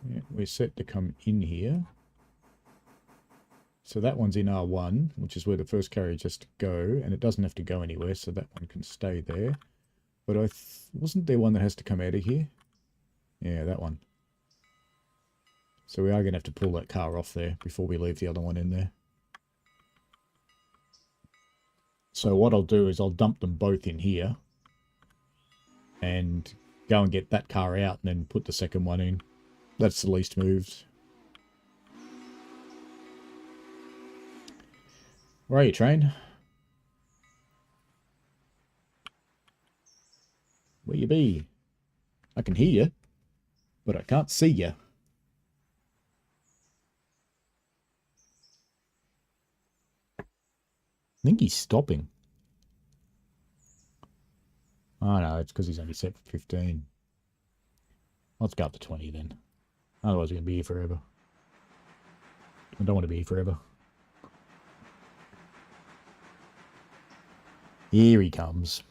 [SPEAKER 1] Yeah, we're set to come in here. So that one's in R1, which is where the first carriage has to go, and it doesn't have to go anywhere, so that one can stay there. But wasn't there one that has to come out of here? Yeah, that one. So we are going to have to pull that car off there before we leave the other one in there. So what I'll do is I'll dump them both in here and go and get that car out and then put the second one in. That's the least moved. Where are you, train? Where you be? I can hear you, but I can't see you. I think he's stopping. Oh no, it's because he's only set for 15. Let's go up to 20 then. Otherwise, we're going to be here forever. I don't want to be here forever. Here he comes.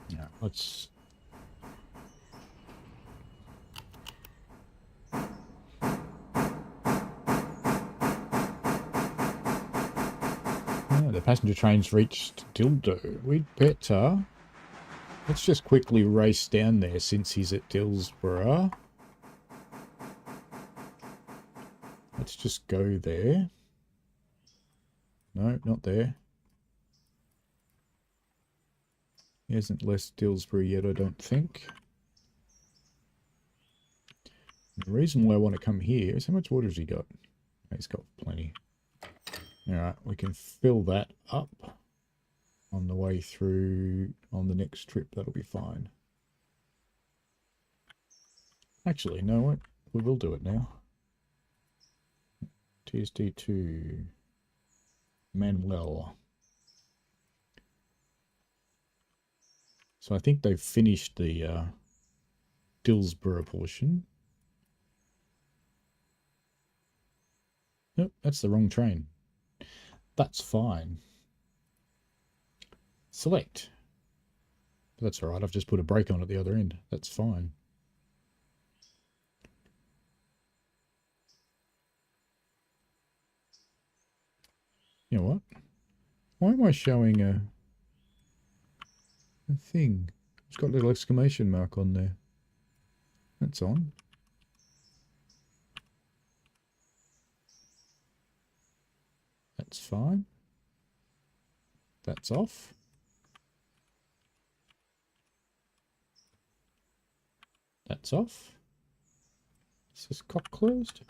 [SPEAKER 1] Yeah, let's... Oh, the passenger train's reached Dildo. We'd better... Let's just quickly race down there since he's at Dillsborough. Let's just go there. No, not there. He hasn't left Dillsborough yet, I don't think. The reason why I want to come here is how much water has he got? He's got plenty. Alright, we can fill that up on the way through on the next trip. That'll be fine. Actually, no, what? We will do it now. TSD 2 Manuel. So I think they've finished the Dillsborough portion. Nope, that's the wrong train. That's fine. Select. That's alright, I've just put a brake on at the other end. That's fine. You know what? Why am I showing a thing? It's got a little exclamation mark on there. That's on. That's fine. That's off. That's off. Is this cock closed?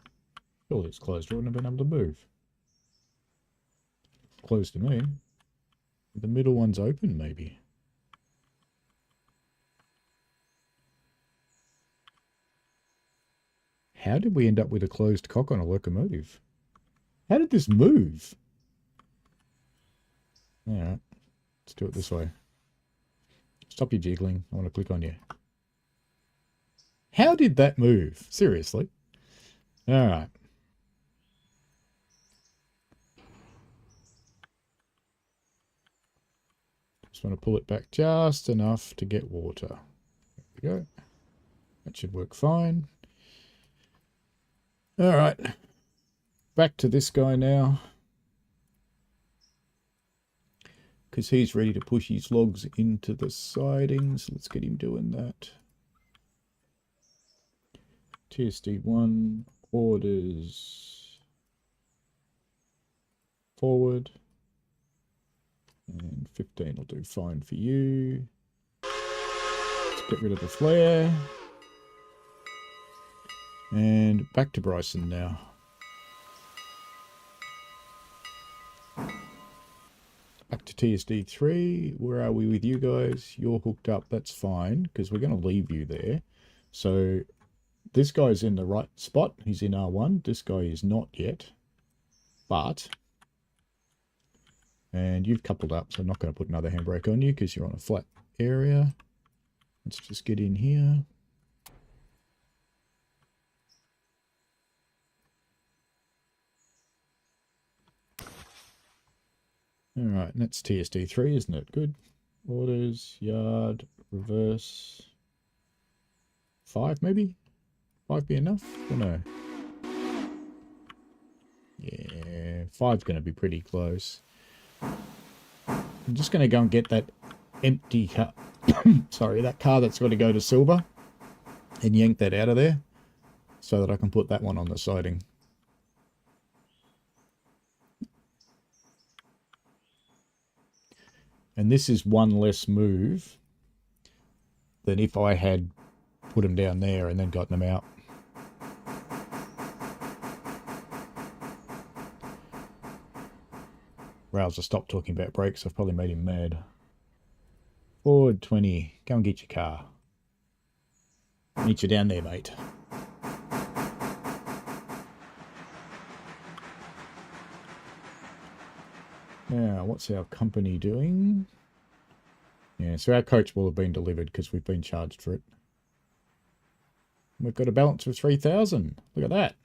[SPEAKER 1] Surely it's closed. I wouldn't have been able to move. Closed to me. The middle one's open, maybe. How did we end up with a closed cock on a locomotive? How did this move? Alright. Let's do it this way. Stop your jiggling. I want to click on you. How did that move? Seriously. Alright. Just want to pull it back just enough to get water. There we go. That should work fine. Alright. Back to this guy now. Because he's ready to push his logs into the sidings. Let's get him doing that. TSD 1 orders forward. And 15 will do fine for you. Let's get rid of the flare. And back to Bryson now. Back to TSD 3. Where are we with you guys? You're hooked up. That's fine, because we're going to leave you there. So this guy's in the right spot. He's in R1. This guy is not yet. But... And you've coupled up, so I'm not going to put another handbrake on you because you're on a flat area. Let's just get in here. Alright, and that's TSD 3, isn't it? Good. Orders, yard, reverse. 5 maybe? 5 be enough? Or no? Yeah, 5's going to be pretty close. I'm just going to go and get that empty car. Sorry, that car that's got to go to silver. And yank that out of there. So that I can put that one on the siding. And this is one less move than if I had put them down there and then gotten them out. Rails to stop talking about brakes. I've probably made him mad. Forward 20. Go and get your car. Meet you down there, mate. Now, what's our company doing? Yeah, so our coach will have been delivered because we've been charged for it. We've got a balance of 3,000. Look at that.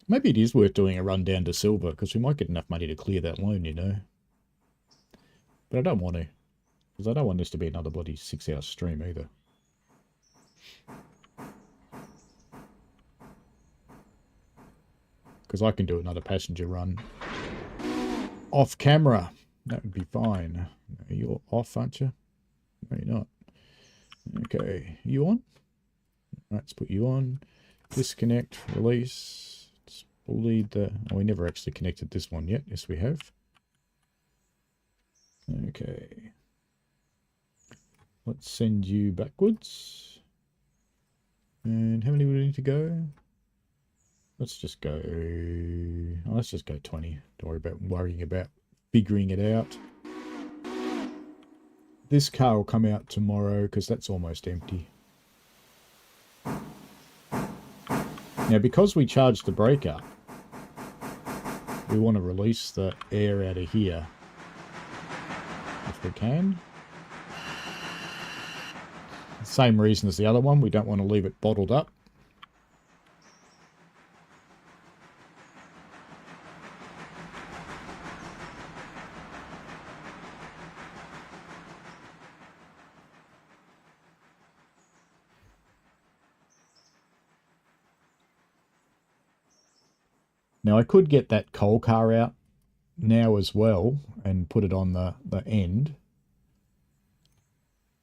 [SPEAKER 1] Maybe it is worth doing a run down to silver because we might get enough money to clear that loan, you know. But I don't want to, because I don't want this to be another bloody 6-hour stream either. Because I can do another passenger run off camera. That would be fine. You're off, aren't you? No, you're not. Okay, you on? Right, let's put you on. Disconnect, release. We'll lead the... Oh, we never actually connected this one yet. Yes, we have. Okay. Let's send you backwards. And how many would we need to go? Let's just go... Oh, let's just go 20. Don't worry about worrying about figuring it out. This car will come out tomorrow because that's almost empty. Now, because we charged the brake up, we want to release the air out of here if we can. Same reason as the other one, we don't want to leave it bottled up. Now I could get that coal car out now as well and put it on the end.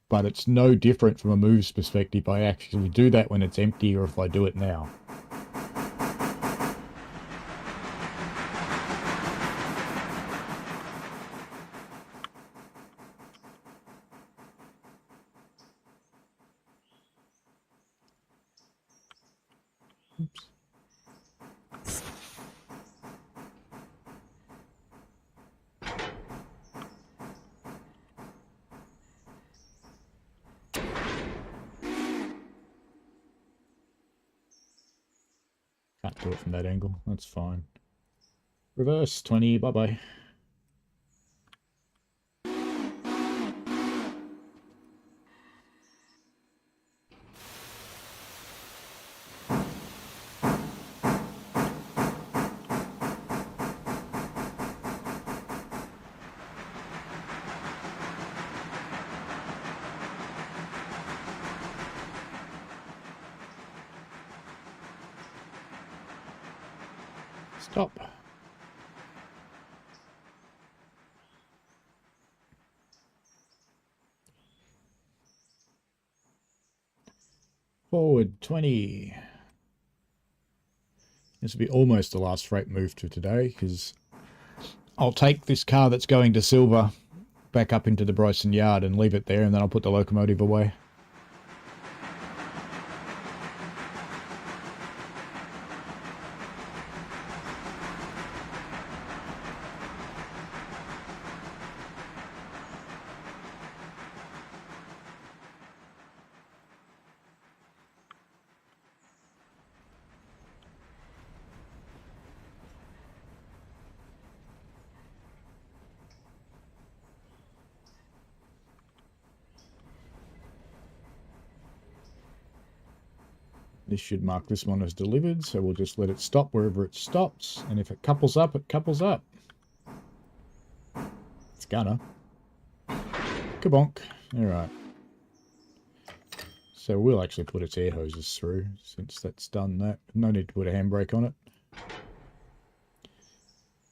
[SPEAKER 1] But it's no different from a moves perspective. I actually do that when it's empty or if I do it now. Oops. Can't do it from that angle. That's fine. Reverse 20. Bye-bye. Stop. Forward 20. This will be almost the last freight move to today because I'll take this car that's going to silver back up into the Bryson yard and leave it there, and then I'll put the locomotive away. This should mark this one as delivered, so we'll just let it stop wherever it stops, and if it couples up, it couples up. It's gonna. Kabonk. Alright. So we'll actually put its air hoses through, since that's done that. No need to put a handbrake on it.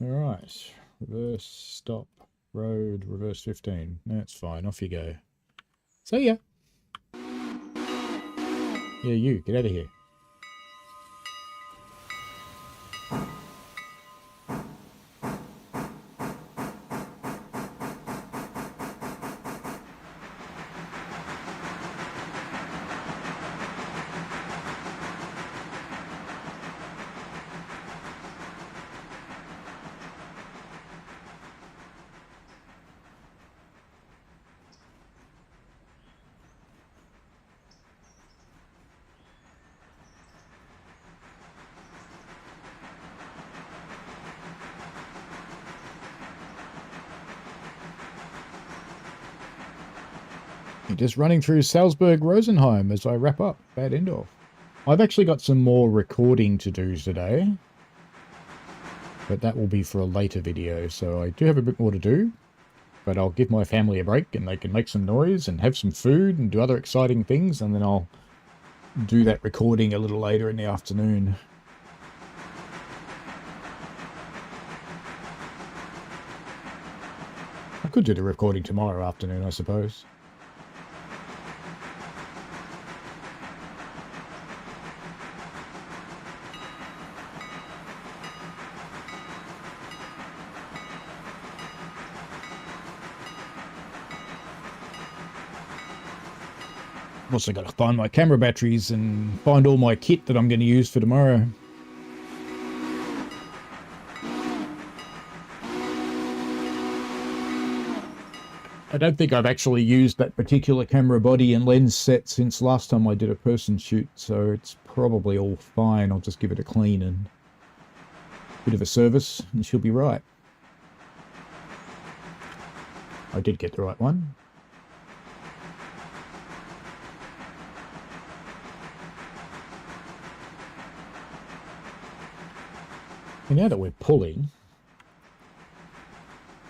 [SPEAKER 1] Alright. Reverse, stop, road, reverse 15. That's fine, off you go. See ya! Yeah, you, get out of here. Just running through Salzburg-Rosenheim as I wrap up Bad End Off. I've actually got some more recording to do today, but that will be for a later video, so I do have a bit more to do, but I'll give my family a break and they can make some noise and have some food and do other exciting things, and then I'll do that recording a little later in the afternoon. I could do the recording tomorrow afternoon, I suppose. I've also got to find my camera batteries and find all my kit that I'm going to use for tomorrow. I don't think I've actually used that particular camera body and lens set since last time I did a person shoot, so it's probably all fine. I'll just give it a clean and a bit of a service and she'll be right. I did get the right one. And now that we're pulling,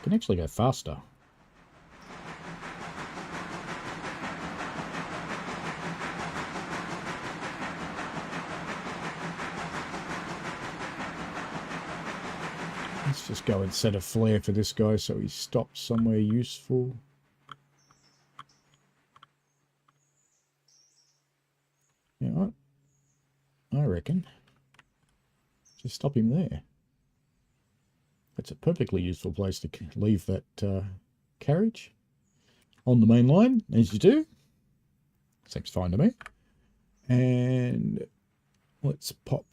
[SPEAKER 1] I can actually go faster. Let's just go and set a flare for this guy so he stops somewhere useful. You know what? I reckon just stop him there. That's a perfectly useful place to leave that carriage on the main line, as you do. Seems fine to me. And let's pop.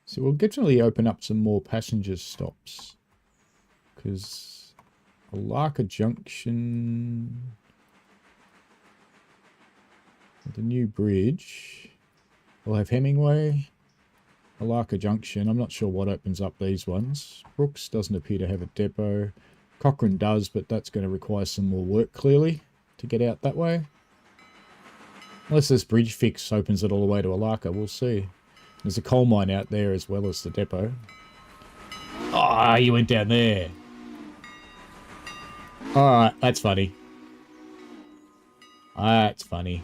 [SPEAKER 1] So we'll definitely open up some more passenger stops, because Alaka Junction, the new bridge, we'll have Hemingway, Alaka Junction. I'm not sure what opens up these ones. Brooks doesn't appear to have a depot. Cochrane does, but that's going to require some more work, clearly, to get out that way. Unless this bridge fix opens it all the way to Alaka, we'll see. There's a coal mine out there as well as the depot. Ah, you went down there. Alright, that's funny. That's funny.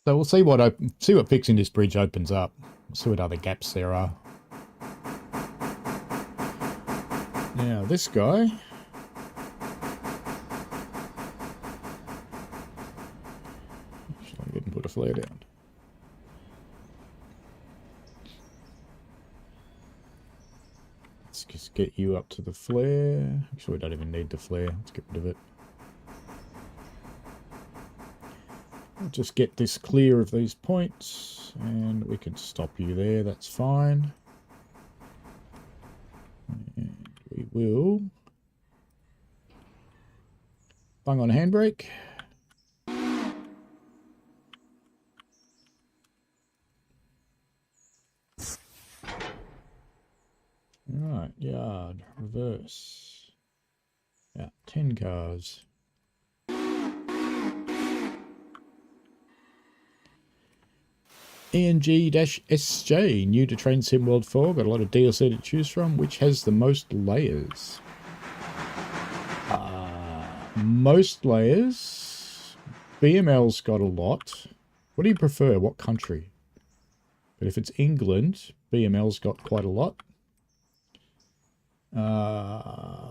[SPEAKER 1] So we'll see what fixing this bridge opens up. We'll see what other gaps there are. Now this guy. Shall I get and put a flare down? Let's just get you up to the flare. Actually, we don't even need the flare. Let's get rid of it. We'll just get this clear of these points, and we can stop you there, that's fine. And we will bung on handbrake. Right, yard, reverse. Yeah, 10 cars. ENG-SJ, new to Train Sim World 4, got a lot of DLC to choose from. Which has the most layers? Most layers. BML's got a lot. What do you prefer? What country? But if it's England, BML's got quite a lot.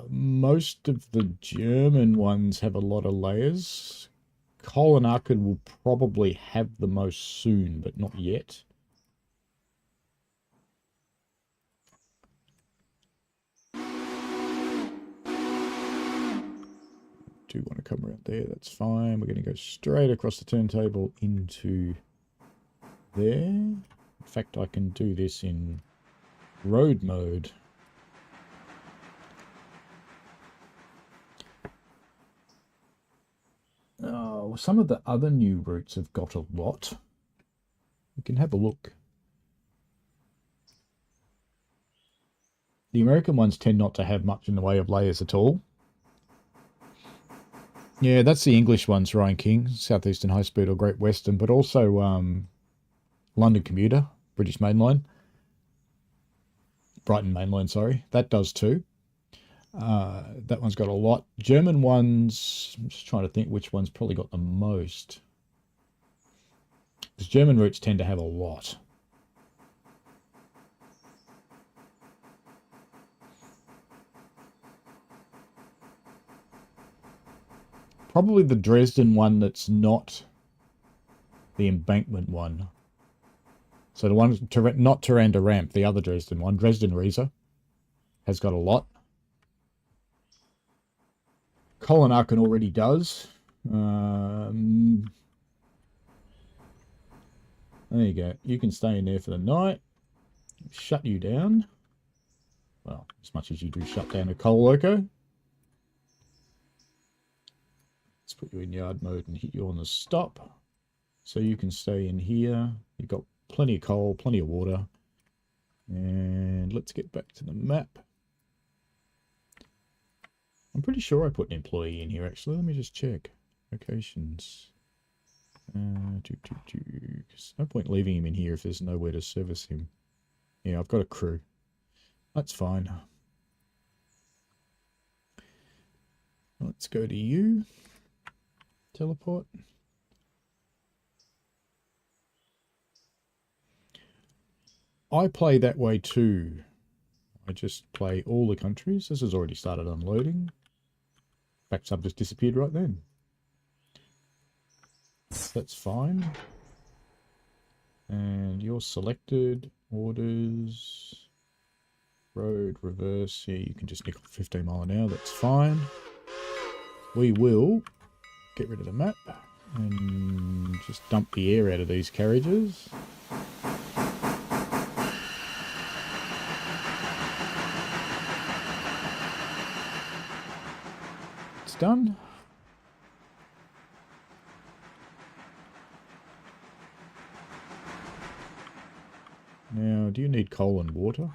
[SPEAKER 1] Most of the German ones have a lot of layers. Cole and Arkad will probably have the most soon, but not yet. Do want to come around there, that's fine. We're going to go straight across the turntable into there. In fact, I can do this in road mode. some of the other new routes have got a lot. You can have a look. The American ones tend not to have much in the way of layers at all. Yeah, that's the English ones, Ryan King, Southeastern High Speed or Great Western, but also London Commuter, British Mainline. Brighton Mainline, sorry. That does too. That one's got a lot. German ones, I'm just trying to think which one's probably got the most. Because German routes tend to have a lot. Probably the Dresden one that's not the embankment one. So the one, not Turanda Ramp, the other Dresden one, Dresden Riesa, has got a lot. Colin already does. There you go. You can stay in there for the night. Shut you down. Well, as much as you do shut down a coal loco. Let's put you in yard mode and hit you on the stop. So you can stay in here. You've got plenty of coal, plenty of water. And let's get back to the map. I'm pretty sure I put an employee in here, actually. Let me just check. Locations. There's no point leaving him in here if there's nowhere to service him. Yeah, I've got a crew. That's fine. Let's go to you. Teleport. I play that way too. I just play all the countries. This has already started unloading. Back sub just disappeared right then. That's fine. And you're selected. Orders. Road, reverse. Yeah, you can just nick off 15 mile an hour. That's fine. We will get rid of the map and just dump the air out of these carriages. It's done. Now, do you need coal and water?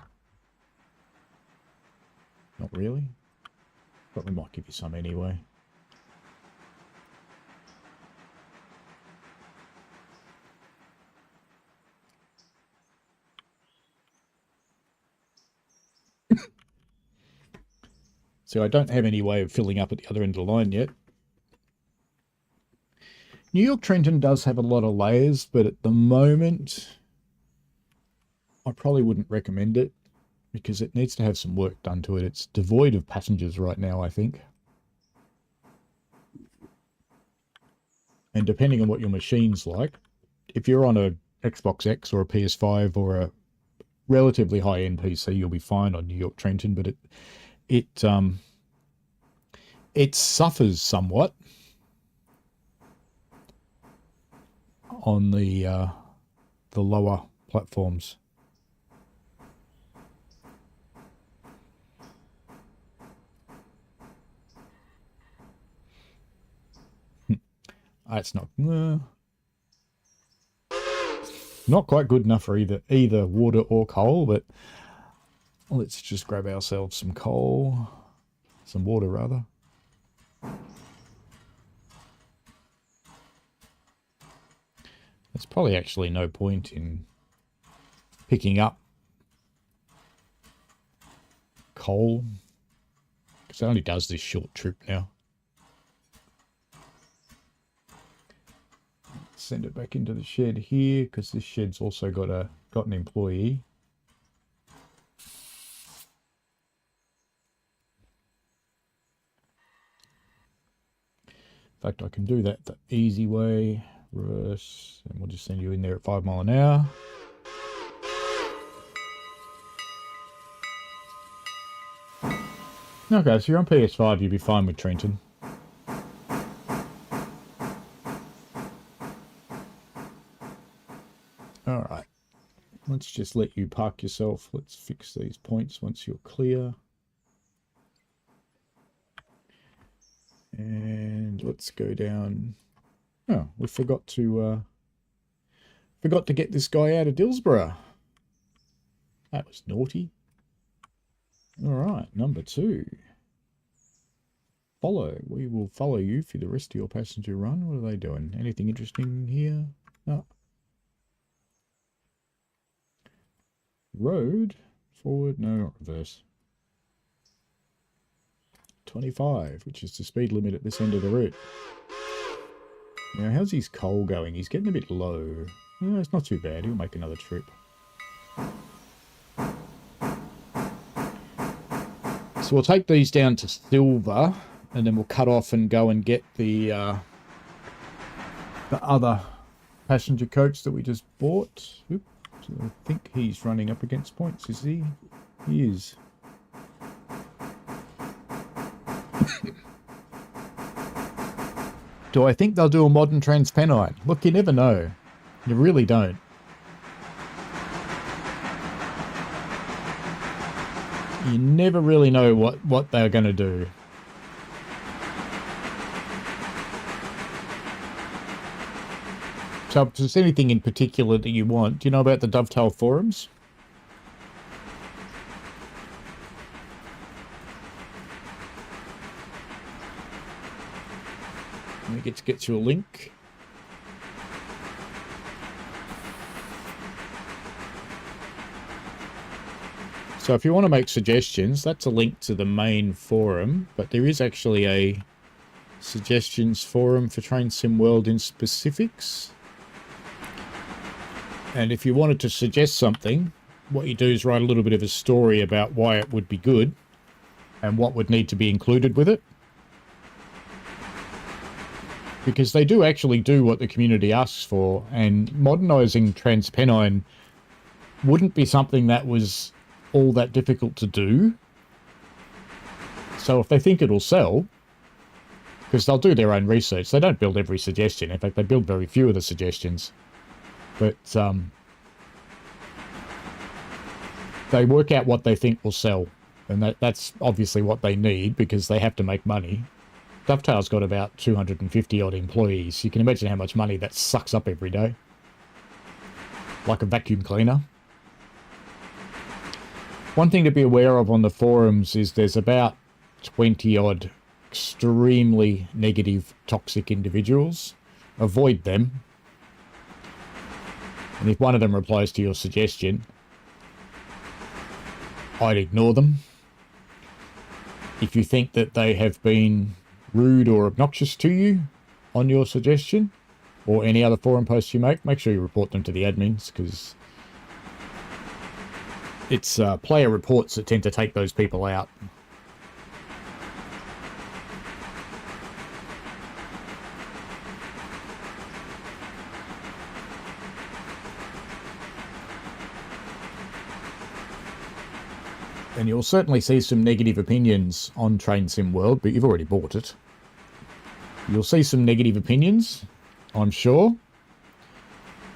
[SPEAKER 1] Not really. But we might give you some anyway. So I don't have any way of filling up at the other end of the line yet. New York Trenton does have a lot of layers, but at the moment, I probably wouldn't recommend it because it needs to have some work done to it. It's devoid of passengers right now, I think. And depending on what your machine's like, if you're on a Xbox X or a PS5 or a relatively high-end PC, you'll be fine on New York Trenton, but it suffers somewhat on the lower platforms. It's not quite good enough for either water or coal, but let's just grab ourselves some coal, some water rather. There's probably actually no point in picking up coal because it only does this short trip now. Send it back into the shed here because this shed's also got an employee. In fact, I can do that the easy way. Reverse, and we'll just send you in there at 5 mile an hour. Okay, so you're on PS5, you'll be fine with Trenton. Alright, let's just let you park yourself. Let's fix these points once you're clear. And let's go down Oh, we forgot to get this guy out of Dillsborough. That was naughty. All right, number 2. Follow. We will follow you for the rest of your passenger run. What are they doing? Anything interesting here? No. Road. Forward. No, not reverse. 25, which is the speed limit at this end of the route. Now, how's his coal going? He's getting a bit low. No, it's not too bad. He'll make another trip. So we'll take these down to silver, and then we'll cut off and go and get the other passenger coach that we just bought. Oops. So I think he's running up against points, is he? He is. Do I think they'll do a modern TransPennine? Look, you never know. You really don't. You never really know what they're going to do. So if there's anything in particular that you want, do you know about the Dovetail forums? Let me get you a link. So if you want to make suggestions, that's a link to the main forum, but there is actually a suggestions forum for Train Sim World in specifics. And if you wanted to suggest something, what you do is write a little bit of a story about why it would be good and what would need to be included with it. Because they do actually do what the community asks for, and modernising TransPennine wouldn't be something that was all that difficult to do. So if they think it'll sell, because they'll do their own research, they don't build every suggestion. In fact, they build very few of the suggestions. But they work out what they think will sell, and that's obviously what they need because they have to make money. Dovetail's got about 250 odd employees. You can imagine how much money that sucks up every day. Like a vacuum cleaner. One thing to be aware of on the forums is there's about 20 odd extremely negative, toxic individuals. Avoid them. And if one of them replies to your suggestion, I'd ignore them. If you think that they have been rude or obnoxious to you on your suggestion or any other forum posts you make sure you report them to the admins, because it's player reports that tend to take those people out. And you'll certainly see some negative opinions on Train Sim World, but you've already bought it. You'll see some negative opinions, I'm sure.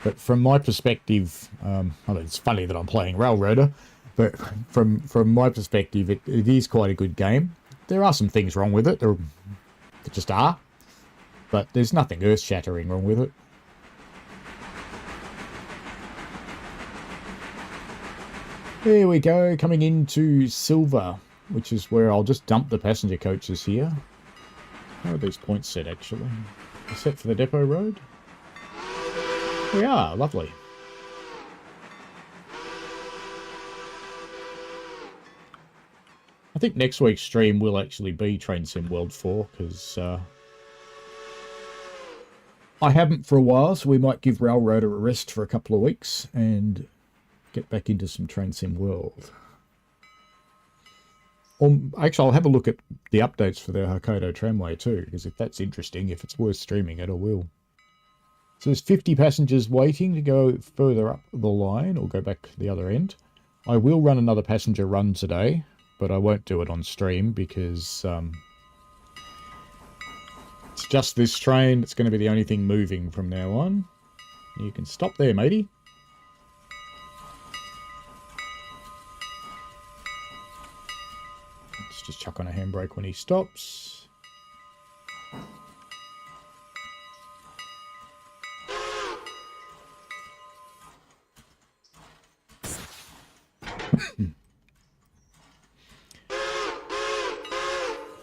[SPEAKER 1] But from my perspective, I mean, it's funny that I'm playing Railroader, but from my perspective, it is quite a good game. There are some things wrong with it. There just are. But there's nothing earth-shattering wrong with it. There we go, coming into silver, which is where I'll just dump the passenger coaches here. How are these points set, actually? They're set for the depot road? We are, lovely. I think next week's stream will actually be Train Sim World 4, because I haven't for a while, so we might give Railroader a rest for a couple of weeks and get back into some Train Sim World. Actually, I'll have a look at the updates for the Hokkaido tramway too, because if that's interesting, if it's worth streaming it, I will. So there's 50 passengers waiting to go further up the line or go back the other end. I will run another passenger run today, but I won't do it on stream because it's just this train. It's going to be the only thing moving from now on. You can stop there, matey. Let's just chuck on a handbrake when he stops.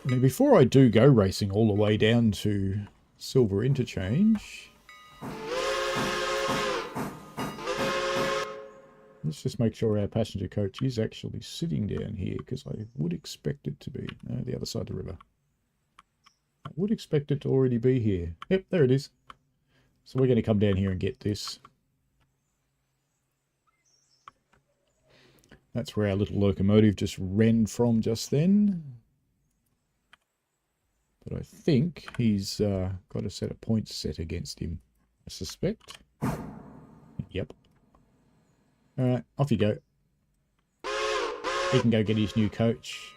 [SPEAKER 1] Now, before I do go racing all the way down to Silver Interchange, let's just make sure our passenger coach is actually sitting down here, because I would expect it to be. No, the other side of the river. I would expect it to already be here. Yep, there it is. So we're going to come down here and get this. That's where our little locomotive just ran from just then. But I think he's got a set of points set against him, I suspect. Yep. Alright, off you go. He can go get his new coach.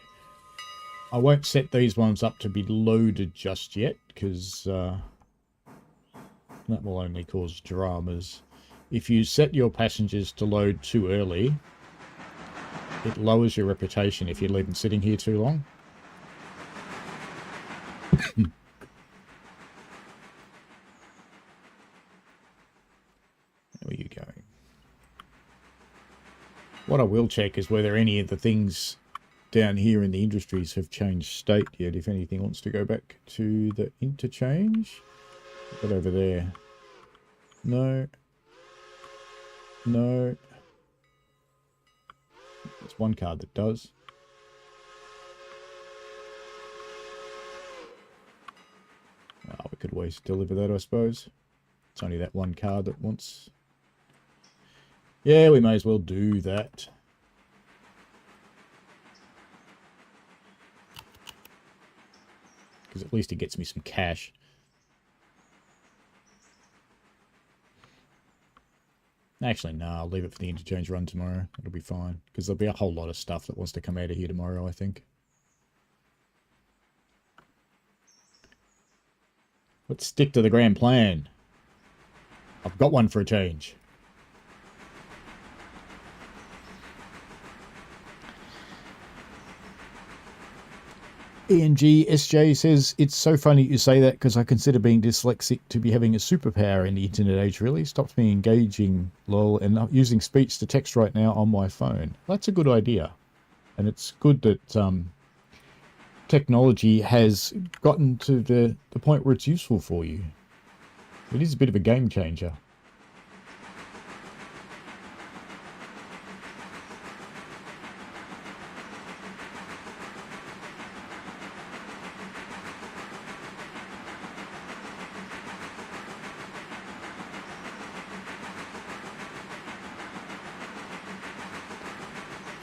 [SPEAKER 1] I won't set these ones up to be loaded just yet, because that will only cause dramas. If you set your passengers to load too early, it lowers your reputation if you leave them sitting here too long. Where are you going? What I will check is whether any of the things down here in the industries have changed state yet. If anything wants to go back to the interchange. Get over there. No. No. There's one card that does. Oh, we could always deliver that, I suppose. It's only that one card that wants... Yeah, we may as well do that. Because at least it gets me some cash. Actually, no, I'll leave it for the interchange run tomorrow. It'll be fine. Because there'll be a whole lot of stuff that wants to come out of here tomorrow, I think. Let's stick to the grand plan. I've got one for a change. ENG SJ says, it's so funny you say that because I consider being dyslexic to be having a superpower in the internet age, really. Stops me engaging, lol, and not using speech to text right now on my phone. That's a good idea. And it's good that technology has gotten to the point where it's useful for you. It is a bit of a game changer.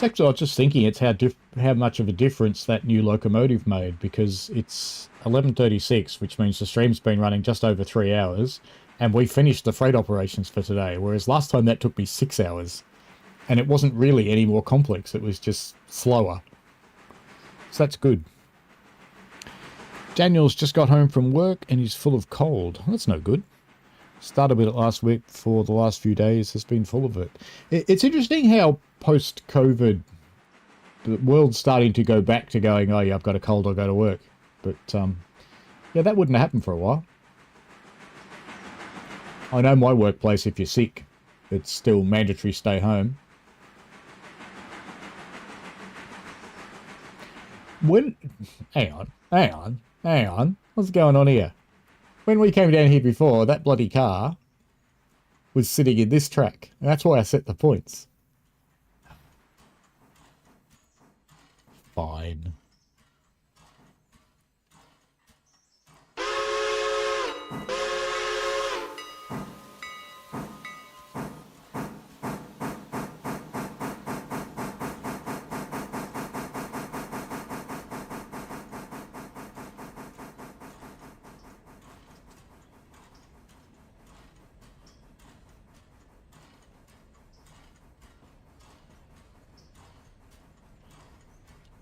[SPEAKER 1] Actually, I was just thinking it's how much of a difference that new locomotive made, because it's 11:36, which means the stream's been running just over 3 hours, and we finished the freight operations for today, whereas last time that took me 6 hours, and it wasn't really any more complex, it was just slower. So that's good. Daniel's just got home from work and he's full of cold. That's no good. Started with it last week, for the last few days has been full of it. It's interesting how post-COVID, the world's starting to go back to going, oh yeah, I've got a cold, I'll go to work. But yeah, that wouldn't happen for a while. I know my workplace, if you're sick, it's still mandatory stay home. Hang on. What's going on here? When we came down here before, that bloody car was sitting in this track. And that's why I set the points. Fine.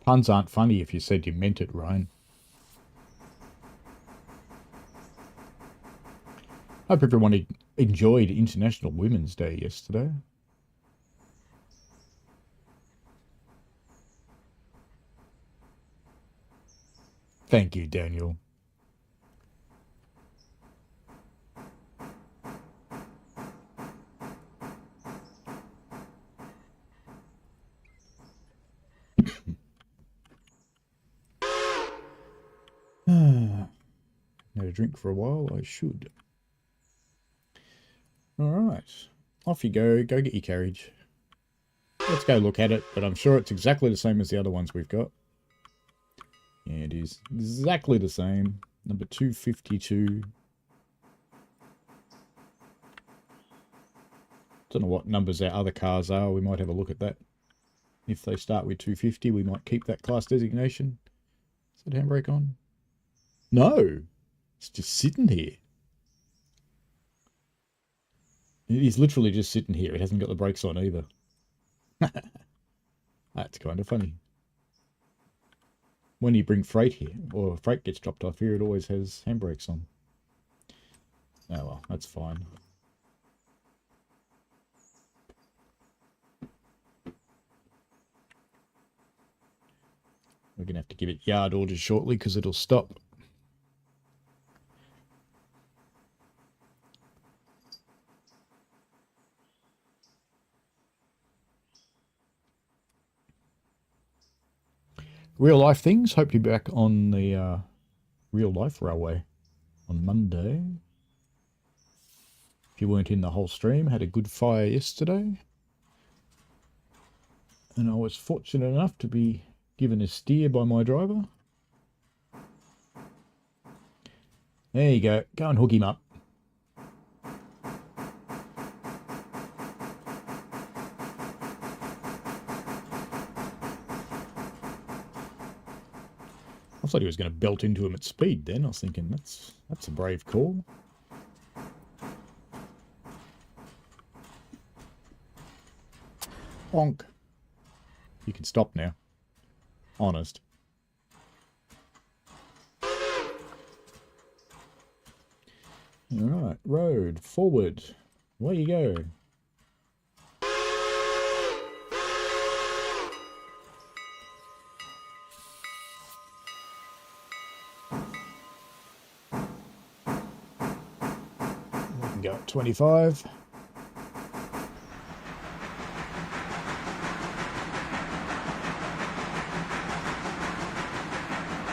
[SPEAKER 1] Puns aren't funny if you said you meant it, Ryan. Hope everyone enjoyed International Women's Day yesterday. Thank you, Daniel. Had a drink for a while, I should. Alright. Off you go. Go get your carriage. Let's go look at it, but I'm sure it's exactly the same as the other ones we've got. Yeah, it is. Exactly the same. Number 252. Don't know what numbers our other cars are. We might have a look at that. If they start with 250, we might keep that class designation. Is that handbrake on? No! It's just sitting here. It is literally just sitting here. It hasn't got the brakes on either. That's kind of funny. When you bring freight here, or freight gets dropped off here, it always has handbrakes on. Oh well, that's fine. We're going to have to give it yard orders shortly because it'll stop. Real life things. Hope to be back on the real life railway on Monday. If you weren't in the whole stream, had a good fire yesterday. And I was fortunate enough to be given a steer by my driver. There you go. Go and hook him up. I thought he was going to belt into him at speed then. I was thinking, that's a brave call. Honk. You can stop now. Honest. Alright, road, forward. Away you go. We can go at 25.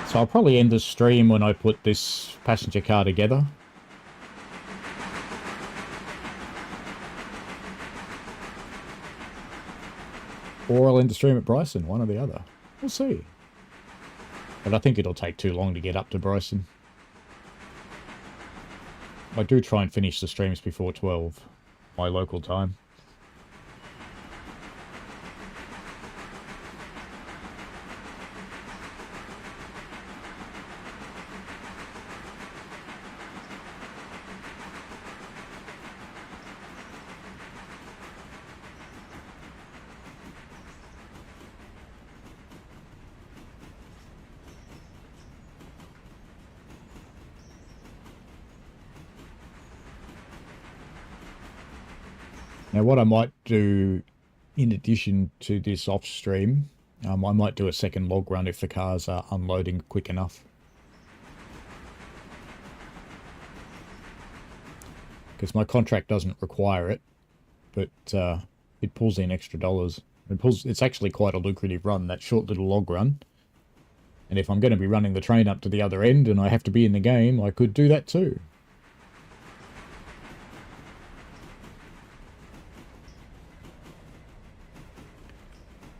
[SPEAKER 1] So I'll probably end the stream when I put this passenger car together. Or I'll end the stream at Bryson, one or the other. We'll see. But I think it'll take too long to get up to Bryson. I do try and finish the streams before 12, my local time. Now what I might do in addition to this off stream, I might do a second log run if the cars are unloading quick enough. Because my contract doesn't require it, but it pulls in extra dollars. It's actually quite a lucrative run, that short little log run. And if I'm going to be running the train up to the other end and I have to be in the game, I could do that too.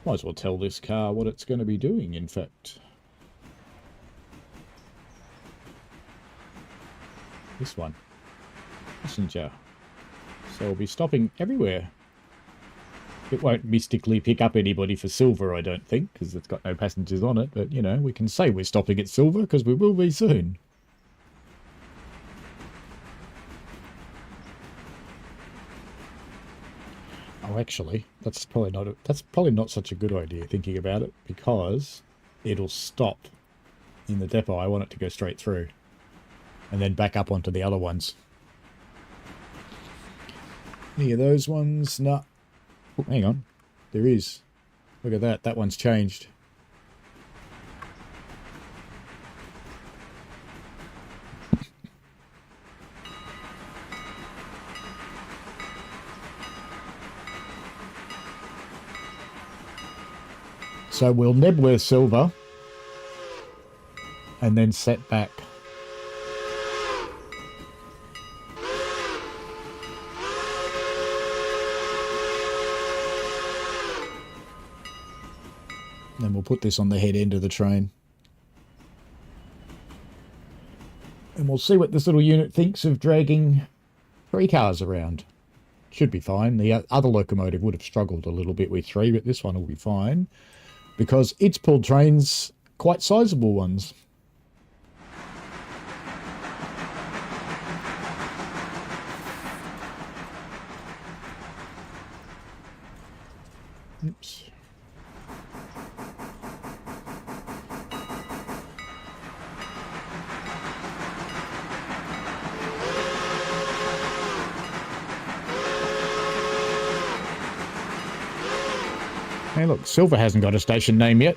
[SPEAKER 1] Might as well tell this car what it's going to be doing, in fact. This one. Passenger. So we'll be stopping everywhere. It won't mystically pick up anybody for silver, I don't think, because it's got no passengers on it. But, you know, we can say we're stopping at silver, because we will be soon. Oh, actually, that's probably not such a good idea, thinking about it, because it'll stop in the depot. I want it to go straight through, and then back up onto the other ones. Any of those ones? Nah. Oh, hang on. There is. Look at that. That one's changed. So we'll Nebworth silver. and then set back. Then we'll put this on the head end of the train. And we'll see what this little unit thinks of dragging 3 cars around. Should be fine. The other locomotive would have struggled a little bit with 3, but this one will be fine. Because it's pulled trains, quite sizable ones. Oops. Hey, look, Silver hasn't got a station name yet.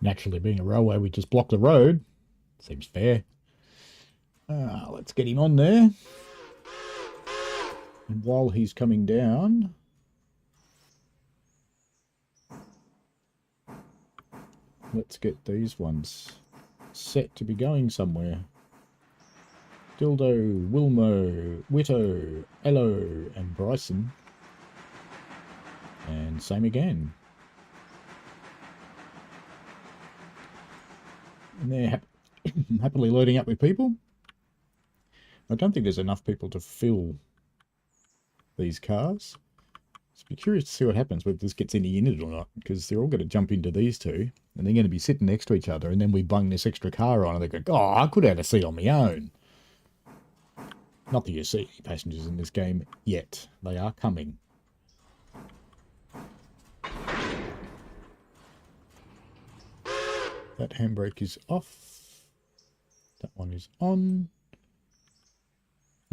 [SPEAKER 1] Naturally, being a railway, we just block the road. Seems fair. Let's get him on there. And while he's coming down, let's get these ones set to be going somewhere. Dildo, Wilmo, Witto, Ello, and Bryson. And same again. And they're happily loading up with people. I don't think there's enough people to fill these cars. So be curious to see what happens, whether this gets any in it or not, because they're all going to jump into these two, and they're going to be sitting next to each other, and then we bung this extra car on, and they go, oh, I could have had a seat on my own. Not that you see any passengers in this game yet. They are coming. That handbrake is off. That one is on.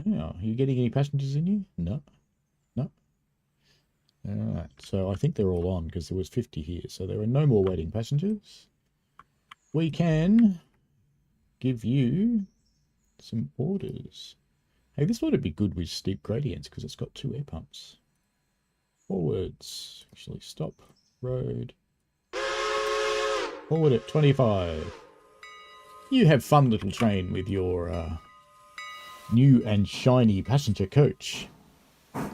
[SPEAKER 1] Yeah, are you getting any passengers in you? No. No. Alright, so I think they're all on because there was 50 here. So there are no more waiting passengers. We can give you some orders. Hey, this ought to be good with steep gradients because it's got 2 air pumps. Forwards. Actually, stop. Road. Forward at 25. You have fun, little train, with your new and shiny passenger coach. That's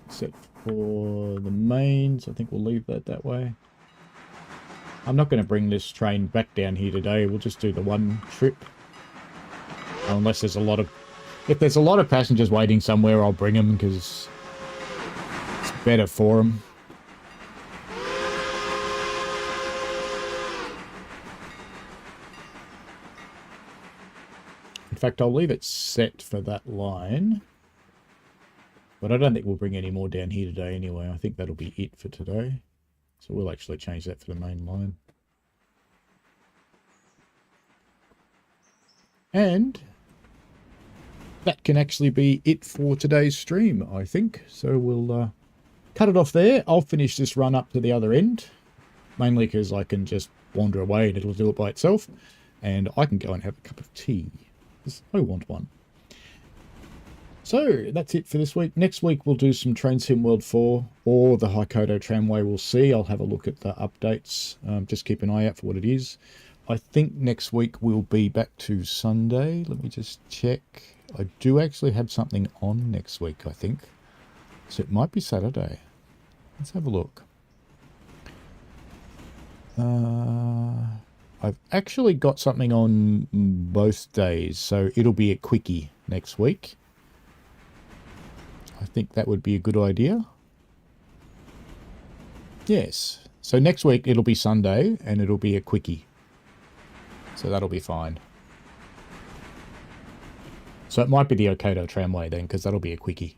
[SPEAKER 1] set for the mains. I think we'll leave that way. I'm not going to bring this train back down here today. We'll just do the one trip. Unless there's a lot of... If there's a lot of passengers waiting somewhere, I'll bring them because it's better for them. In fact, I'll leave it set for that line. But I don't think we'll bring any more down here today anyway. I think that'll be it for today. So we'll actually change that for the main line. And that can actually be it for today's stream, I think. So we'll cut it off there. I'll finish this run up to the other end. Mainly because I can just wander away and it'll do it by itself. And I can go and have a cup of tea. I want one. So that's it for this week. Next week we'll do some Train Sim World 4 or the Hokkaido Tramway. We'll see. I'll have a look at the updates. Just keep an eye out for what it is. I think next week we'll be back to Sunday. Let me just check. I do actually have something on next week, I think. So it might be Saturday. Let's have a look. I've actually got something on both days, so it'll be a quickie next week. I think that would be a good idea. Yes. So next week it'll be Sunday and it'll be a quickie. So that'll be fine. So it might be the Hokkaido tramway then, because that'll be a quickie.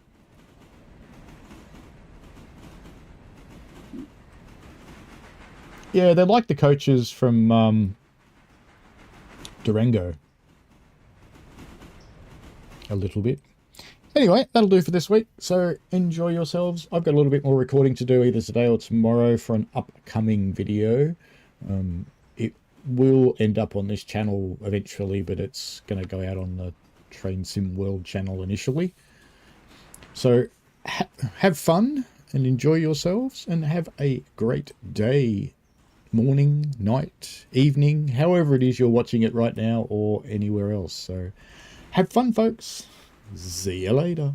[SPEAKER 1] Yeah, they're like the coaches from Durango. A little bit. Anyway, that'll do for this week. So enjoy yourselves. I've got a little bit more recording to do either today or tomorrow for an upcoming video. It will end up on this channel eventually, but it's going to go out on the Train Sim World channel initially. So have fun and enjoy yourselves and have a great day, morning, night, evening, however it is you're watching it right now or anywhere else. So have fun, folks. See you later.